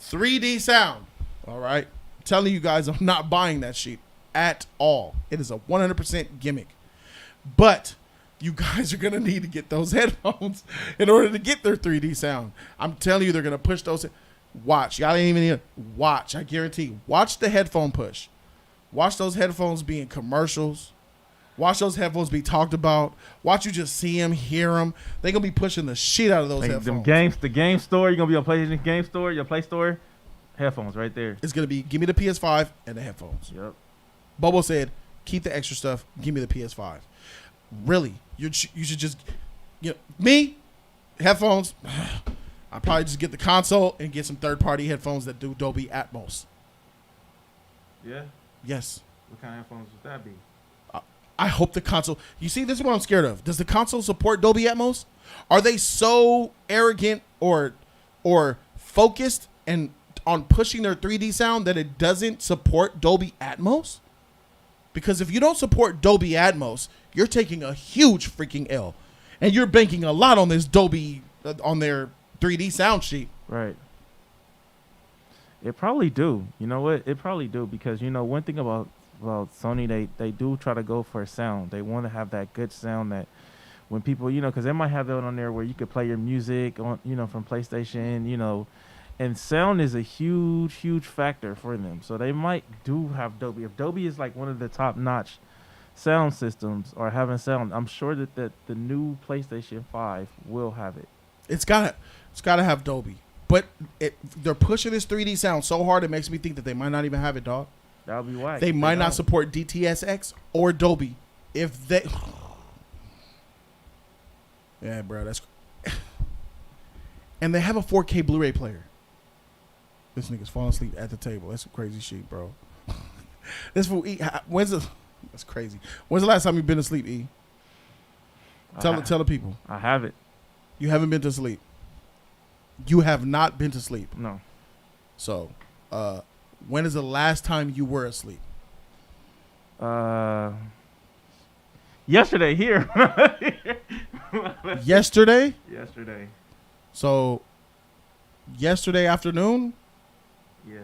3D sound. All right. I'm telling you guys, I'm not buying that shit at all. It is a 100% gimmick. But you guys are going to need to get those headphones in order to get their 3D sound. I'm telling you, they're going to push those. Watch. Y'all ain't even here. Watch. I guarantee. Watch the headphone push. Watch those headphones be in commercials. Watch those headphones be talked about. Watch you just see them, hear them. They're going to be pushing the shit out of those headphones. The game store, you're going to be on PlayStation game store, your Play Store, headphones right there. It's going to be, give me the PS5 and the headphones. Yep. Bobo said, keep the extra stuff. Give me the PS5. Really, you should just, me, headphones. I'll probably just get the console and get some third-party headphones that do Dolby Atmos. Yeah? Yes. What kind of headphones would that be? I hope the console... You see, this is what I'm scared of. Does the console support Dolby Atmos? Are they so arrogant or focused and on pushing their 3D sound that it doesn't support Dolby Atmos? Because if you don't support Dolby Atmos, you're taking a huge freaking L. And you're banking a lot on this Dolby, on their 3D sound sheet. Right. It probably do. You know what? It probably do. Because, one thing about Sony, they do try to go for sound. They want to have that good sound that when people, because they might have that on there where you could play your music on, from PlayStation, and sound is a huge factor for them. So they might do have Dolby. If Dolby is like one of the top-notch sound systems or having sound, I'm sure that the new PlayStation 5 will have it. It's gotta have Dolby. But they're pushing this 3D sound so hard it makes me think that they might not even have it, dog. That would be whack. They might not support DTSX or Dolby. If they, yeah, bro, that's. And they have a 4K Blu-ray player. This nigga's falling asleep at the table. That's some crazy shit, bro. This fool E. That's crazy. When's the last time you've been to sleep, E? Tell the people. I haven't. You haven't been to sleep. You have not been to sleep. No. So, when is the last time you were asleep? Yesterday here. Yesterday? Yesterday. So, yesterday afternoon? Yeah.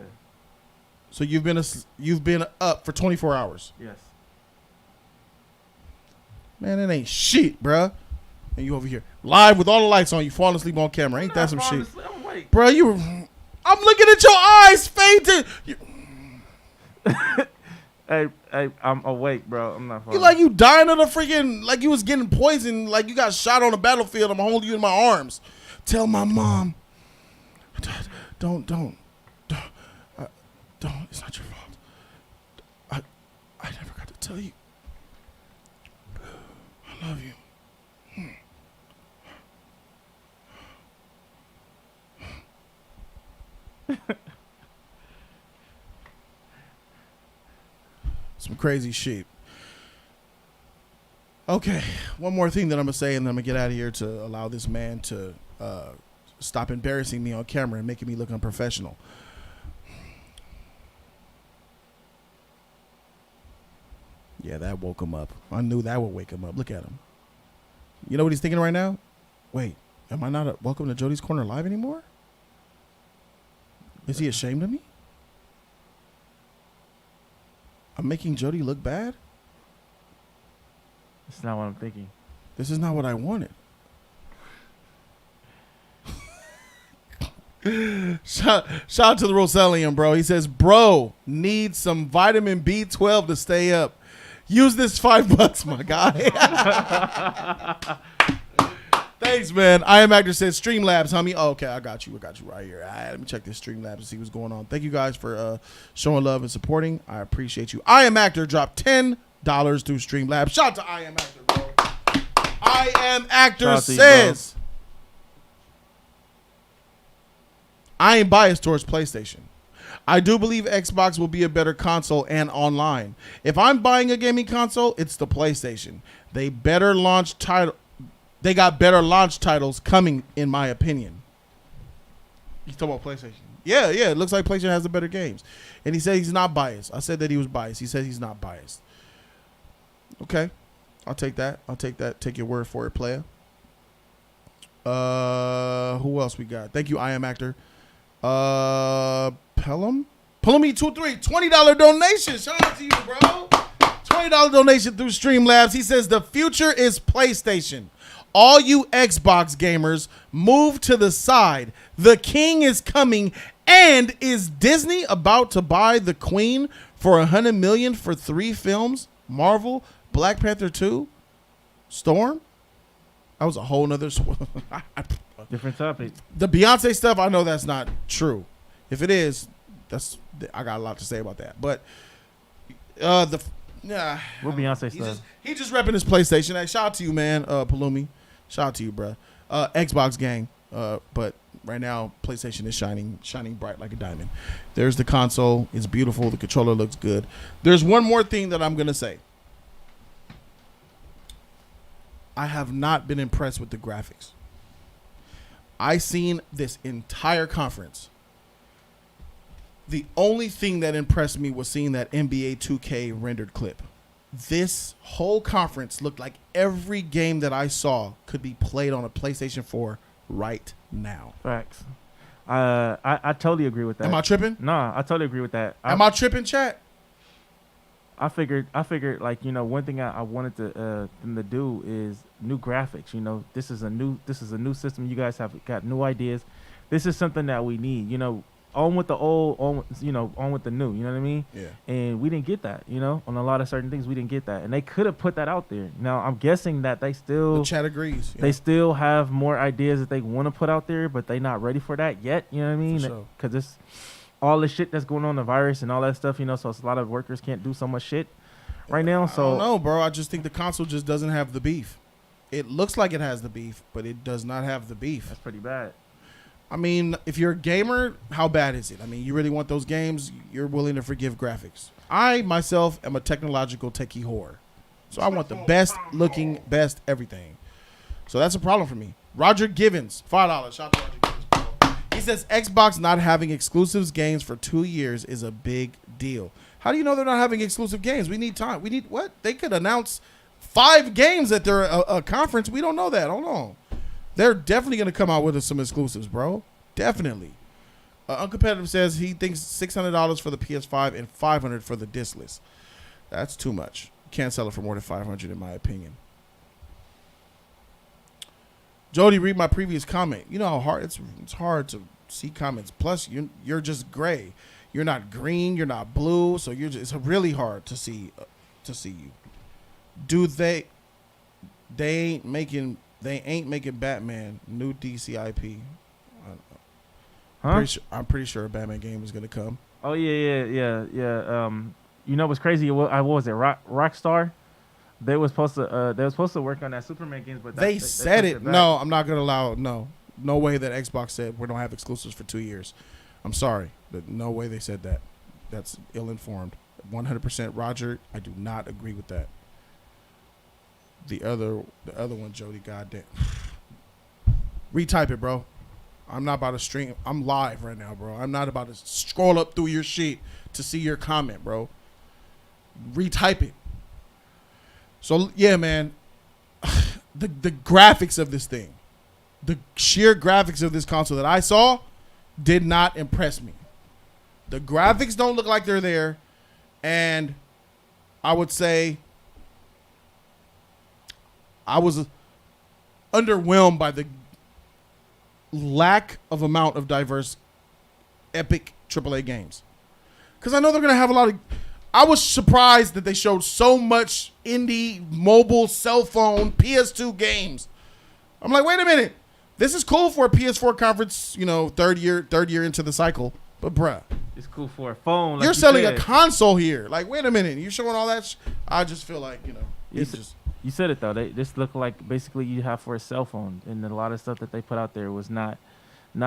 So you've been up for 24 hours. Yes. Man, that ain't shit, bruh. And you over here live with all the lights on, you falling asleep on camera. Ain't that some shit? Bruh, I'm looking at your eyes fainting. Hey, I'm awake, bro. I'm not. You like you dying of the freaking, like you was getting poisoned, like you got shot on the battlefield. I'm holding you in my arms. Tell my mom. Don't. It's not your fault. I never got to tell you. I love you. Some crazy shit. Okay, one more thing that I'm gonna say, and then I'm gonna get out of here to allow this man to stop embarrassing me on camera and making me look unprofessional. Yeah, that woke him up. I knew that would wake him up. Look at him. You know what he's thinking right now? Wait, am I not at Welcome to Jody's Corner Live anymore? Is he ashamed of me? I'm making Jody look bad? That's not what I'm thinking. This is not what I wanted. Shout out to the Rosellian, bro. He says, bro, need some vitamin B12 to stay up. Use this $5, my guy. Thanks, man. I Am Actor says Streamlabs, homie. Oh, okay, I got you right here. All right, let me check this Streamlabs and see what's going on. Thank you guys for showing love and supporting. I appreciate you. I Am Actor dropped $10 through Streamlabs. Shout out to I Am Actor, bro. I Am Actor says, I ain't biased towards PlayStation. I do believe Xbox will be a better console and online. If I'm buying a gaming console, it's the PlayStation. They got better launch titles coming, in my opinion. He's talking about PlayStation. Yeah, it looks like PlayStation has the better games. And he said he's not biased. I said that he was biased. He said he's not biased. Okay. I'll take that. Take your word for it, player. Who else we got? Thank you, I Am Actor. Pelham 23, $20 donation. Shout out to you, bro. $20 donation through Streamlabs. He says the future is PlayStation. All you Xbox gamers, move to the side. The king is coming. And is Disney about to buy the Queen for $100 million for 3 films? Marvel, Black Panther 2, Storm. That was a whole nother different topic. The Beyonce stuff, I know that's not true. If it is, I got a lot to say about that. But what Beyonce stuff? He just repping his PlayStation. Hey, shout out to you, man, Palumi. Shout out to you, bro. Xbox gang. But right now, PlayStation is shining bright like a diamond. There's the console. It's beautiful. The controller looks good. There's one more thing that I'm gonna say. I have not been impressed with the graphics. I seen this entire conference. The only thing that impressed me was seeing that NBA 2K rendered clip. This whole conference looked like every game that I saw could be played on a PlayStation 4 right now. Facts. I totally agree with that. Am I tripping? Nah, I totally agree with that. Am I tripping, chat? I figured like, you know, one thing I wanted them to do is new graphics. You know, this is a new system. You guys have got new ideas. This is something that we need. You know, on with the old, on with the new. You know what I mean? Yeah. And we didn't get that. On a lot of certain things we didn't get that, and they could have put that out there. Now I'm guessing that they still. The chat agrees. Yeah. They still have more ideas that they want to put out there, but they not ready for that yet. You know what I mean? sure. Because it's all the shit that's going on, the virus and all that stuff. So it's a lot of workers can't do so much shit right now. So I don't know, bro. I just think the console just doesn't have the beef. It looks like it has the beef, but it does not have the beef. That's pretty bad. I mean, if you're a gamer, how bad is it? I mean, you really want those games, you're willing to forgive graphics. I, myself, am a technological techie whore. So I want the best looking, best everything. So that's a problem for me. Roger Givens, $5. Shout out to Roger Givens, bro. He says, Xbox not having exclusives games for 2 years is a big deal. How do you know they're not having exclusive games? We need time. We need what? They could announce 5 games at their conference. We don't know that. Hold on. They're definitely going to come out with some exclusives, bro. Definitely. Uncompetitive says he thinks $600 for the PS5 and $500 for the discless. That's too much. You can't sell it for more than $500 in my opinion. Jody, read my previous comment. You know how hard it's hard to see comments. Plus, you're just gray. You're not green. You're not blue. So it's really hard to see you. Do they ain't making Batman new DC IP. Huh? I'm pretty sure a Batman game is gonna come. Oh yeah. What's crazy? What was it? Rockstar. They was supposed to work on that Superman games, but they said it. No, I'm not gonna allow. No way that Xbox said we don't have exclusives for 2 years. I'm sorry, but no way they said that. That's ill-informed. 100% Roger. I do not agree with that. The other one, Jody, goddamn. Retype it, bro. I'm not about to stream. I'm live right now, bro. I'm not about to scroll up through your shit to see your comment, bro. Retype it. So, yeah, man. The graphics of this thing, the sheer graphics of this console that I saw did not impress me. The graphics don't look like they're there. And I would say I was underwhelmed by the lack of amount of diverse epic AAA games. Because I know they're going to have a lot of... I was surprised that they showed so much indie, mobile, cell phone, PS2 games. I'm like, wait a minute. This is cool for a PS4 conference, third year into the cycle. But, bruh. It's cool for a phone. Like you're selling a console here. Like, wait a minute. You're showing all that? I just feel like, it's just... You said it though. This looked like basically you have for a cell phone, and a lot of stuff that they put out there was not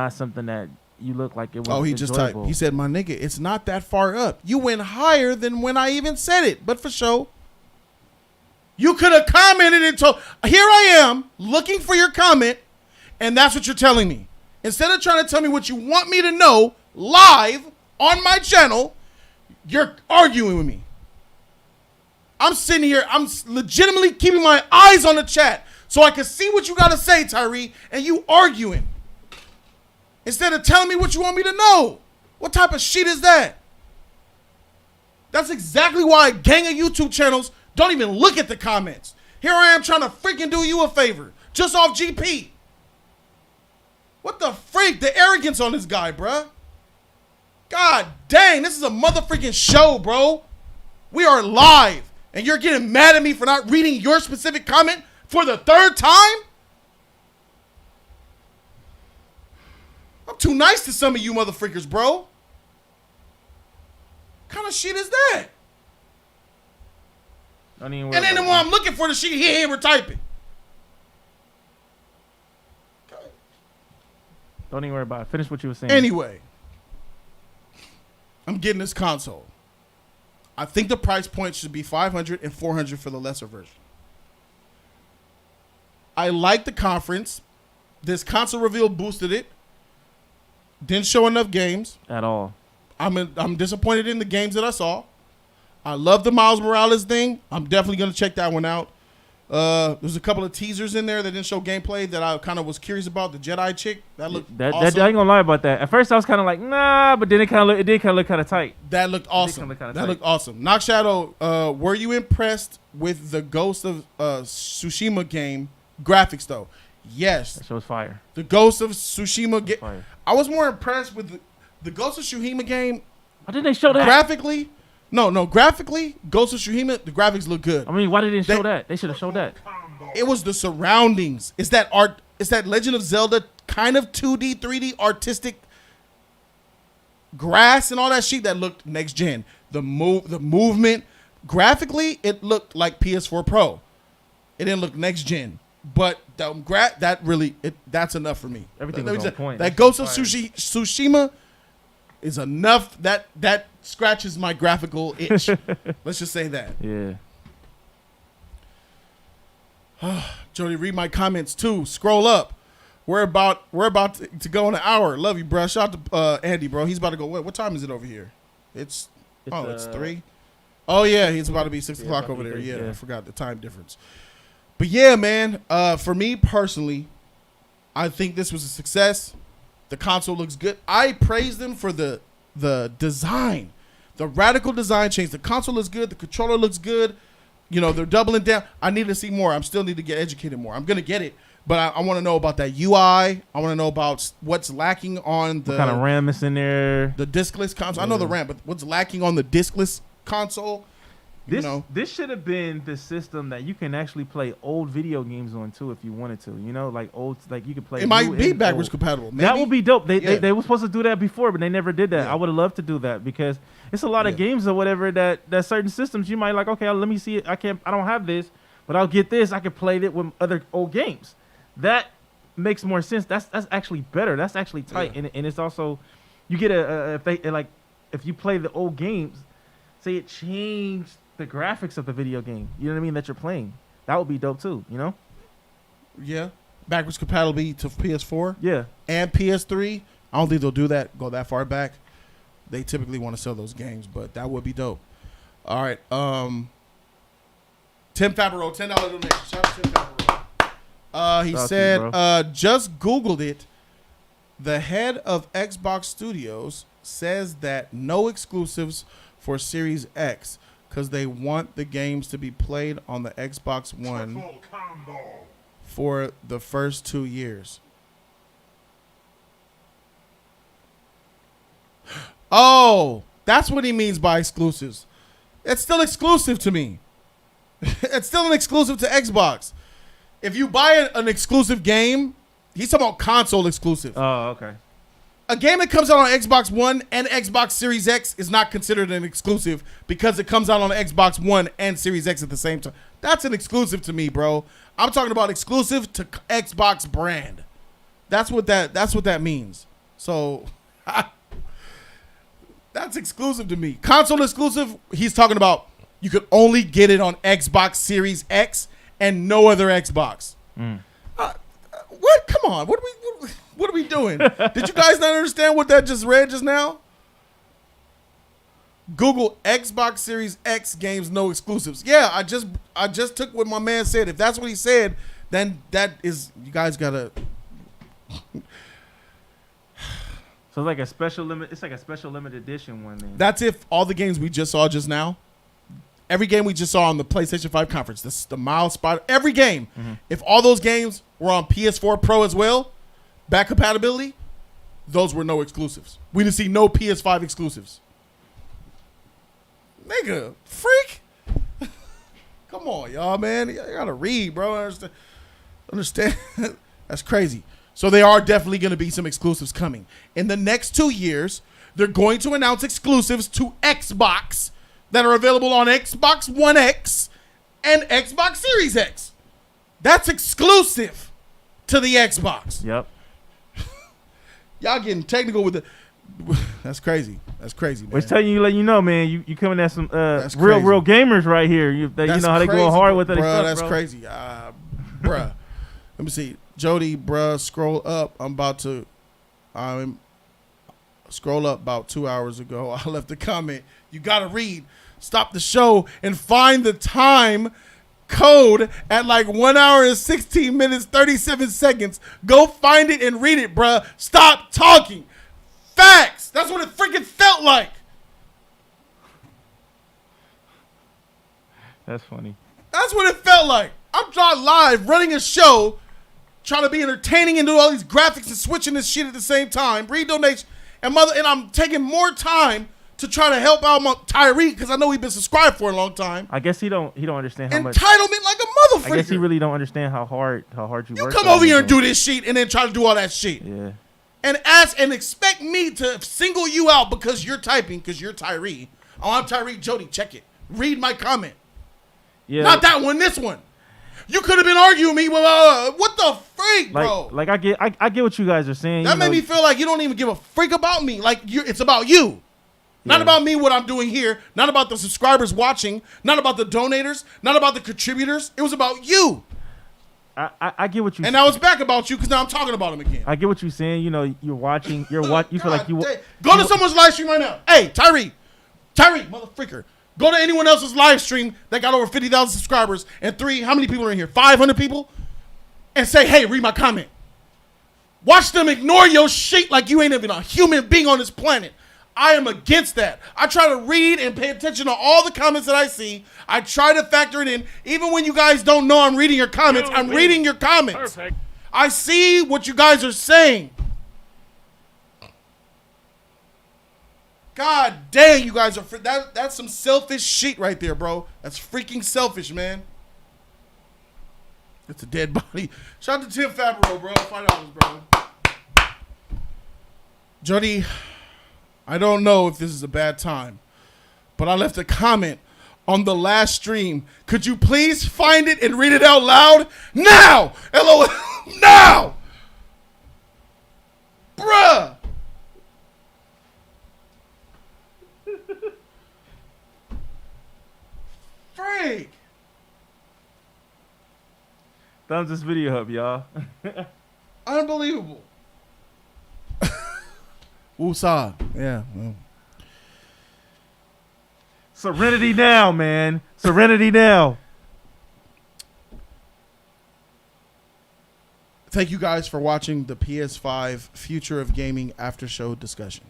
something that you look like it was. Oh, he enjoyable. just typed. He said, "My nigga, it's not that far up. You went higher than when I even said it, but for sure, you could have commented and told. Here I am looking for your comment, and that's what you're telling me. Instead of trying to tell me what you want me to know live on my channel, you're arguing with me." I'm sitting here, I'm legitimately keeping my eyes on the chat so I can see what you got to say, Tyree, and you arguing. Instead of telling me what you want me to know. What type of shit is that? That's exactly why a gang of YouTube channels don't even look at the comments. Here I am trying to freaking do you a favor, just off GP. What the freak? The arrogance on this guy, bruh. God dang, this is a motherfucking show, bro. We are live. And you're getting mad at me for not reading your specific comment for the 3rd time? I'm too nice to some of you motherfuckers, bro. What kind of shit is that? Don't even and then when I'm looking for the shit, he ain't retyping. Don't even worry about it. Finish what you were saying. Anyway, I'm getting this console. I think the price point should be $500 and $400 for the lesser version. I like the conference. This console reveal boosted it. Didn't show enough games at all. I'm disappointed in the games that I saw. I love the Miles Morales thing. I'm definitely going to check that one out. There's a couple of teasers in there that didn't show gameplay that I kind of was curious about. The Jedi chick that looked awesome. I ain't gonna lie about that. At first I was kind of like nah, but then it did look kind of tight. That looked awesome. Looked awesome. Knock Shadow, were you impressed with the Ghost of Tsushima game graphics though? Yes. That show's fire. The Ghost of Tsushima game. I was more impressed with The Ghost of Tsushima game. Why didn't they show that? Graphically, graphically, Ghost of Tsushima, the graphics look good. I mean, why didn't they show that? They should have showed that. It was the surroundings. It's that art. It's that Legend of Zelda kind of 2D, 3D artistic grass and all that shit that looked next gen. The movement, graphically, it looked like PS4 Pro. It didn't look next gen, but that's enough for me. Everything was on point. That Ghost of Tsushima is enough. That scratches my graphical itch. Let's just say that. Yeah. Jody, read my comments too. Scroll up. We're about to go in an hour. Love you, bro. Shout out to Andy, bro. He's about to go. What time is it over here? It's 3. Oh yeah, he's about to be 6 o'clock over there. Yeah, I forgot the time difference. But yeah, man. For me personally, I think this was a success. The console looks good. I praise them for the design, the radical design change. The console looks good. The controller looks good. You know, they're doubling down. I need to see more. I still need to get educated more. I'm gonna get it, but I want to know about that UI. I want to know about what's lacking on the what kind of RAM is in there. The discless console. I know the RAM, but what's lacking on the discless console? This should have been the system that you can actually play old video games on too if you wanted to. You know, like you could play. It might be backwards compatible. Maybe. That would be dope. They were supposed to do that before, but they never did that. Yeah. I would have loved to do that because it's a lot of games or whatever that certain systems you might like. Okay, let me see it. I don't have this, but I'll get this. I can play it with other old games. That makes more sense. That's actually better. That's actually tight, and it's also you get if you play the old games, say it changed the graphics of the video game, you know what I mean, that you're playing. That would be dope too, you know? Yeah. Backwards compatibility to PS4. Yeah. And PS3. I don't think they'll do that, go that far back. They typically want to sell those games, but that would be dope. All right. Tim Favreau, $10 donation. Shout out to Tim Favreau. He said, just Googled it. The head of Xbox Studios says that no exclusives for Series X, because they want the games to be played on the Xbox One for the first 2 years. Oh, that's what he means by exclusives. It's still exclusive to me. It's still an exclusive to Xbox. If you buy an exclusive game, he's talking about console exclusive. Oh, okay. A game that comes out on Xbox One and Xbox Series X is not considered an exclusive because it comes out on Xbox One and Series X at the same time. That's an exclusive to me, bro. I'm talking about exclusive to Xbox brand. That's what that means. So that's exclusive to me. Console exclusive, he's talking about you could only get it on Xbox Series X and no other Xbox. What? Come on. What are we doing? Did you guys not understand what that just read just now? Google Xbox Series X games, no exclusives. Yeah, I just took what my man said. If that's what he said, then that is, you guys gotta. So it's like a special limit. It's like a special limited edition one. Then that's if all the games we just saw just now. Every game we just saw on the PlayStation 5 conference, the Miles Spider, every game. Mm-hmm. If all those games were on PS4 Pro as well, back compatibility, those were no exclusives. We didn't see no PS5 exclusives. Nigga, freak. Come on, y'all, man. You gotta read, bro. Understand? That's crazy. So there are definitely going to be some exclusives coming. In the next 2 years, they're going to announce exclusives to Xbox that are available on Xbox One X and Xbox Series X. That's exclusive to the Xbox. Yep. Y'all getting technical with the. That's crazy. That's crazy, man. We're telling you, let you know, man. You coming at some real gamers right here. You know how they going hard with it. Bro, that's crazy. Bruh. Let me see. Jody, bruh, scroll up. I'm scroll up about 2 hours ago. I left a comment. You got to read. Stop the show and find the time code at like 1 hour and 16 minutes, 37 seconds. Go find it and read it, bruh. Stop talking. Facts. That's what it freaking felt like. That's funny. That's what it felt like. I'm trying live, running a show, trying to be entertaining and do all these graphics and switching this shit at the same time. Read donation. and I'm taking more time to try to help out my Tyree because I know he's been subscribed for a long time. I guess he don't understand how much entitlement like a motherfucker. I guess he really don't understand how hard you work. You come over here and do this shit and then try to do all that shit. Yeah. And ask and expect me to single you out because you're typing, because you're Tyree. Oh, I'm Tyree. Jody, check it. Read my comment. Yeah. Not that one, this one. You could have been arguing me with what the freak, bro? Like I get what you guys are saying. That made me feel like you don't even give a freak about me. Like it's about you. Not about me, what I'm doing here. Not about the subscribers watching. Not about the donators. Not about the contributors. It was about you. I get what you. And now it's back about you because now I'm talking about him again. I get what you're saying. You know, you're watching. You feel like you go to someone's live stream right now. Hey, Tyree, motherfreaker. Go to anyone else's live stream that got over 50,000 subscribers and how many people are in here? 500 people? And say, hey, read my comment. Watch them ignore your shit like you ain't even a human being on this planet. I am against that. I try to read and pay attention to all the comments that I see. I try to factor it in. Even when you guys don't know I'm reading your comments, I'm reading your comments. Perfect. I see what you guys are saying. God dang, you guys are that's some selfish shit right there, bro. That's freaking selfish, man. It's a dead body. Shout out to Tim Fabro, bro. $5, bro. Jody, I don't know if this is a bad time, but I left a comment on the last stream. Could you please find it and read it out loud? Now! LOL. Now! Bruh! Freak! Thumbs this video up, y'all. Unbelievable. Woosah. Yeah. Well. Serenity now, man. Serenity now. Thank you guys for watching the PS5 Future of Gaming After Show discussion.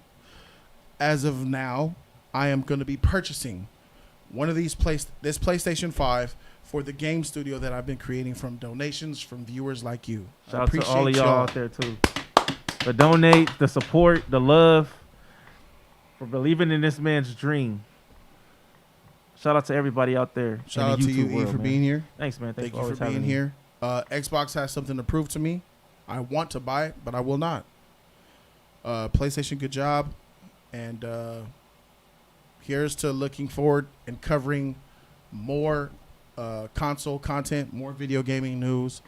As of now, I am going to be purchasing one of this PlayStation 5 for the game studio that I've been creating from donations from viewers like you. Shout out to all of y'all out there too. The donate, the support, the love, for believing in this man's dream. Shout out to everybody out there. Shout out to you, E, for being here. Thanks, man. Thank you for being here. Xbox has something to prove to me. I want to buy it, but I will not. PlayStation, good job. And here's to looking forward and covering more console content, more video gaming news,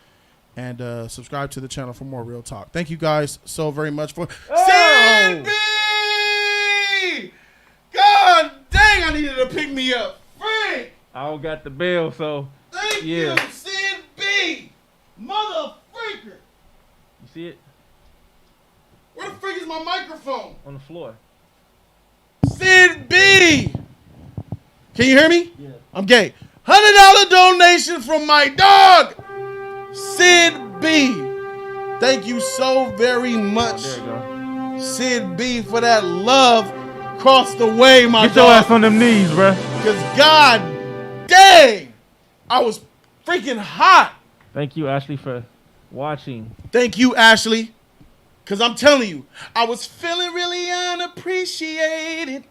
and subscribe to the channel for more real talk. Thank you guys so very much for CB! God dang, I needed to pick me up. Freak! I don't got the bill, so thank you, Sid B! Motherfreaker! You see it? Where the freak is my microphone? On the floor. Sid B! Can you hear me? Yeah. I'm gay. $100 donation from my dog, Sid B. Thank you so very much, Sid B, for that love. Cross the way, my Get your ass on them knees, bruh. Because God dang, I was freaking hot. Thank you, Ashley, for watching. Thank you, Ashley. Because I'm telling you, I was feeling really unappreciated.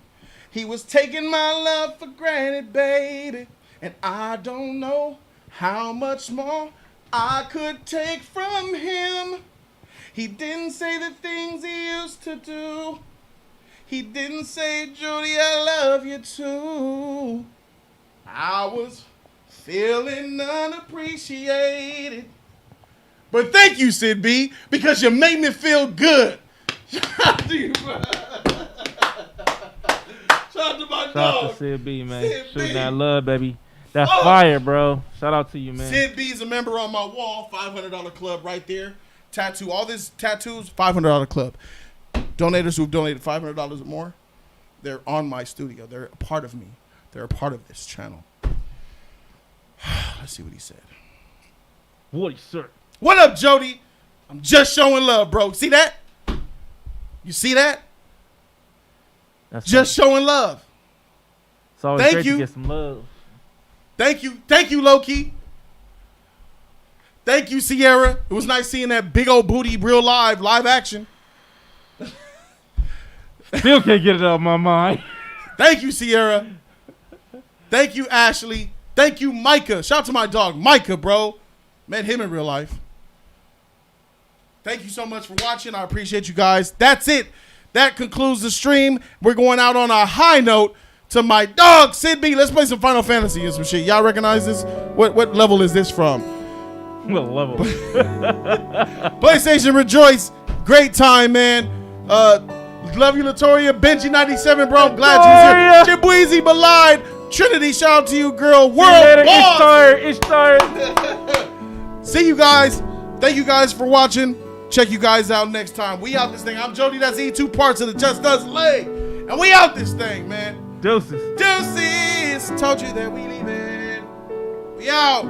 He was taking my love for granted, baby. And I don't know how much more I could take from him. He didn't say the things he used to do. He didn't say, Jody, I love you too. I was feeling unappreciated. But thank you, Sid B, because you made me feel good. Shout out to you, bro. Shout out to my dog. Shout out to Sid B, man. Sid Shooting B. that love, baby. That's fire, bro. Shout out to you, man. Sid B is a member on my wall. $500 club right there. Tattoo. All these tattoos, $500 club. Donators who've donated $500 or more, they're on my studio. They're a part of me. They're a part of this channel. Let's see what he said. What, sir? What up, Jody? I'm just showing love, bro. See that? You see that? That's just showing love. It's always great to get some love. Thank you. Thank you, Loki. Thank you, Sierra. It was nice seeing that big old booty real live action. Still can't get it out of my mind. Thank you, Sierra. Thank you, Ashley. Thank you, Micah. Shout out to my dog, Micah, bro. Met him in real life. Thank you so much for watching. I appreciate you guys. That's it. That concludes the stream. We're going out on a high note to my dog, Sid B. Let's play some Final Fantasy and some shit. Y'all recognize this? What level is this from? What level? PlayStation Rejoice. Great time, man. Love you, Latoria. Benji97, bro. I'm glad you was here. Jibweezy Belied. Trinity, shout out to you, girl. World boss. Ishtar. See you guys. Thank you guys for watching. Check you guys out next time. We out this thing. I'm Jody. That's E2 parts of the Just Does Lay. And we out this thing, man. Deuces. Deuces. Told you that we leaving. We out.